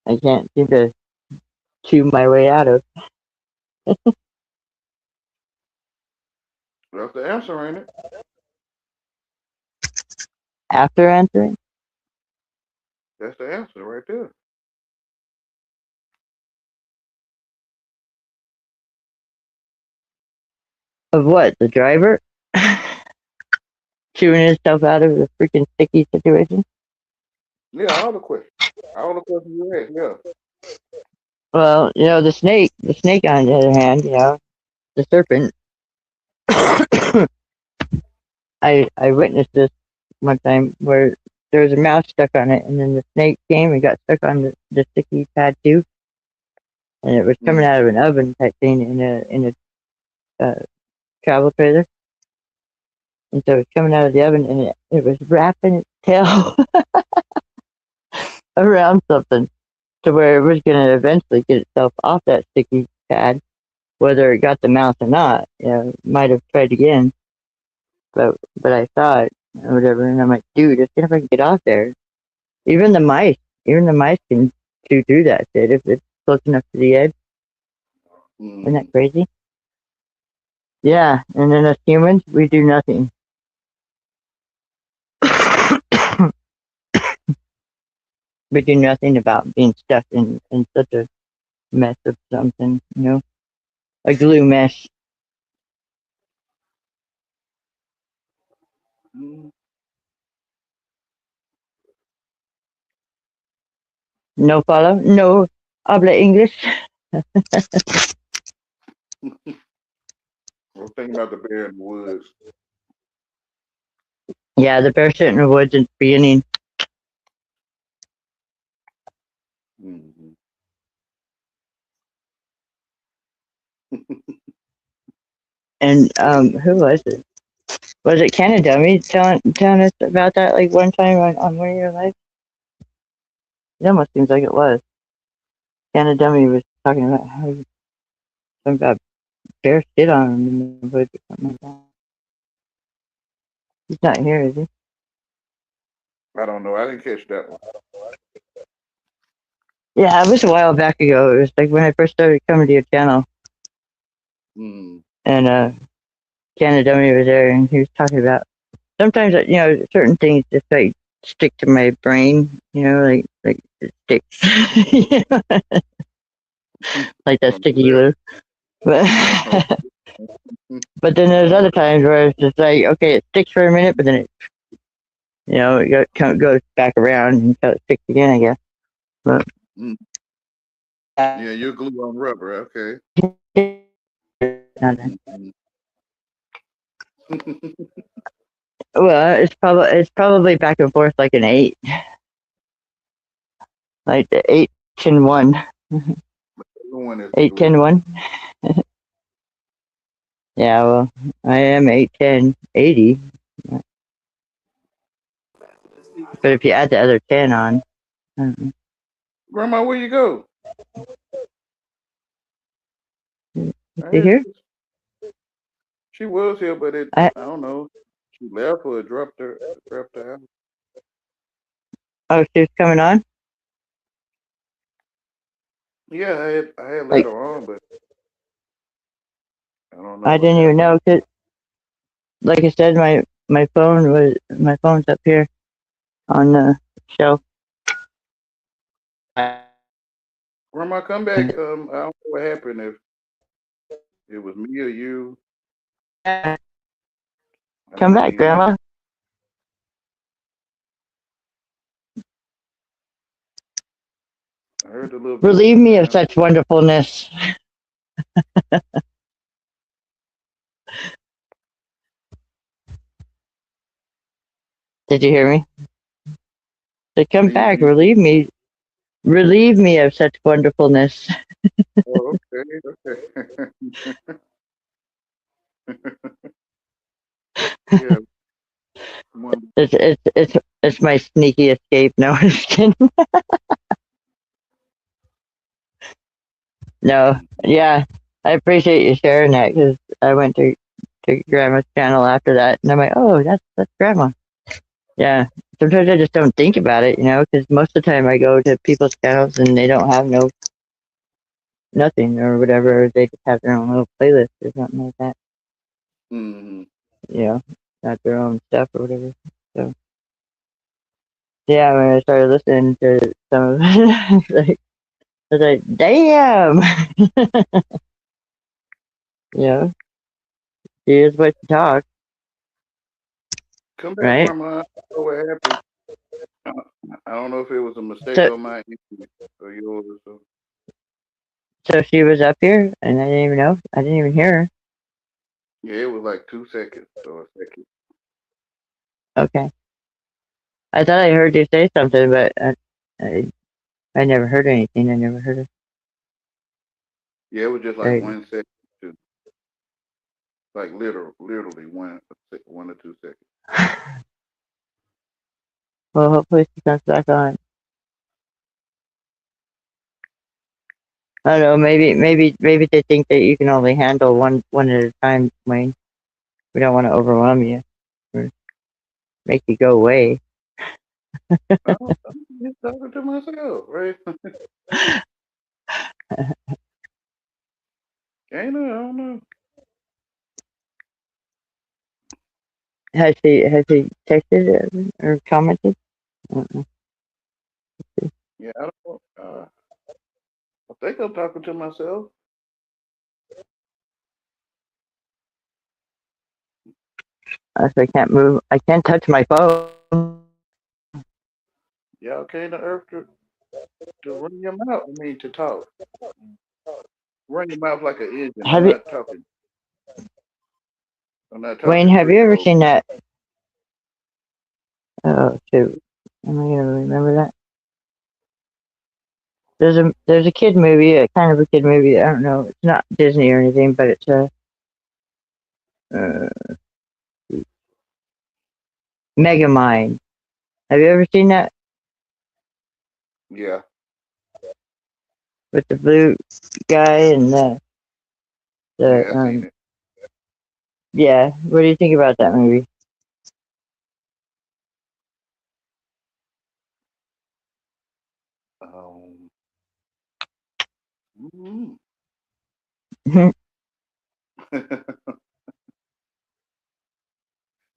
I can't seem to chew my way out of. That's the answer, ain't it? After answering? That's the answer right there. Of what? The driver? Chewing himself out of the freaking sticky situation? Yeah, all the questions you asked. Yeah. Well, the snake on the other hand, the serpent. I witnessed this one time where there was a mouse stuck on it, and then the snake came and got stuck on the sticky pad too, and it was coming Mm. out of an oven type thing in a travel trailer, and so it was coming out of the oven, and it was wrapping its tail around something to where it was going to eventually get itself off that sticky pad, whether it got the mouse or not. Might have tried again, but I saw it or whatever, and I'm like, dude, just see if I can get off there. Even the mice, even the mice can chew through that shit if it's close enough to the edge. Isn't that Mm. crazy? Yeah, and then us humans, we do nothing. We do nothing about being stuck in such a mess of something, a glue mess. Mm. No follow? No habla English? I was thinking about the bear in the woods. Yeah, the bear shit in the woods at the beginning. Mm-hmm. And who was it? Was it Canada? Me telling us about that like one time on one of your lives? It almost seems like it was. Canada was talking about how something about bear shit on him in the woods or something like that. He's not here, is he? I don't know. I didn't catch that one. Yeah, it was a while back ago. It was like when I first started coming to your channel, Mm. and Canada was there, and he was talking about sometimes certain things just like stick to my brain, like it sticks, like that From the sticky bear. glue. But Uh-huh. but then there's other times where it's just like okay, it sticks for a minute, but then it goes back around until it sticks again, I guess. But Mm. Yeah, you're glue on rubber. Okay. Mm-hmm. well, it's probably back and forth like an eight, like the 8-10-1, The one is the eight glue. ten one. Yeah, well, I am 8-10-80, but if you add the other 10 on, uh, Grandma, where you go? is I she had, here? she was here, but I I don't know. She left or dropped her out. Oh, she was coming on. Yeah, I had let Like her on, but I don't know I what didn't even happened. know because, like I said, my phone's up here on the shelf. Grandma, come back. I don't know what happened. If it was me or you, I Come didn't back, hear you. Grandma. I heard a little bit Relieve just me of now. such wonderfulness. Did you hear me? So come Now back, you relieve me of such wonderfulness. oh, okay, okay. Yeah, one. It's my sneaky escape. No, I'm just kidding. No, yeah, I appreciate you sharing that because I went to Grandma's channel after that, and I'm like, oh, that's Grandma. Yeah, sometimes I just don't think about it, because most of the time I go to people's channels and they don't have no nothing or whatever. They just have their own little playlist or something like that. Hmm. you know, not their own stuff or whatever. So yeah, when I started listening to some of it, I was like, damn, you know, she is what you talk, Come back, right? Grandma. I don't know what happened. I I don't know if it was a mistake So on my end or yours. So. so she was up here, and I didn't even know. I didn't even hear her. Yeah, it was like 2 seconds or a second. Okay, I thought I heard you say something, but I never heard anything. I never heard Yeah, it was just like her. 1 second to like literally 1 or 2 seconds. Well, hopefully she comes back on. I don't know. Maybe they think that you can only handle one at a time, Wayne. We don't want to overwhelm you or make you go away. I'm just talking to myself, right? Ain't no, I don't know. Has he texted or commented? Uh-uh. Yeah, I don't know. I think I'm talking to myself. I can't move. I can't touch my phone. Y'all came to Earth to run your mouth. I mean, to talk. Run your mouth like an engine. Have you, I'm not Wayne? talking Have street you ever code. seen that? Oh shoot! Am I gonna remember that? There's a kid movie, a kind of a kid movie. I don't know. It's not Disney or anything, but it's a uh, Megamind. Have you ever seen that Yeah, with the blue guy and the yeah, I seen it. yeah? What do you think about that movie? Um, mm.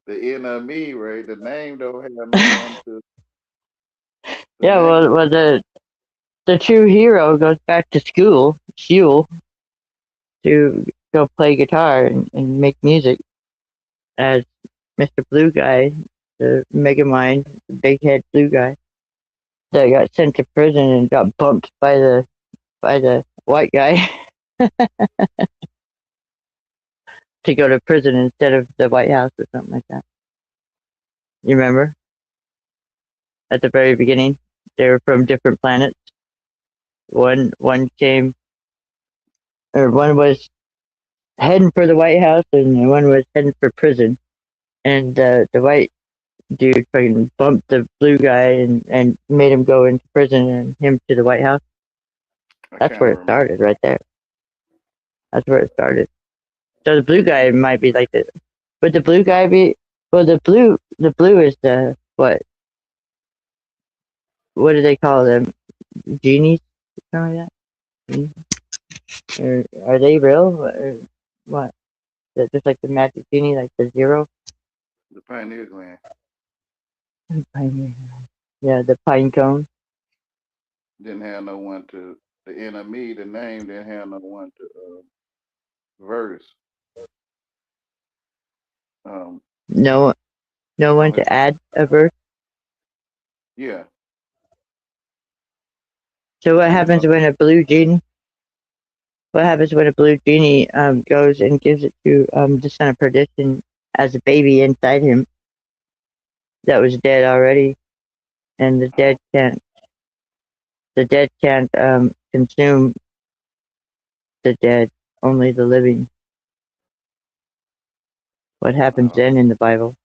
The enemy, right? The name don't have no one to Yeah, name. well, the true hero goes back to school to go play guitar and make music as Mr. Blue Guy, the Megamind, the big head blue guy that got sent to prison and got bumped by the white guy to go to prison instead of the White House or something like that. You remember at the very beginning, they were from different planets. One came or one was heading for the White House and one was heading for prison. And the white dude fucking bumped the blue guy and made him go into prison and him to the White House. I That's kind where of it remember. started, right there. That's where it started. So the blue guy might be like this. Would the blue guy be? Well, the blue is the what? What do they call them? Genies, something like that. Or are they real? Or what? Is it just like the magic genie, like the zero? The pineal gland Pine- Yeah, the pine cone. didn't have no one to. The enemy, the name didn't have no one to verse. Um, No, no one unless to add a verse. yeah, So what unless happens some when a blue genie? What happens when a blue genie goes and gives it to the son of perdition as a baby inside him that was dead already, and oh, the dead can't consume the dead, only the living. What happens oh, then in the Bible?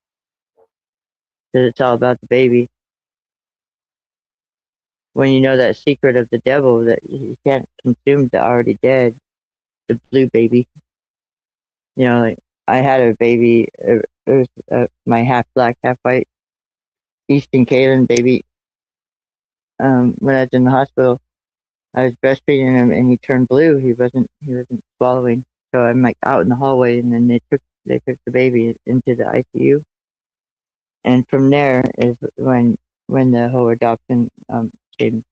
Because it's all about the baby. When you know that secret of the devil that he can't consume the already dead, the blue baby. You know, like I had a baby. It was my half black, half white Easton Kalen baby. When I was in the hospital, I was breastfeeding him, and he turned blue. He wasn't swallowing. So I'm like out in the hallway, and then they took the baby into the ICU, and from there is when the whole adoption came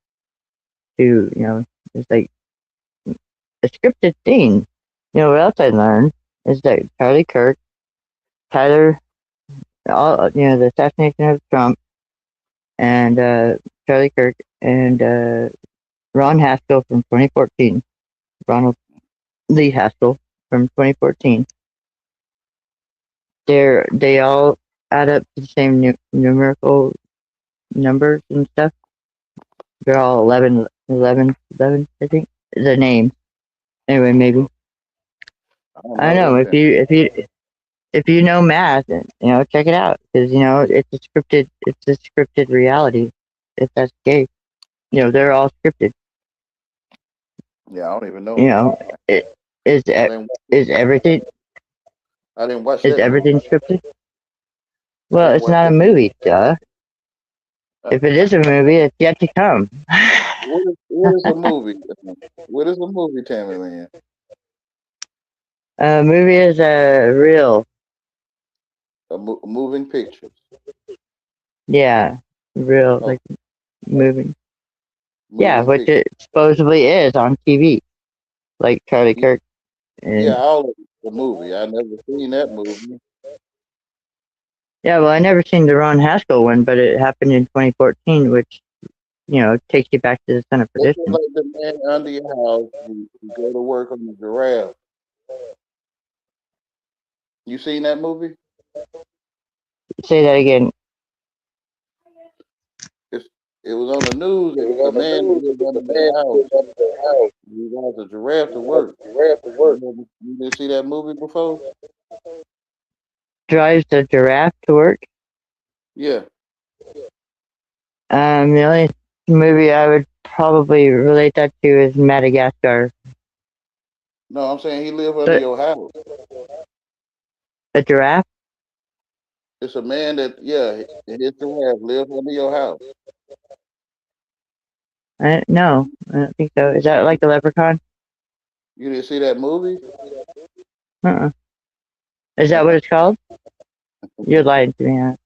to, it's like a scripted thing. What else I learned is that Charlie Kirk, Tyler, the assassination of Trump, and Charlie Kirk and Ron Haskell from 2014, Ronald Lee Haskell from 2014. They all add up to the same numerical numbers and stuff. They're all 11, 11, 11, I think. The name. Anyway, maybe. I don't I don't know know. them If things. you know math, check it out because it's a scripted reality. If that's the case, they're all scripted. Yeah, I don't even know You math. know, it is I e- didn't. is everything I didn't watch is that movie. everything scripted? I Well, didn't it's watch not a that movie. movie, duh. Uh, If it is a movie, it's yet to come. what is a movie? What is a movie, Tammy Lynn? A movie is a real, Moving pictures. yeah, real Oh, like moving. Yeah, moving which pictures. it supposedly is on TV, like Charlie Yeah, Kirk. yeah, And all of the movie. I never seen that movie. yeah, well, I never seen the Ron Haskell one, but it happened in 2014, which takes you back to the Son of It's just Perdition. like the man under your house who go to work on the giraffe. You seen that movie? Say that again. It's, it was on the news. A man that lived under their house. He brought a giraffe to work. You didn't see that movie before? Drives the giraffe to work. Yeah. The only movie I would probably relate that to is Madagascar. No, I'm saying he lived under But your house. a giraffe? It's a man that, yeah, his giraffe lived under your house. No, I don't think so. Is that like the leprechaun? You didn't see that movie? Uh-uh. Is that what it's called? You're lying to me. Huh?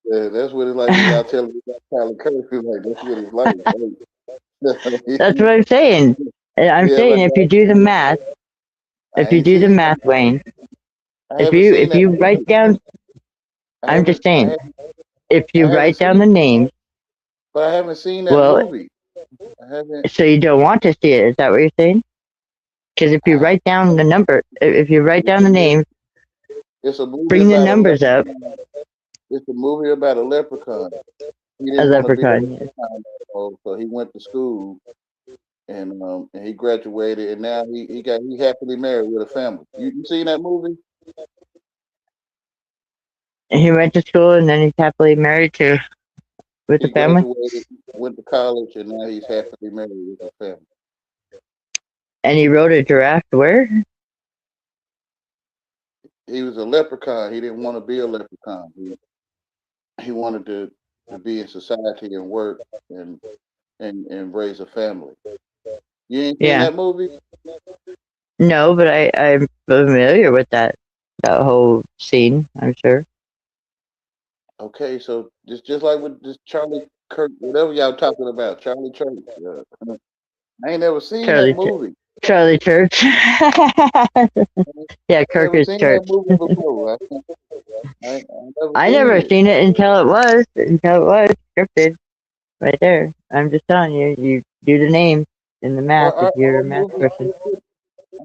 Yeah, that's what it's like when y'all tell me about Tyler Curry. Like that's what it's like. That's what I'm saying. I'm Yeah, saying like I if you ain't do the seen that. math, Wayne, I haven't seen if that you write movie. down, I I'm just haven't. I saying, haven't. if I you haven't write down seen. the names, But I haven't seen that well, movie. I haven't. so you don't want to see it. Is that what you're saying? Because if you I, write down the number, if you write it's down a the movie. names, It's a movie bring the about a numbers up. leprechaun. It's a movie about a leprechaun. He A didn't want to be a leprechaun. Yes. leprechaun, so he went to school and he graduated, and now he happily married with a family. You seen that movie? He went to school and then he's happily married to with the He family. graduated, went to college, and now he's happily married with a family. And he rode a giraffe where? He was a leprechaun. He didn't want to be a leprechaun. He wanted to be in society and work and raise a family. You ain't seen Yeah. that movie? No, but I'm familiar with that whole scene. I'm sure. Okay, so just like with this Charlie Kirk, whatever y'all talking about, Charlie Church. I ain't never seen that Charlie movie. Charlie Church. Yeah, I never Kirkus seen that Church. movie before. I never I seen never it. seen it until it was scripted right there. I'm just telling you, you do the names and the But math if are you're a all math movies person. scripted?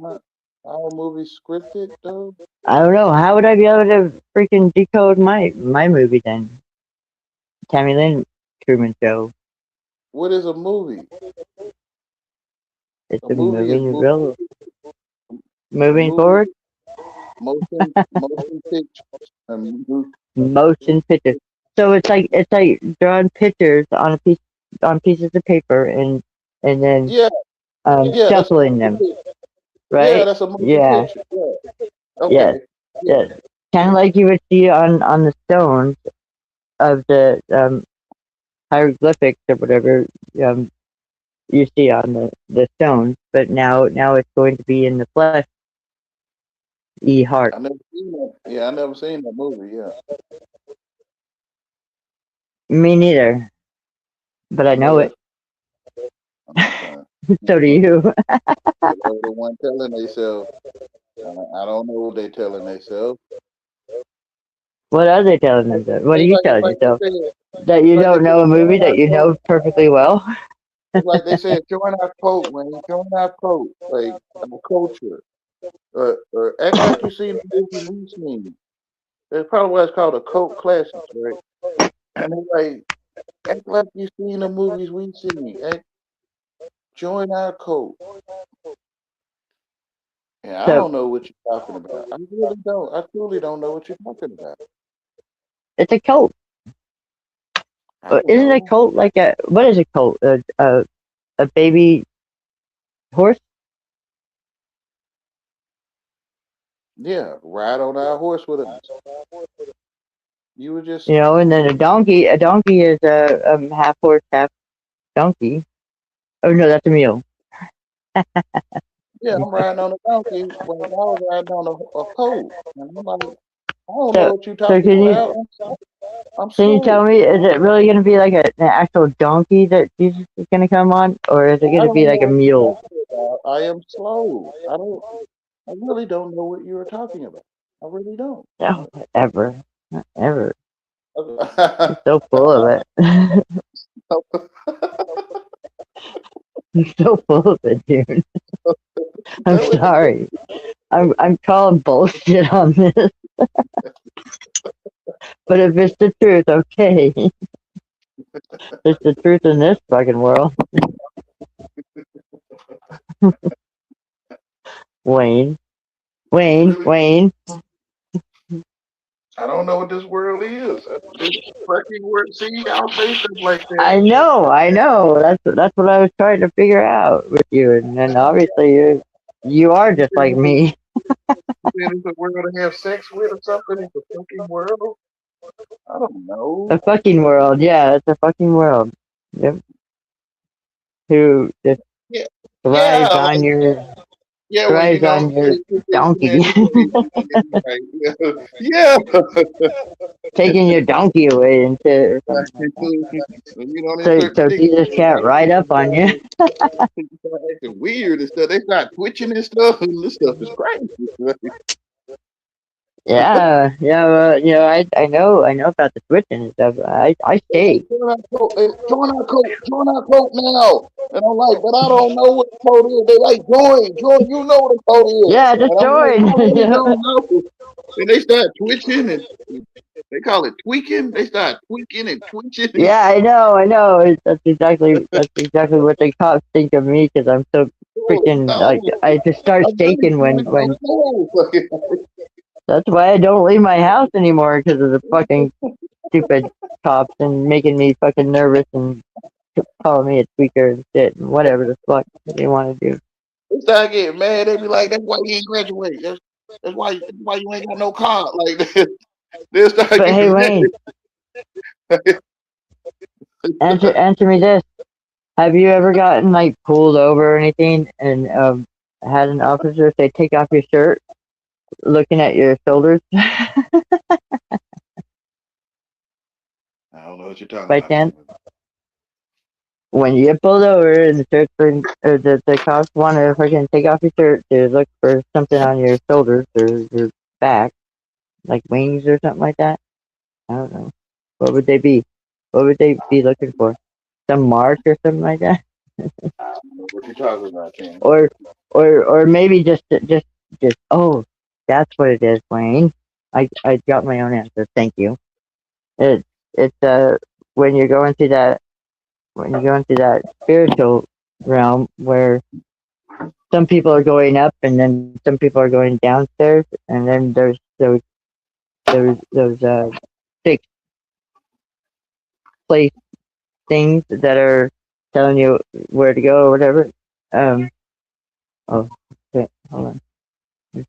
Are all movies scripted though? I don't know. How would I be able to freaking decode my movie then? Tammy Lynn Truman Show. What is a movie? It's A a movie is moving real a moving movie forward. motion picture. Motion pictures. So it's like drawing pictures on on pieces of paper and then Yeah, yeah, that's a shuffling motion them, picture. Yeah, right? that's a motion Yeah, picture. Yeah. yes, Okay. Yeah. yes. Kind of like you would see on the stones of the hieroglyphics or whatever um, you see on the stones, but now it's going to be in the flesh. E Heart. I never seen that. Yeah, I never seen that movie. Yeah, Me neither, but I I know know it. that's. I'm just trying. So do you. They're the one telling themselves. I don't know what they telling themselves. What are they telling us? What are you It's telling like they yourself? said. That It's you like they don't said. know a movie Join that our you cult. know perfectly well? It's like they said. Join our cult, man. Join our cult. Like our culture. Or act like you seen the movie we seen. It's probably why it's called a cult classics, right? And it's like act like you seen the movies we seen. Join our cult. Yeah, I So don't know what you're talking about. I really don't. I truly don't know what you're talking about. it's a cult. I don't Isn't a know. cult like a what is a cult? A baby horse, Yeah, ride on our horse with us. You were just you know, and then a donkey. A donkey is a half horse, half donkey. Oh no, that's a mule. yeah, I'm riding on a donkey when I was riding on a colt. And I'm like, I don't know So what you're so talking about. I'm can you tell slow. me, is it really going to be like an actual donkey that Jesus is going to come on, or is it going I to be don't know like a what you're mule? talking about. I am slow. I really don't know what you were talking about. I really don't. No, ever, not ever. You're That's so full of it. You're so full of it, dude. I'm what the sorry. I'm calling bullshit on this, but if it's the truth, okay. It's the truth in this fucking world. Wayne, Wayne, really Wayne. I don't know what this world is. This fucking world. See, y'all say stuff like that. I know. That's what I was trying to figure out with you, and obviously you are You just saying like it's a, me. you saying it's a world to have sex with or something? It's a fucking world. I don't A know. fucking world, yeah, it's a fucking world. Yep. Who just Yeah, thrives yeah, on like your yeah. When you thrives know, on your donkey, right, yeah, yeah. taking your donkey away and shit or something like that. When you know, in certain So particular Jesus can't ride up on you. people start acting weird and stuff. They start twitching and stuff, and this stuff is crazy. Yeah, yeah. Well, I know about the switching and stuff. I They like, stay. join our cult now. And I'm like, but I don't know what the code is. They like, join, you know what the code is. Yeah, just And I'm like, join. I really don't know. And they start twitching and they call it tweaking. They start tweaking and twitching. And, Yeah, I know. That's exactly what the cops think of me because I'm so oh, freaking like no. I just start I'm really shaking trying to when know. that's why I don't leave my house anymore because of the fucking stupid cops and making me fucking nervous and calling me a tweaker and shit and whatever the fuck they want to do. They start getting mad. They be like, that's why you ain't graduate. That's why you ain't got no car. Like, they start But hey, getting mad. Wayne, answer me this: have you ever gotten like pulled over or anything and had an officer say take off your shirt, looking at your shoulders I don't know what you're talking by about, chance? man. When you get pulled over and the search for or the cops want to fucking take off your shirt to look for something on your shoulders or your back, like wings or something like that. I don't know. What would they be? What would they be looking for? Some mark or something like that, I don't know what you're talking about, Ken. or or maybe just oh, that's what it is, Wayne. I got my own answer. Thank you. It it's when you're going through that when you're going through that spiritual realm where some people are going up and then some people are going downstairs and then there's those fixed place things that are telling you where to go or whatever. Um oh shit, hold on.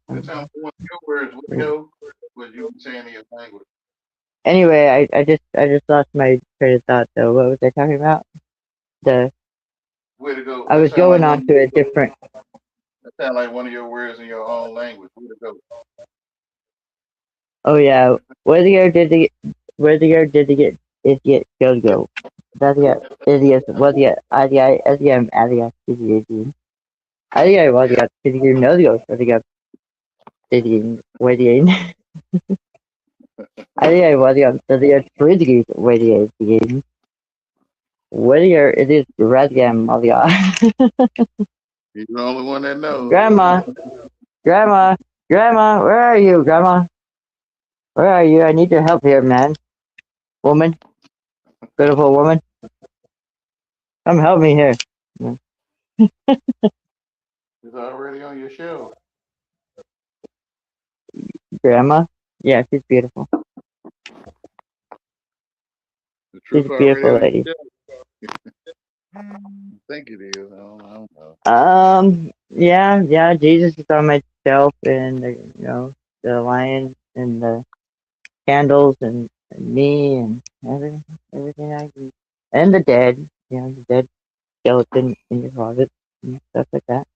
That sounds like one of your words. What you go? What you been saying in your language? Anyway, I just lost my train of thought though. What was I talking about? The Where to go? I That was sound going like on one. to a different That sound like one of your words in your own language. Way to go. Oh yeah, where the air did to get idiot go. That's got idiot what the idea idea idiot. Idea what Yeah, the idiot no go what the idiot where the idea what the idiot where the idiot where the it is red game all the he's the only one that knows. grandma grandma grandma where are you grandma where are you I need your help here man woman beautiful woman come help me here. It's already on your shelf. Grandma? Yeah, she's beautiful. The She's truth a already beautiful on lady. your shelf. I think it is. I don't know. Yeah, Jesus is on my shelf, and the lion and the candles and me and everything I do, and the dead, the dead skeleton in your closet and stuff like that.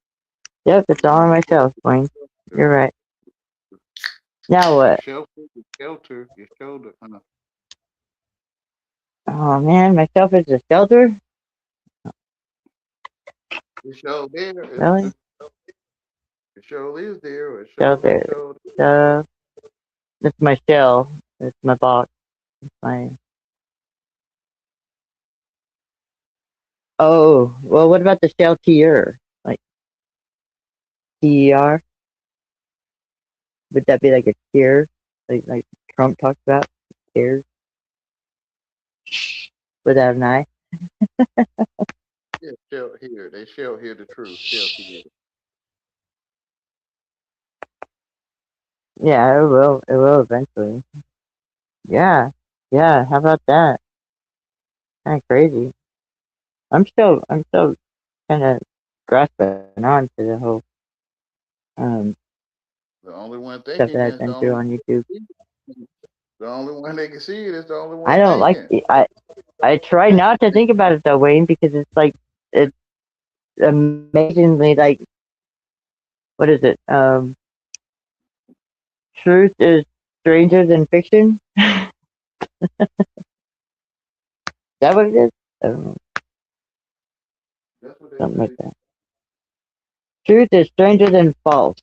Yep, it's all on my shelf, Wayne. You're right. Now Your what? shelf, your shelter, your shoulder. Oh man, my shelf is a shelter. Your show there. Really? Your show is there. Or Shelter. show. Uh, it's my shell. It's my box. My Oh, well, what about the shell tier? Like TER? Would that be like a tier? Like Trump talks about tiers without an I? Yeah, shell here. They shall hear the truth. Shall hear. Yeah, it will. It will eventually. Yeah, yeah. How about that? Kind of crazy. I'm still kind of grasping on to the whole um The only one stuff thinking that I've is the been only through one. on YouTube. The only one that can see it is the only I one don't like. thinking. I try not to think about it that way because it's like it's amazingly like what is it? Truth is stranger than fiction. Is that what it is? I don't know, That's what they something like say. that. Truth is stranger than false.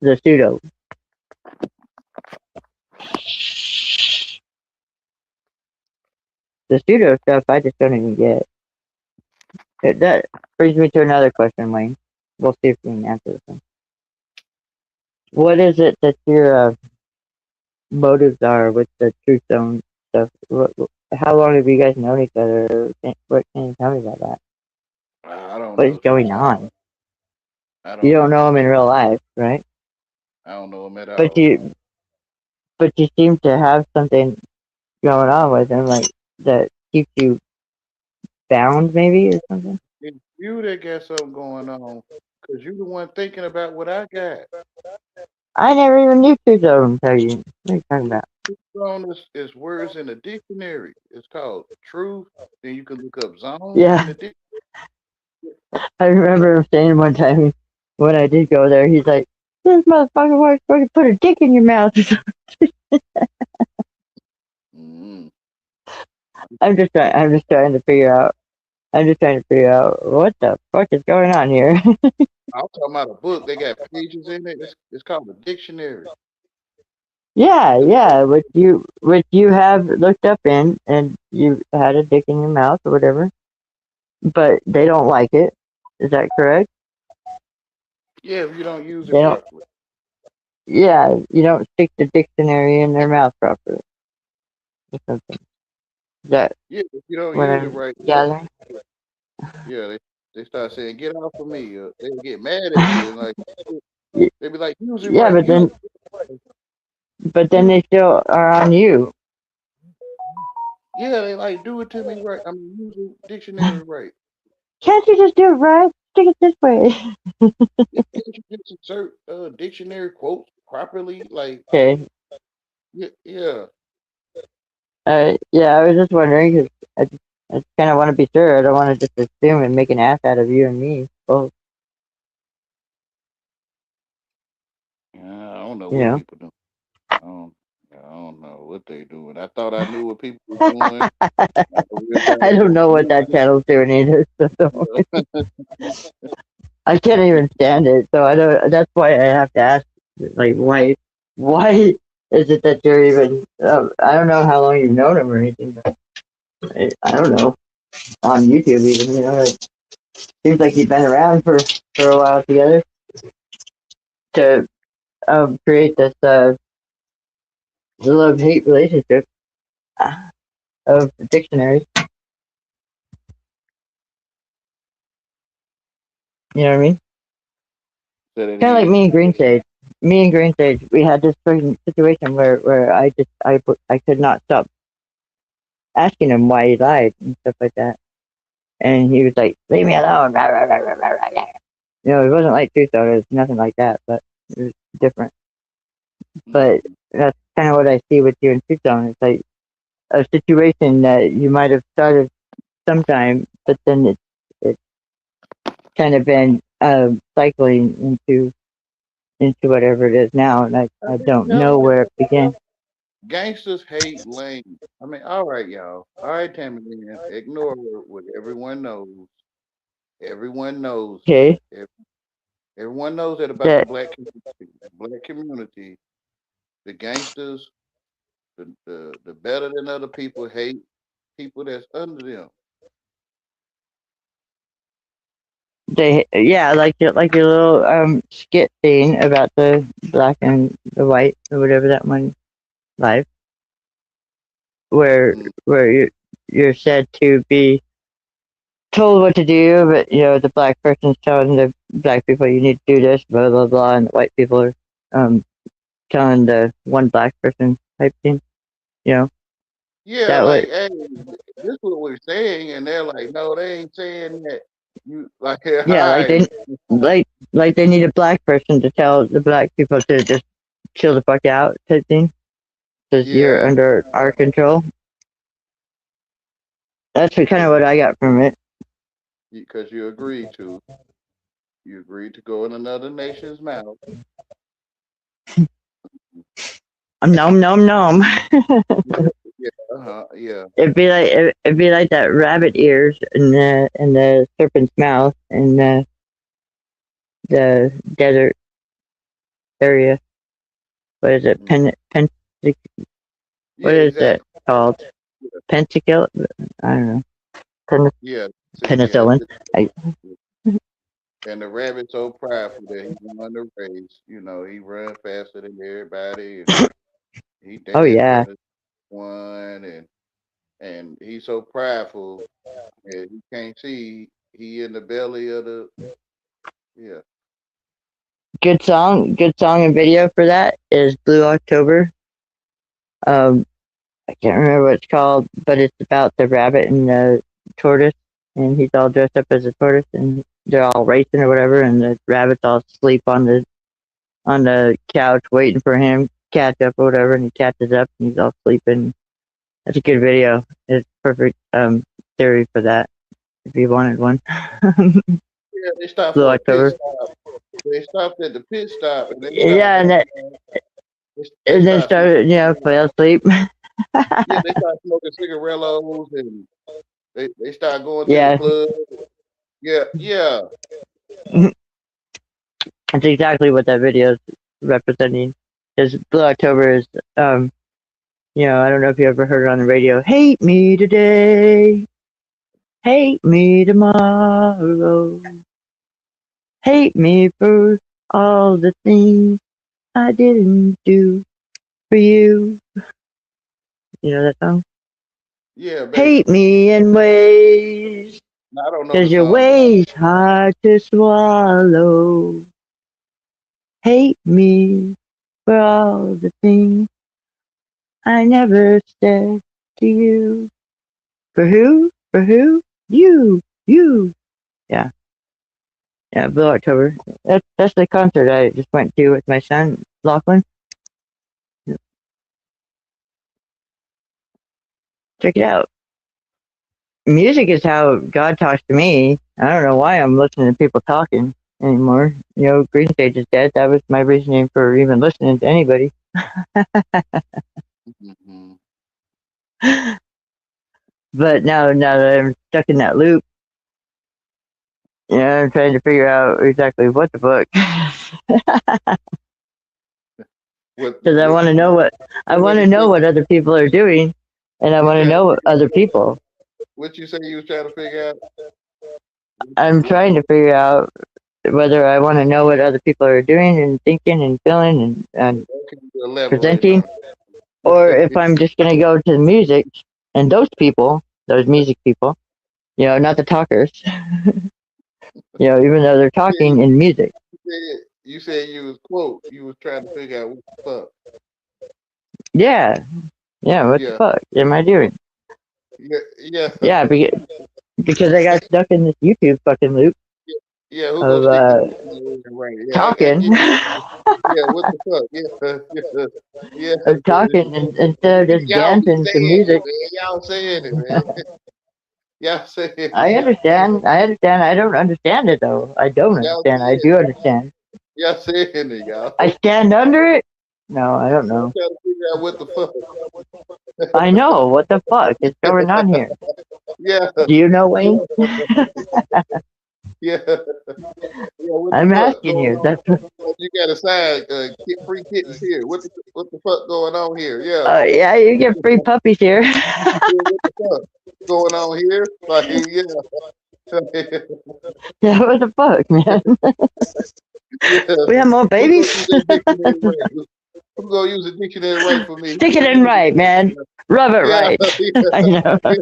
The pseudo. The pseudo stuff I just don't even get. That brings me to another question, Wayne. We'll see if we can answer this one. What is it that your motives are with the truth zone stuff? How long have you guys known each other? What can you tell me about that? I don't What is know going truth. on? I You don't don't know know him in anything. real life, right? I don't know him at But all. you seem to have something going on with him, like that keeps you bound, maybe or something. It's you that got something going on, cause you the one thinking about what I got. I never even knew Truth Zone until you. What are you talking about? Truth zone is words in the dictionary. It's called truth. Then you can look up zone in Yeah, the dictionary. I remember him saying one time when I did go there, he's like, "This motherfucker wants to put a dick in your mouth." Mm-hmm. I'm just trying to figure out. I'm just trying to figure out what the fuck is going on here. I'm talking about a book. They got pages in it. It's called a dictionary. Yeah, You can look up. yeah. What you have looked up in, and you had a dick in your mouth or whatever, but they don't like it. Is that correct? Yeah, if you don't use it They don't. properly. Yeah, you don't stick the dictionary in their mouth properly or something. Is that Yeah, if you don't what use it I'm right. gathering? Yeah, they start saying, "Get off of me." They get mad at you and like Y- they be like, "Use it Yeah, right. Use it." but then they still are on you. Yeah, they like do it to me right. I mean, use the dictionary right. Can't you just do it right? Stick it this way. Yeah, can't you just insert dictionary quotes properly? Like, Okay. yeah, yeah. Yeah, I was just wondering because I just kind of want to be sure. I don't want to just assume and make an ass out of you and me. Both. don't know You what know, people do. I don't, I don't know what they doing. I thought I knew what people were doing. I I realized don't know what that channel's doing either. So I can't even stand it. So I don't. That's why I have to ask, like, why is it that you're even? I don't know how long you've known him or anything, but I don't know on YouTube even. You know, it seems like you've been around for a while together to create this love hate relationship uh, of dictionaries. You know what I mean? said it Kind of like again. me and Green Sage. Me and Green Sage, we had this certain situation where I could not stop asking him why he lied and stuff like that, and he was like, "Leave me alone." Rah, rah, rah, rah, rah, rah, rah. You know, it wasn't like Truth Though, it was nothing like that, but it was different. But Mm-hmm. that's kind of what I see with you and Truth Zone. It's like a situation that you might have started sometime, but then it's kind of been cycling into whatever it is now, and I I mean, don't know where it began. gangsters hate lame. I mean, all right, y'all. All right, Tammy, man. Ignore what everyone knows. Everyone knows it. Okay, Everyone knows that about the that black community. Black community, the gangsters, the better than other people hate people that's under them. they yeah, like your little skit scene about the black and the white or whatever that one live where Mm. you're said to be told what to do, but you know the black person's telling the black people you need to do this, blah blah blah, and the white people are um telling the one black person type thing. You know Yeah, that like, what hey, this is what we're saying, and they're like, no, they ain't saying that. You like, all yeah, right, like they need a black person to tell the black people to just chill the fuck out type thing because you're yeah, under our control. That's kind because of what I got from it. you agreed to go in another nation's mouth. Nom nom nom. Yeah, yeah, yeah. It'd be like that rabbit ears in the serpent's mouth in the desert area. What is it? Mm. What Yeah, is it exactly. called? Pentakill? I don't know. Pen- Yeah, see, yeah, penicillin. I, and the rabbit's so prideful that he won the race. You know, he run faster than everybody, and he oh dance yeah, better than one, and he's so prideful that he can't see he in the belly of the yeah. good song. Good song and video for that is Blue October. Um, I can't remember what it's called, but it's about the rabbit and the tortoise, and he's all dressed up as a tortoise, and they're all racing or whatever, and the rabbit's all asleep on the couch waiting for him to catch up or whatever, and he catches up and he's all sleeping. That's a good video. It's perfect theory for that if you wanted one. Yeah, they stopped Blue for a pit October. stop. They stopped at the pit stop and they stopped Yeah, going. They and then started smoking. started, fell asleep. Yeah, they started smoking cigarillos and they started going to the Yeah, club. Yeah, yeah. that's exactly what that video is representing. Because Blue October is, I don't know if you ever heard it on the radio. Hate me today, hate me tomorrow, hate me for all the things I didn't do for you. You know that song? Yeah, Hate basically. me in ways, Now, I don't know the 'cause your song, but ways hard to swallow. Hate me for all the things I never said to you. For who? For who? You. Yeah, yeah. Blue October. That's the concert I just went to with my son Lachlan. Check it out. Music is how God talks to me. I don't know why I'm listening to people talking. anymore. Green Stage is dead. That was my reasoning for even listening to anybody. Mm-hmm. But now that I'm stuck in that loop, I'm trying to figure out exactly what the fuck. Because I What want to know what other people are doing, and I you want to trying to know what figure other out? people. What you say you was trying to figure out? I'm What trying to figure out whether I want to know what other people are doing and thinking and feeling and can you elaborate presenting, on or if it? I'm just going to go to the music and those people, those music people, not the talkers, even though they're talking in music. You said you was quote. You was trying to figure out what the fuck. Yeah, yeah, what the Yeah, fuck am I doing? yeah, yeah, Yeah, because I got stuck in this YouTube fucking loop yeah. Who gonna of stick the dictionary in right? Yeah, talking, yeah. What the fuck? Yeah, yeah, of yeah. talking instead of just Y'all be dancing to saying it, music. man. Y'all saying it, man. Y'all saying I it. understand. I understand. I don't understand it though. I don't Y'all understand. I saying do it. understand. Y'all saying it, I y'all. stand under it. No, I don't I'm know. trying to figure out what the fuck. I know what the fuck is going on here. Yeah, Do you know, Wayne? yeah, yeah, yeah. What the I'm fuck asking going you. on? That's Like you got a sign, free kittens here. What the fuck going on here? Yeah, yeah, you get free puppies here. yeah, what the fuck going on here? Like yeah, Yeah, what the fuck, man? yeah. We have more Who's gonna use babies. that dictionary right? Who's gonna use the dictionary right for me? Stick Who's it gonna in use the right, man. dictionary? Rub it Yeah, right. I know. yeah,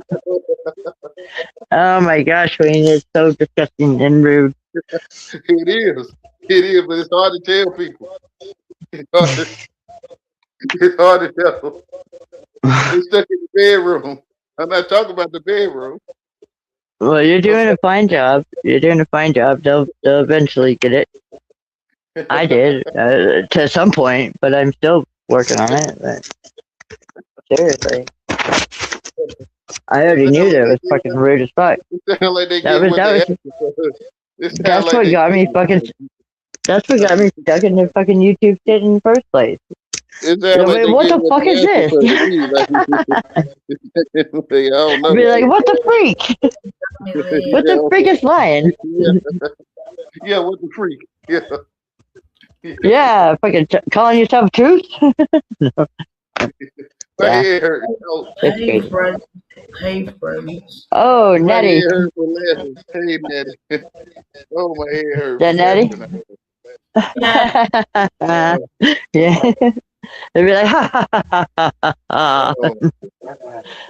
Oh my gosh, Wayne, it's so disgusting and rude. it is. It is, but it's hard to tell people. It's hard to, it's hard to tell. They stuck in the bedroom. I'm not talking about the bedroom. Well, you're I'm doing a fine job. You're doing a fine job. They'll eventually get it. I did to some point, but I'm still working on it. But seriously, I it already sound knew like that it they was get fucking rude as fuck. it sound like they That get was what that they was ask for. It sound that's like what they got get me fucking. That's what got me stuck in the fucking YouTube shit in the first place. it sound like Wait, they what get the what fuck they is asking this? for to me. Like I don't know. Be like, Like what the freak? What the freak is lying? yeah, yeah, what the freak? Yeah, yeah. Yeah, fucking calling yourself truth. My Yeah, head hurt. Oh, it's Hey crazy. friends, hey friends. Oh, my Nettie, head hurt from laughing. Hey, Natty. Oh, my head hurt that from Nettie. laughing. Yeah, Yeah, they'd be like, ha ha ha ha ha ha. Oh,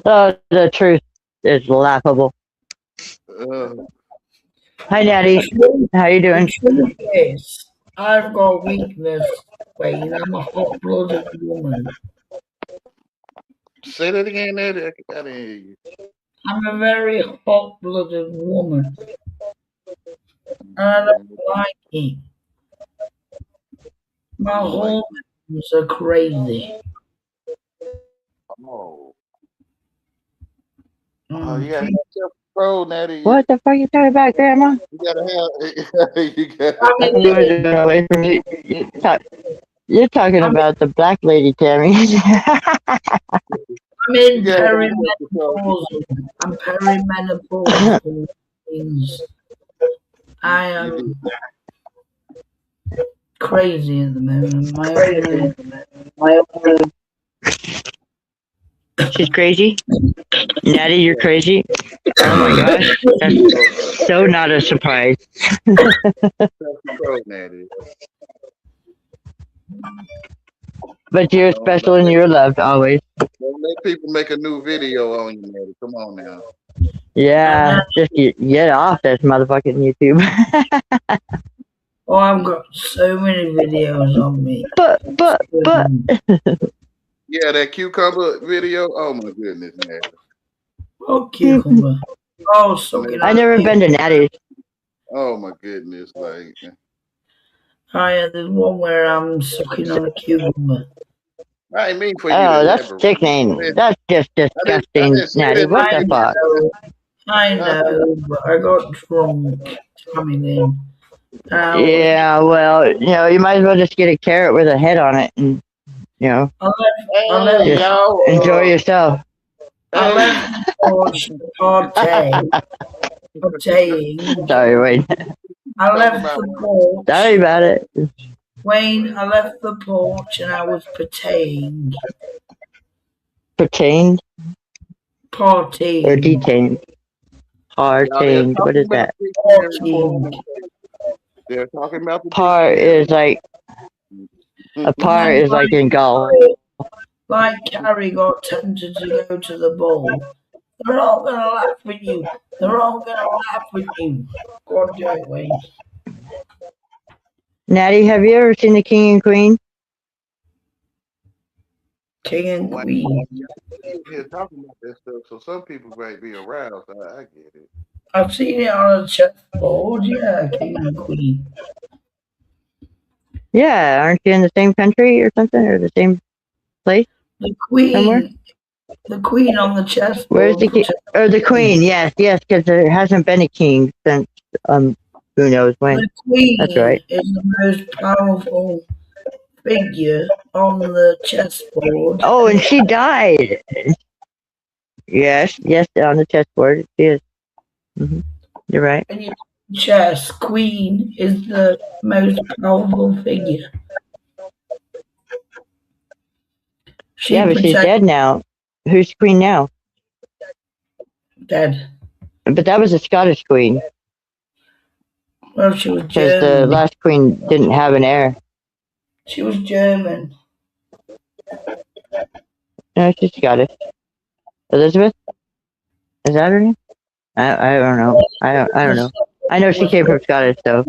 Oh, the truth is laughable. uh, Hi, the Natty. truth, How you the doing? truth is, I've got weakness, Wayne. I'm a hot-blooded woman. say that again, Natty. I didn't hear you. I'm a very hot-blooded woman, and I don't Mm, like it. My you don't like hormones are crazy. oh. Oh, you gotta Mm. have self control, Natty. What the fuck are you talking about, Grandma? You gotta have you gotta I'm I in knew it was away from you. You're talking I'm about the black lady, Tammy. I'm you in gotta have self control. perimenopausal. I'm perimenopausal. Means I You am do. crazy at the moment. My hormones. She's crazy. Natty, you're Yeah, crazy. Oh my gosh, that's so not a surprise. self control, Natty. But you're special and you're loved always. Don't let people make a new video on you, Natty. Come on now. And Yeah, just get off this motherfucking YouTube. oh, I've got so many videos on me. but. Yeah, that cucumber video. Oh my goodness, Natty. Oh, cucumber. Oh, And that, sucking I on a never been to cucumber. Natty's. oh my goodness, like Oh, yeah, there's one where I'm sucking on a cucumber. I didn't mean for you to Oh, that's elaborate. sickening. That's just I disgusting, didn't say Natty. that for What the I you. fuck? know, I Huh? know, but I got drunk coming in. Now, Yeah, well, you might as well just get a carrot with a head on it and, you know, I left, Hey, just enjoy y'all. yourself. I Hey. left the porch to partying. Sorry, Wayne. I Talking left about the what? porch, Sorry about it. Wayne. I left the porch and I was Pertained or partying, detained? Y'all, they're Partained. What talking is about that? the king partying. They're talking about the big Par ten. is like a And par then is like in golf. Carrie got tempted to go to the ball. They're all gonna laugh at you. They're all gonna laugh at you. Go on, do it, Wayne. Natty, have you ever seen the King and Queen? King and Wayne, Queen. you here talking about that stuff, so some people might be aroused. I get it. I've seen it on a chessboard. Yeah, King and Queen. Yeah, aren't you in the same country or something, or the same place The somewhere? Queen, the Queen on the Where's chessboard the king? puts Or the her. Queen? Yes, yes, because there hasn't been a king since who knows when. The That's Queen right. is the most powerful figure on the chessboard. Oh, and she died. Yes, yes, on the chessboard she is. Hmm. You're right. And you chess, Queen is the most powerful figure. Yeah, She but she's protects dead now. Who's queen now? dead. But that was a Scottish queen Well, she was because the German. last queen didn't have an heir. She was German. No, she's Scottish. Elizabeth, is that her name? I don't know. I don't know. I know she Was came from Scottish though.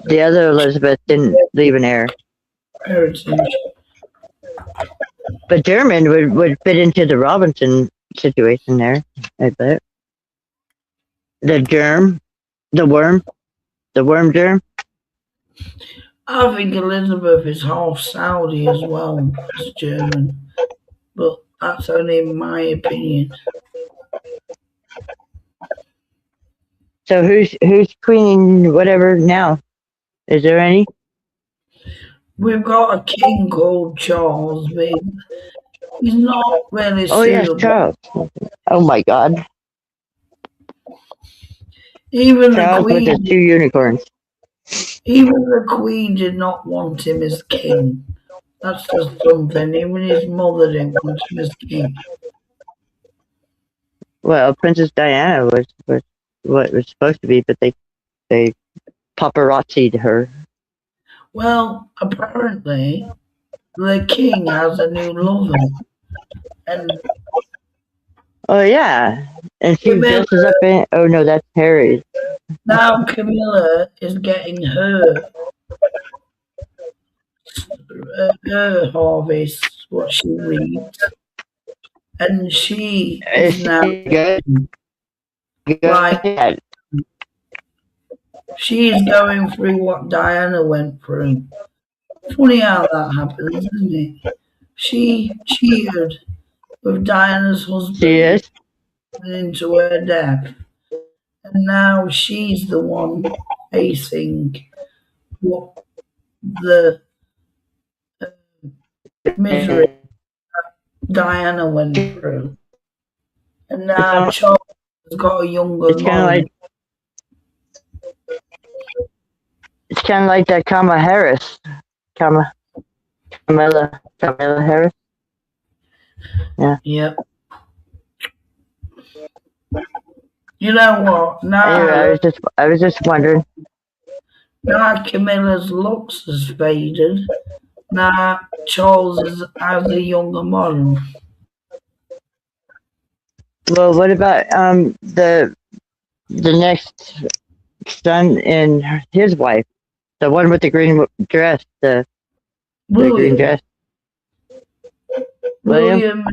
The other Elizabeth didn't leave an heir. heritage. But German would fit into the Robinson situation there, I bet. The germ, the worm germ. I think Elizabeth is half Saudi as well as German, but that's only my opinion. So who's queen whatever now? Is there any? We've got a king called Charles, but he's not really Oh yes, suitable. Charles. Oh my God, Even the Charles with his queen, two unicorns. even the queen did not want him as king. That's just something. Even his mother didn't want him as king. Well, Princess Diana was what was supposed to be, but they paparazzi'd her. Well, apparently the king has a new lover, and Oh yeah, and she Camilla, dresses up in. Oh no, that's Harry. now Camilla is getting her harvest, what she reads, and she Is is now she good? like Good. she is going through what Diana went through. Funny how that happens, isn't it? She cheated with Diana's She husband is. into her death, and now she's the one facing what the misery Diana went through. And It's now kind of, Charles has got a younger it's kind of mom. like it's kind of like that Kamala Harris, Kamala Harris. Yeah. Yep. You know what? Anyway, I was just wondering. Now Camilla's looks has faded. Now Charles has a younger mom. Well, what about the next son and his wife, the one with the green dress, the green William. dress, William, William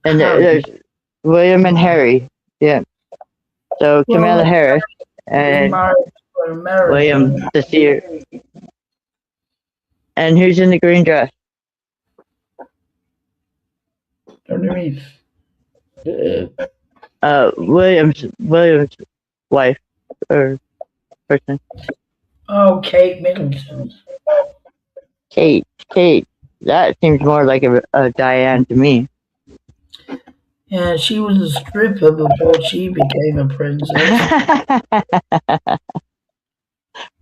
and Harry. there's William and Harry. Yeah. So Well, Kamala Harris is and married to an William American. the seer. And who's in the green dress? What do you mean? William's wife or person. Oh, Kate Middleton. Kate, Kate. That seems more like a Diane to me. Yeah, she was a stripper before she became a princess.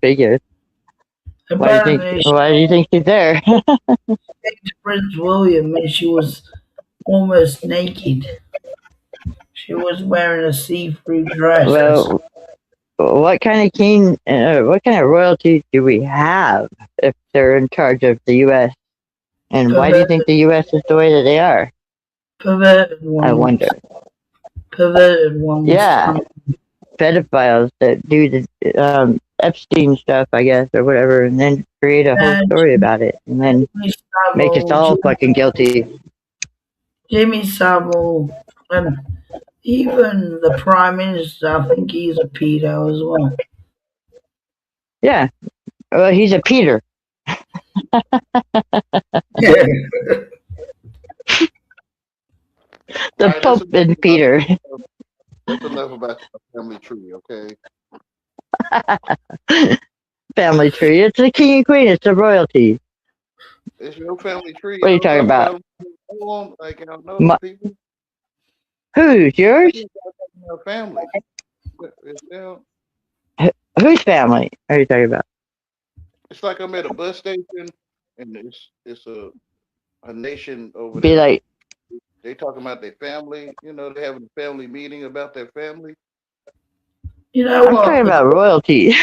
Figures. Why do you think? Apparently, she Why do you think she's there? came to Prince William and she was almost naked. She was wearing a see-through dress. Well, what kind of king? What kind of royalty do we have if they're in charge of the U.S.? And why do you think Perverted, the U.S. is the way that they are? perverted I wonder. ones. Perverted ones. Yeah, pedophiles that do the Epstein stuff, I guess, or whatever, and then create a whole And story about it, and then Jimmy make us Savile, all fucking guilty. Jimmy Savile, and even the Prime Minister, I think he's a pedo as well. Yeah. Well, he's a Peter. The All right, Pope and Peter. that's enough about your family tree, okay? Family tree. It's the king and queen. It's the royalty. It's your family tree. What are you Y'all talking talk about? about them. Like y'all know them My, people. who's yours? Our family. It's, them. Whose family are you talking about? It's like I'm at a bus station, and it's a nation over Be there. like, They talking about their family. You know, they having a family meeting about their family. You know I'm what? talking about royalty.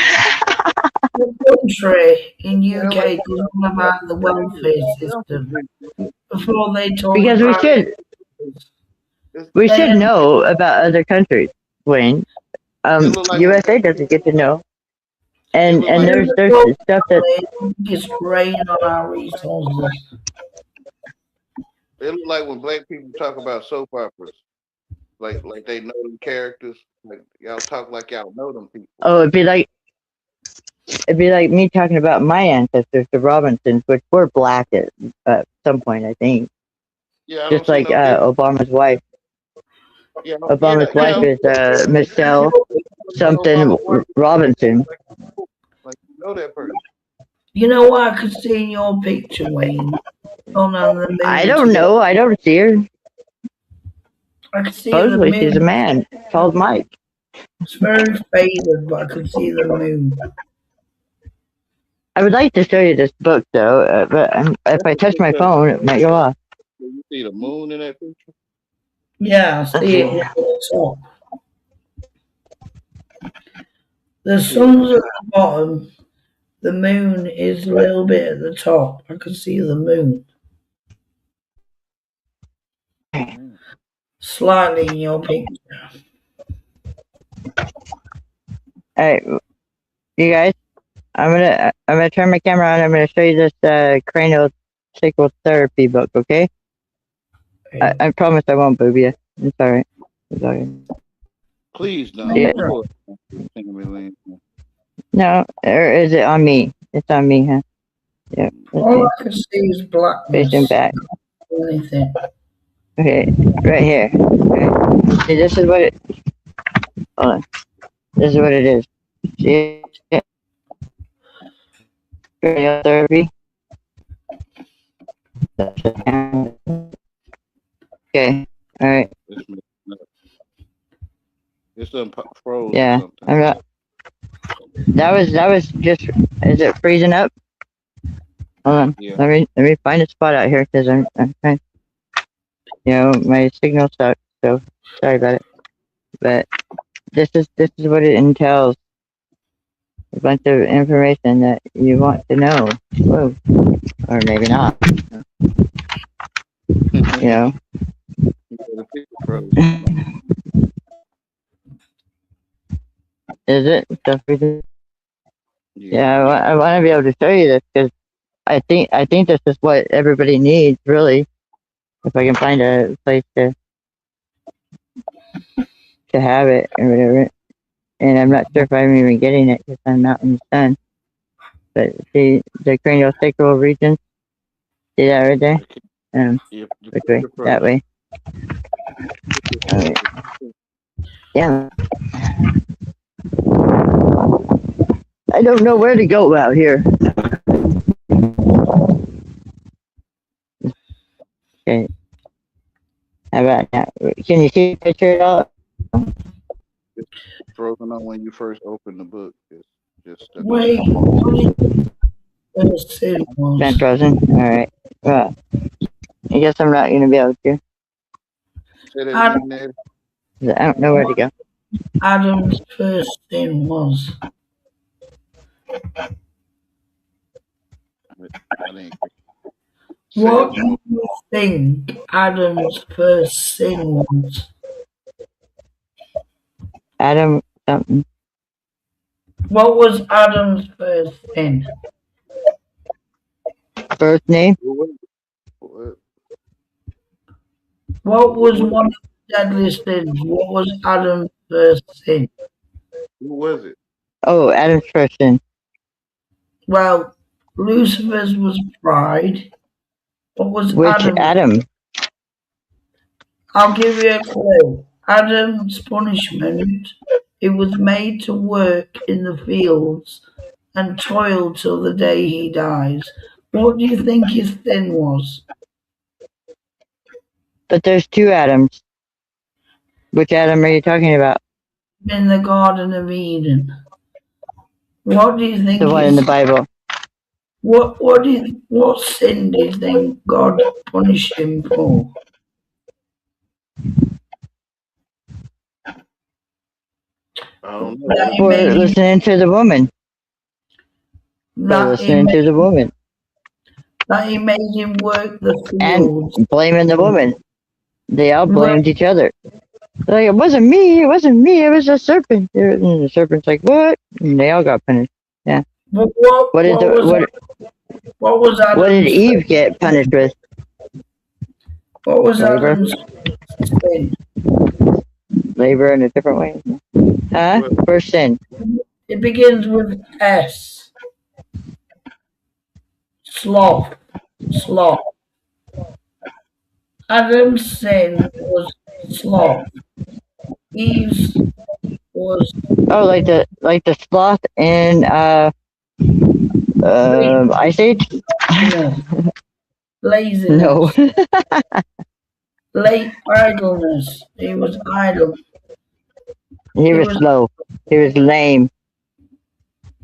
The country in Yeah, UK goes on about the welfare system before they talk Because about it's, we they should know about other countries, Wayne. it look like when USA doesn't get to know. it And look like there's stuff that biggest drain on our resources. it look like when black people talk about soap operas, like they know them characters. Like y'all talk like y'all know them people. oh, it'd be like me talking about my ancestors, the Robinsons, which were black at some point, I think. Yeah, I don't Just see like no difference. Obama's wife. Yeah, Obama's wife yeah. is Michelle something Obama work Robinson. like you know that person. You know what I could see in your picture, Wayne? On the I moon don't today. know. I don't see her. I could see the Supposedly she's a moon. man called Mike. It's very faded, but I could see the moon. I would like to show you this book though, but if I touch my phone, it might go off. You see the moon in that picture? Yeah, I Let's see it see. at the top. The See sun's at the bottom. The moon is a little bit at the top. I can see the moon mm. slightly in your picture. All right, you guys. I'm gonna turn my camera on. I'm gonna show you this cranial sacral therapy book. Okay. I promise I won't boob you. It's alright. It's alright. Please don't. Yeah. No, or is it on me? It's on me, huh? Yeah. All I can see is blackness. Facing back. Anything. Okay, right here. Okay. See, this is what it. Hold on. This is what it is. See it? Cranial therapy. Okay. All right. It's froze. Yeah. I'm not. That was just. Is it freezing up? Hold on. Yeah. Let me find a spot out here because I'm trying. You know, my signal sucks, so sorry about it. But this is what it entails. A bunch of information that you want to know. Whoa. Or maybe not. You know. Is it? Yeah, I want to be able to show you this because I think this is what everybody needs, really. If I can find a place to have it or whatever. And I'm not sure if I'm even getting it because I'm out in the sun. But see the cranial sacral region? See that right there? Which way? That way. Yeah. I don't know where to go out here. Okay. How about now? Can you see the picture at all? It's frozen on when you first open the book. It's just stuck on Wait, what did you first sin Not was? frozen? Alright. Well, I guess I'm not going to be able to. say that Adam, again there. I don't know where to what go. Adam's first sin was? I didn't say it What one more. do you think Adam's first sin was? Adam something. What was Adam's first sin? First name? What was it? What, What what was was one it? of the deadly sins? What was Adam's first sin? What was it? Oh, Adam's first sin. Well, Lucifer's was pride. What was Which Adam? Adam? I'll give you a clue. Adam's punishment, it was made to work in the fields and toil till the day he dies. What do you think his sin was? But there's two Adams. Which Adam are you talking about? In the Garden of Eden. What do you The think one in the his Bible. what sin do you think God punished him for? I don't know. That What he For made him listening to the woman. For that he listening made, to the woman. that he made him work the And fields. blaming the woman. They all Well, blamed each other. Like, it wasn't me, it was a serpent. And the serpent's like, what? And they all got punished. Yeah. what What did the, what was what did Adam's Eve get punished with? what was Labor? Adam's sin? Labor in a different way. Huh? what First sin. It begins with S. Sloth. Sloth. Adam's sin was sloth. Eve's was Oh, like the sloth in Ice Age? laziness. No. Laziness. Late idleness. He was idle. He He was was slow. He was lame.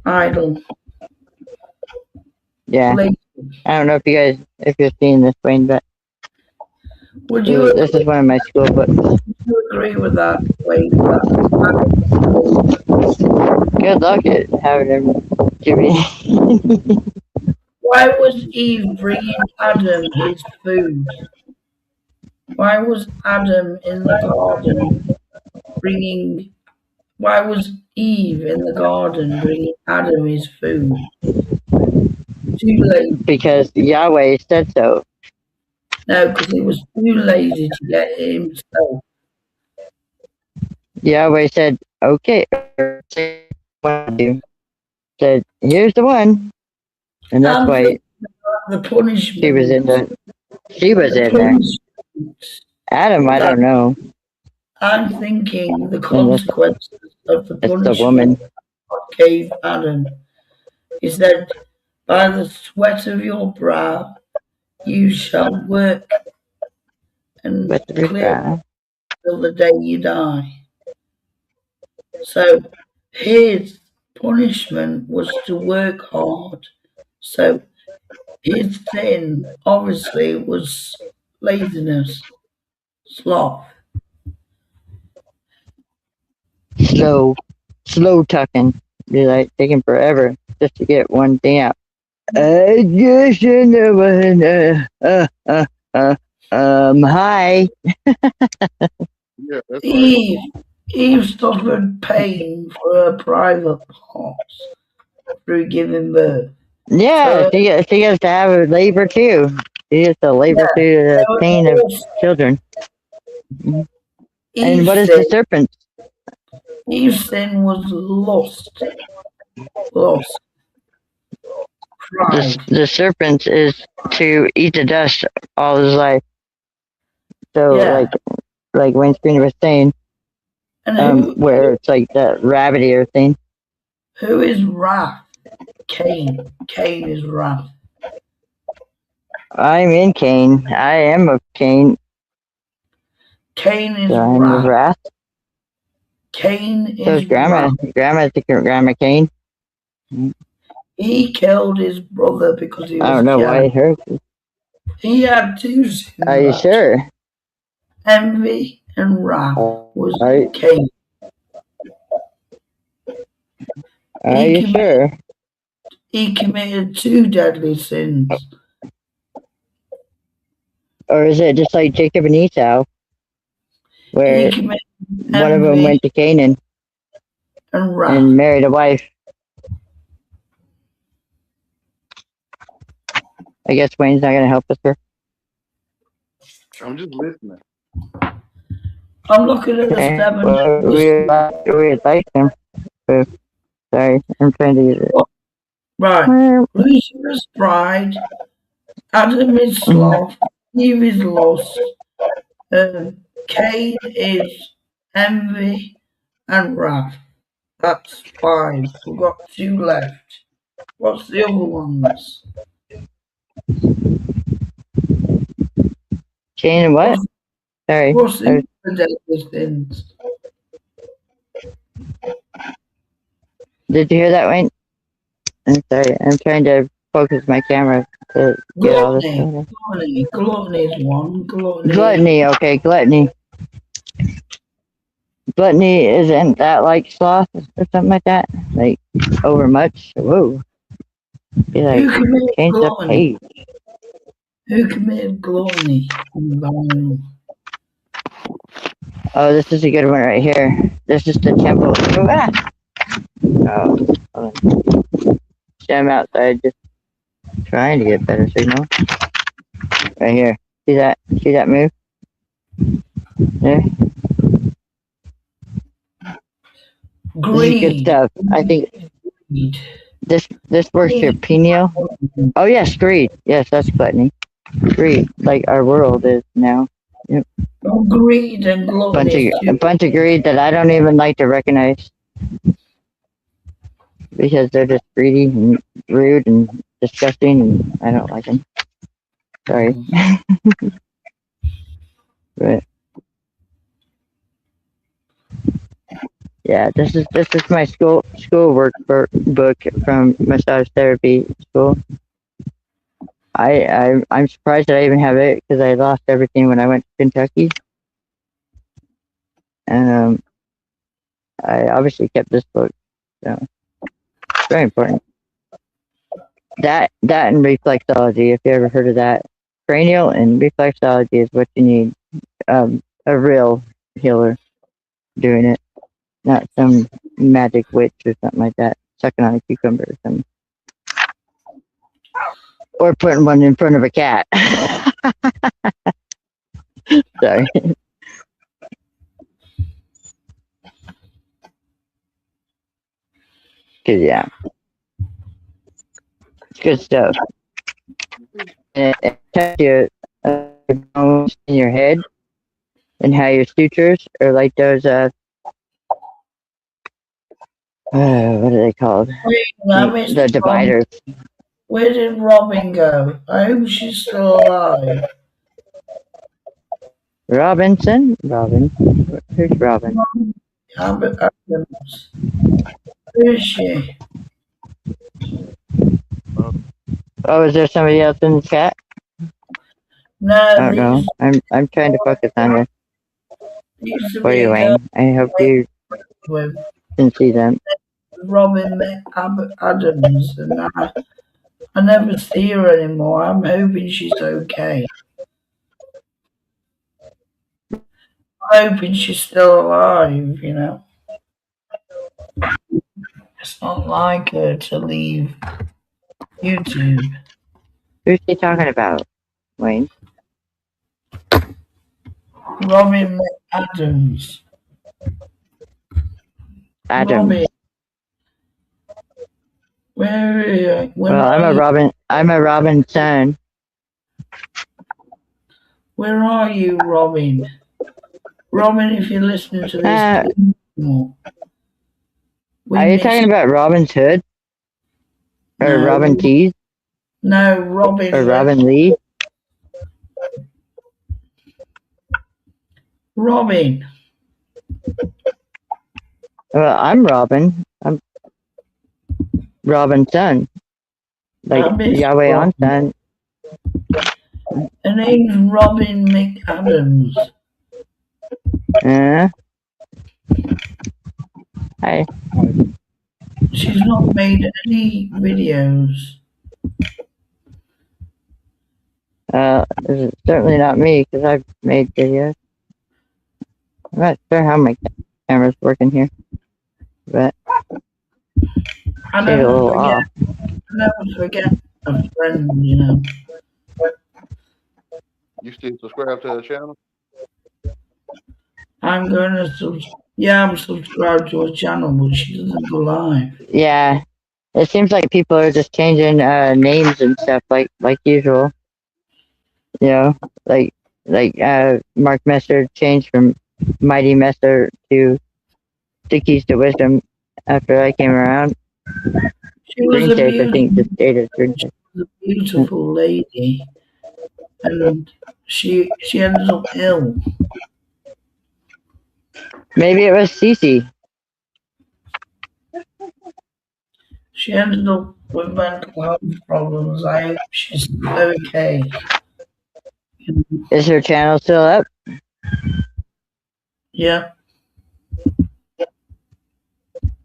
idle. Yeah. Lazy. I don't know if you've seen this, Wayne, but Would you this is one of my school books. agree with that, Wade? That Good luck at having him give me. why was Eve bringing Adam his food? Why was Adam in the garden bringing? Why was Eve in the garden bringing Adam his food? Too late. Because Yahweh said so. No, because he was too lazy to get it himself. Yahweh said, okay. Said, here's the one. And that's I'm why thinking about the punishment. she was The in there. punishment Adam, I that don't know. I'm thinking the Unless consequences of the it's the punishment woman. God gave Adam. He said, by the sweat of your brow you shall work and With the clear till the day you die. So his punishment was to work hard. So his sin obviously was laziness, sloth. slow tucking. Be like taking forever just to get one thing out. I just hi. yeah, that's right. Eve, Eve suffered pain for her private parts through giving birth. Yeah, So she gets to have a labor too. She gets to labor yeah, through the so pain of children. And what Eve's is the sin, serpent? Eve's sin was lost, pride. The serpent is to eat the dust all his life. So Yeah, like Wayne Screener was saying, and where it's like that rabbit ear thing. Who is Wrath? Cain. Cain is Wrath. I'm in Cain. I am of Cain. Cain is So I'm of Wrath. Wrath. Cain So is is Grandma. Wrath. Grandma's the Grandma Cain. He killed his brother because he I was don't know why jealous. it hurts. He had two sins. Are you sure? Envy and wrath was Are Cain. you sure? He committed two deadly sins. Or is it just like Jacob and Esau, where He committed one of them envy went to Canaan and wrath. and married a wife? I guess Wayne's not going to help us here. I'm just listening. I'm looking at the Okay. seven Well, we like them. So, sorry, I'm trying to use it. Right. Lucifer's pride. Adam is sloth. Eve is lust. Cain is envy and wrath. That's 5. We've got 2 left. What's the other ones? Cain and what? Sorry. What's the other deadly sins? Did you hear that, Wayne? I'm sorry. I'm trying to focus my camera to get all this. Gluttony is one. Gluttony. Okay, gluttony. Gluttony, isn't that like sloth or something like that? Like overmuch? Whoa. Be like, Who committed change the gluttony? page. Who committed gluttony on the Bible? Oh, this is a good one right here. This is the temple. Oh, hold on. See, I'm outside just trying to get better signal. Right here. See that? See that move? There. Greed. This is good stuff. I think Greed. this works your pineal. Oh yes, greed. Yes, that's gluttony. Greed, like our world is now. Yep. Oh, greed and gluttony. A bunch of greed that I don't even like to recognize because they're just greedy and rude and disgusting, and I don't like them. Sorry. But yeah, this is my schoolwork book from massage therapy school. I'm surprised that I even have it because I lost everything when I went to Kentucky, and I obviously kept this book, so it's very important. That and reflexology, if you ever heard of that, cranial and reflexology is what you need. A real healer doing it, not some magic witch or something like that, sucking on a cucumber or something. Or putting one in front of a cat. Sorry. Cause yeah, it's good stuff. And it tells you bones in your head and how your sutures are like those what are they called? The dividers. Where did Robin go? I hope she's still alive. Robinson? Robin. Who's Robin? Abot Adams. Where is she? Oh, is there somebody else in the chat? No, I don't know. I'm trying to focus on this for you, Wayne. I hope you can see them. Robin met Abot Adams, and I never see her anymore. I'm hoping she's okay. I'm hoping she's still alive, you know. It's not like her to leave YouTube. Who's she talking about, Wayne? Robin Adams. Adams. Robin. Where are you? Well, I'm a Robin son. Where are you, Robin? Robin, if you're listening to this, We Are you miss talking about Robin's Hood or Robin no, Cheese no, or Robin left. Robin Lee? Robin, Well, I'm Robin. I'm Robin's son, like I miss Yahweh on Robin. son. Her name's Robin McAdams. Uh, hi. She's not made any videos. This is certainly not me because I've made videos. I'm not sure how my camera's working here, but I she's a never little forget. off. I never forget a friend. You know. You still subscribe to the channel? I'm going to yeah, I'm subscribed to her channel, but she doesn't go live. Yeah, it seems like people are just changing names and stuff like usual. You know, like Mark Messer changed from Mighty Messer to The Keys to Wisdom after I came around. She was Green a Safe, I think, just stated Green Safe. beautiful lady, and she ended up ill. Maybe it was Cece. She ended up with mental health problems. I hope she's okay. Is her channel still up? Yeah,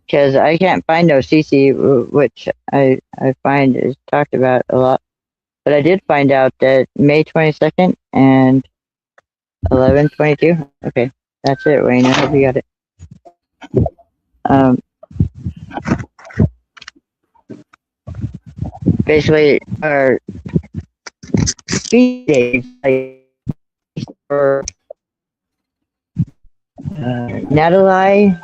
Because I can't find no CC, which I find is talked about a lot. But I did find out that May 22nd and 11/22. Okay, that's it, Wayne. I hope you got it. Um, basically, our feed days like for Natalia,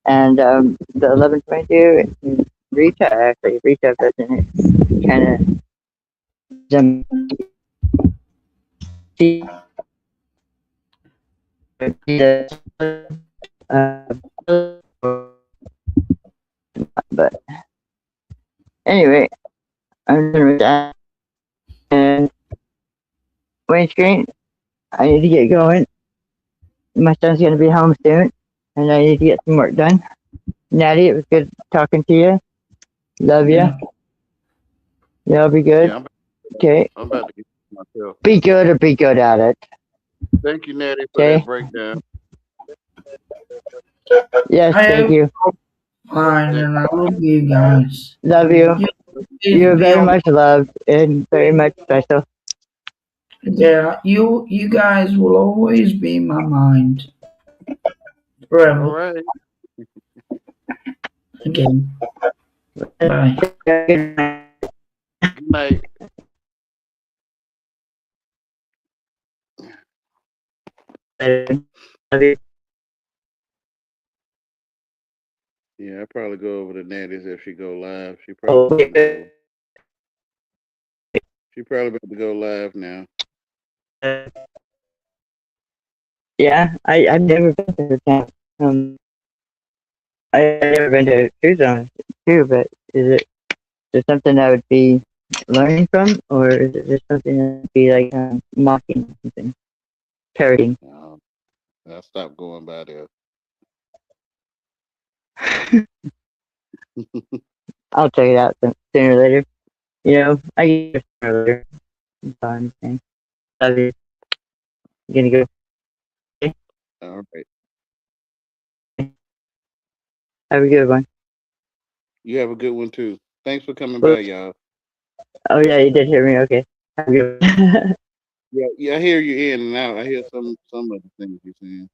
and the 11/22 Rita actually Rita doesn't kind of them see the but anyway, I'm done with that. And Wayne Screen, I need to get going. My son's gonna be home soon, and I need to get some work done. Natty, it was good talking to you. Love you. yeah. Y'all be good. Yeah, Okay. I'm about to get myself. Be good or be good at it. Thank you, Natty, for Okay. that breakdown. Yes, I thank hope you. fine, and I love you guys. Love you. You're very Beyond, much loved and very much special. yeah, you guys will always be in my mind All forever. right. Again, bye. Good night. Love you. Yeah, I'll probably go over to Natty's if she go live. Okay. She probably about to go live now. Yeah, I've never been to the town. I've never been to True Zone too, but is it something I would be learning from, or is it just something that would be like mocking or something, parroting? I'll stop going by there. I'll check it out sooner or later. You know, I get it sooner or later. It's fine. Okay. Love you. You gonna go? Okay. All right. Have a good one. You have a good one too. Thanks for coming by, Oops. y'all. Oh yeah, you did hear me. Okay. Have a good one. Yeah, I hear you in and out. I hear some of the things you're saying.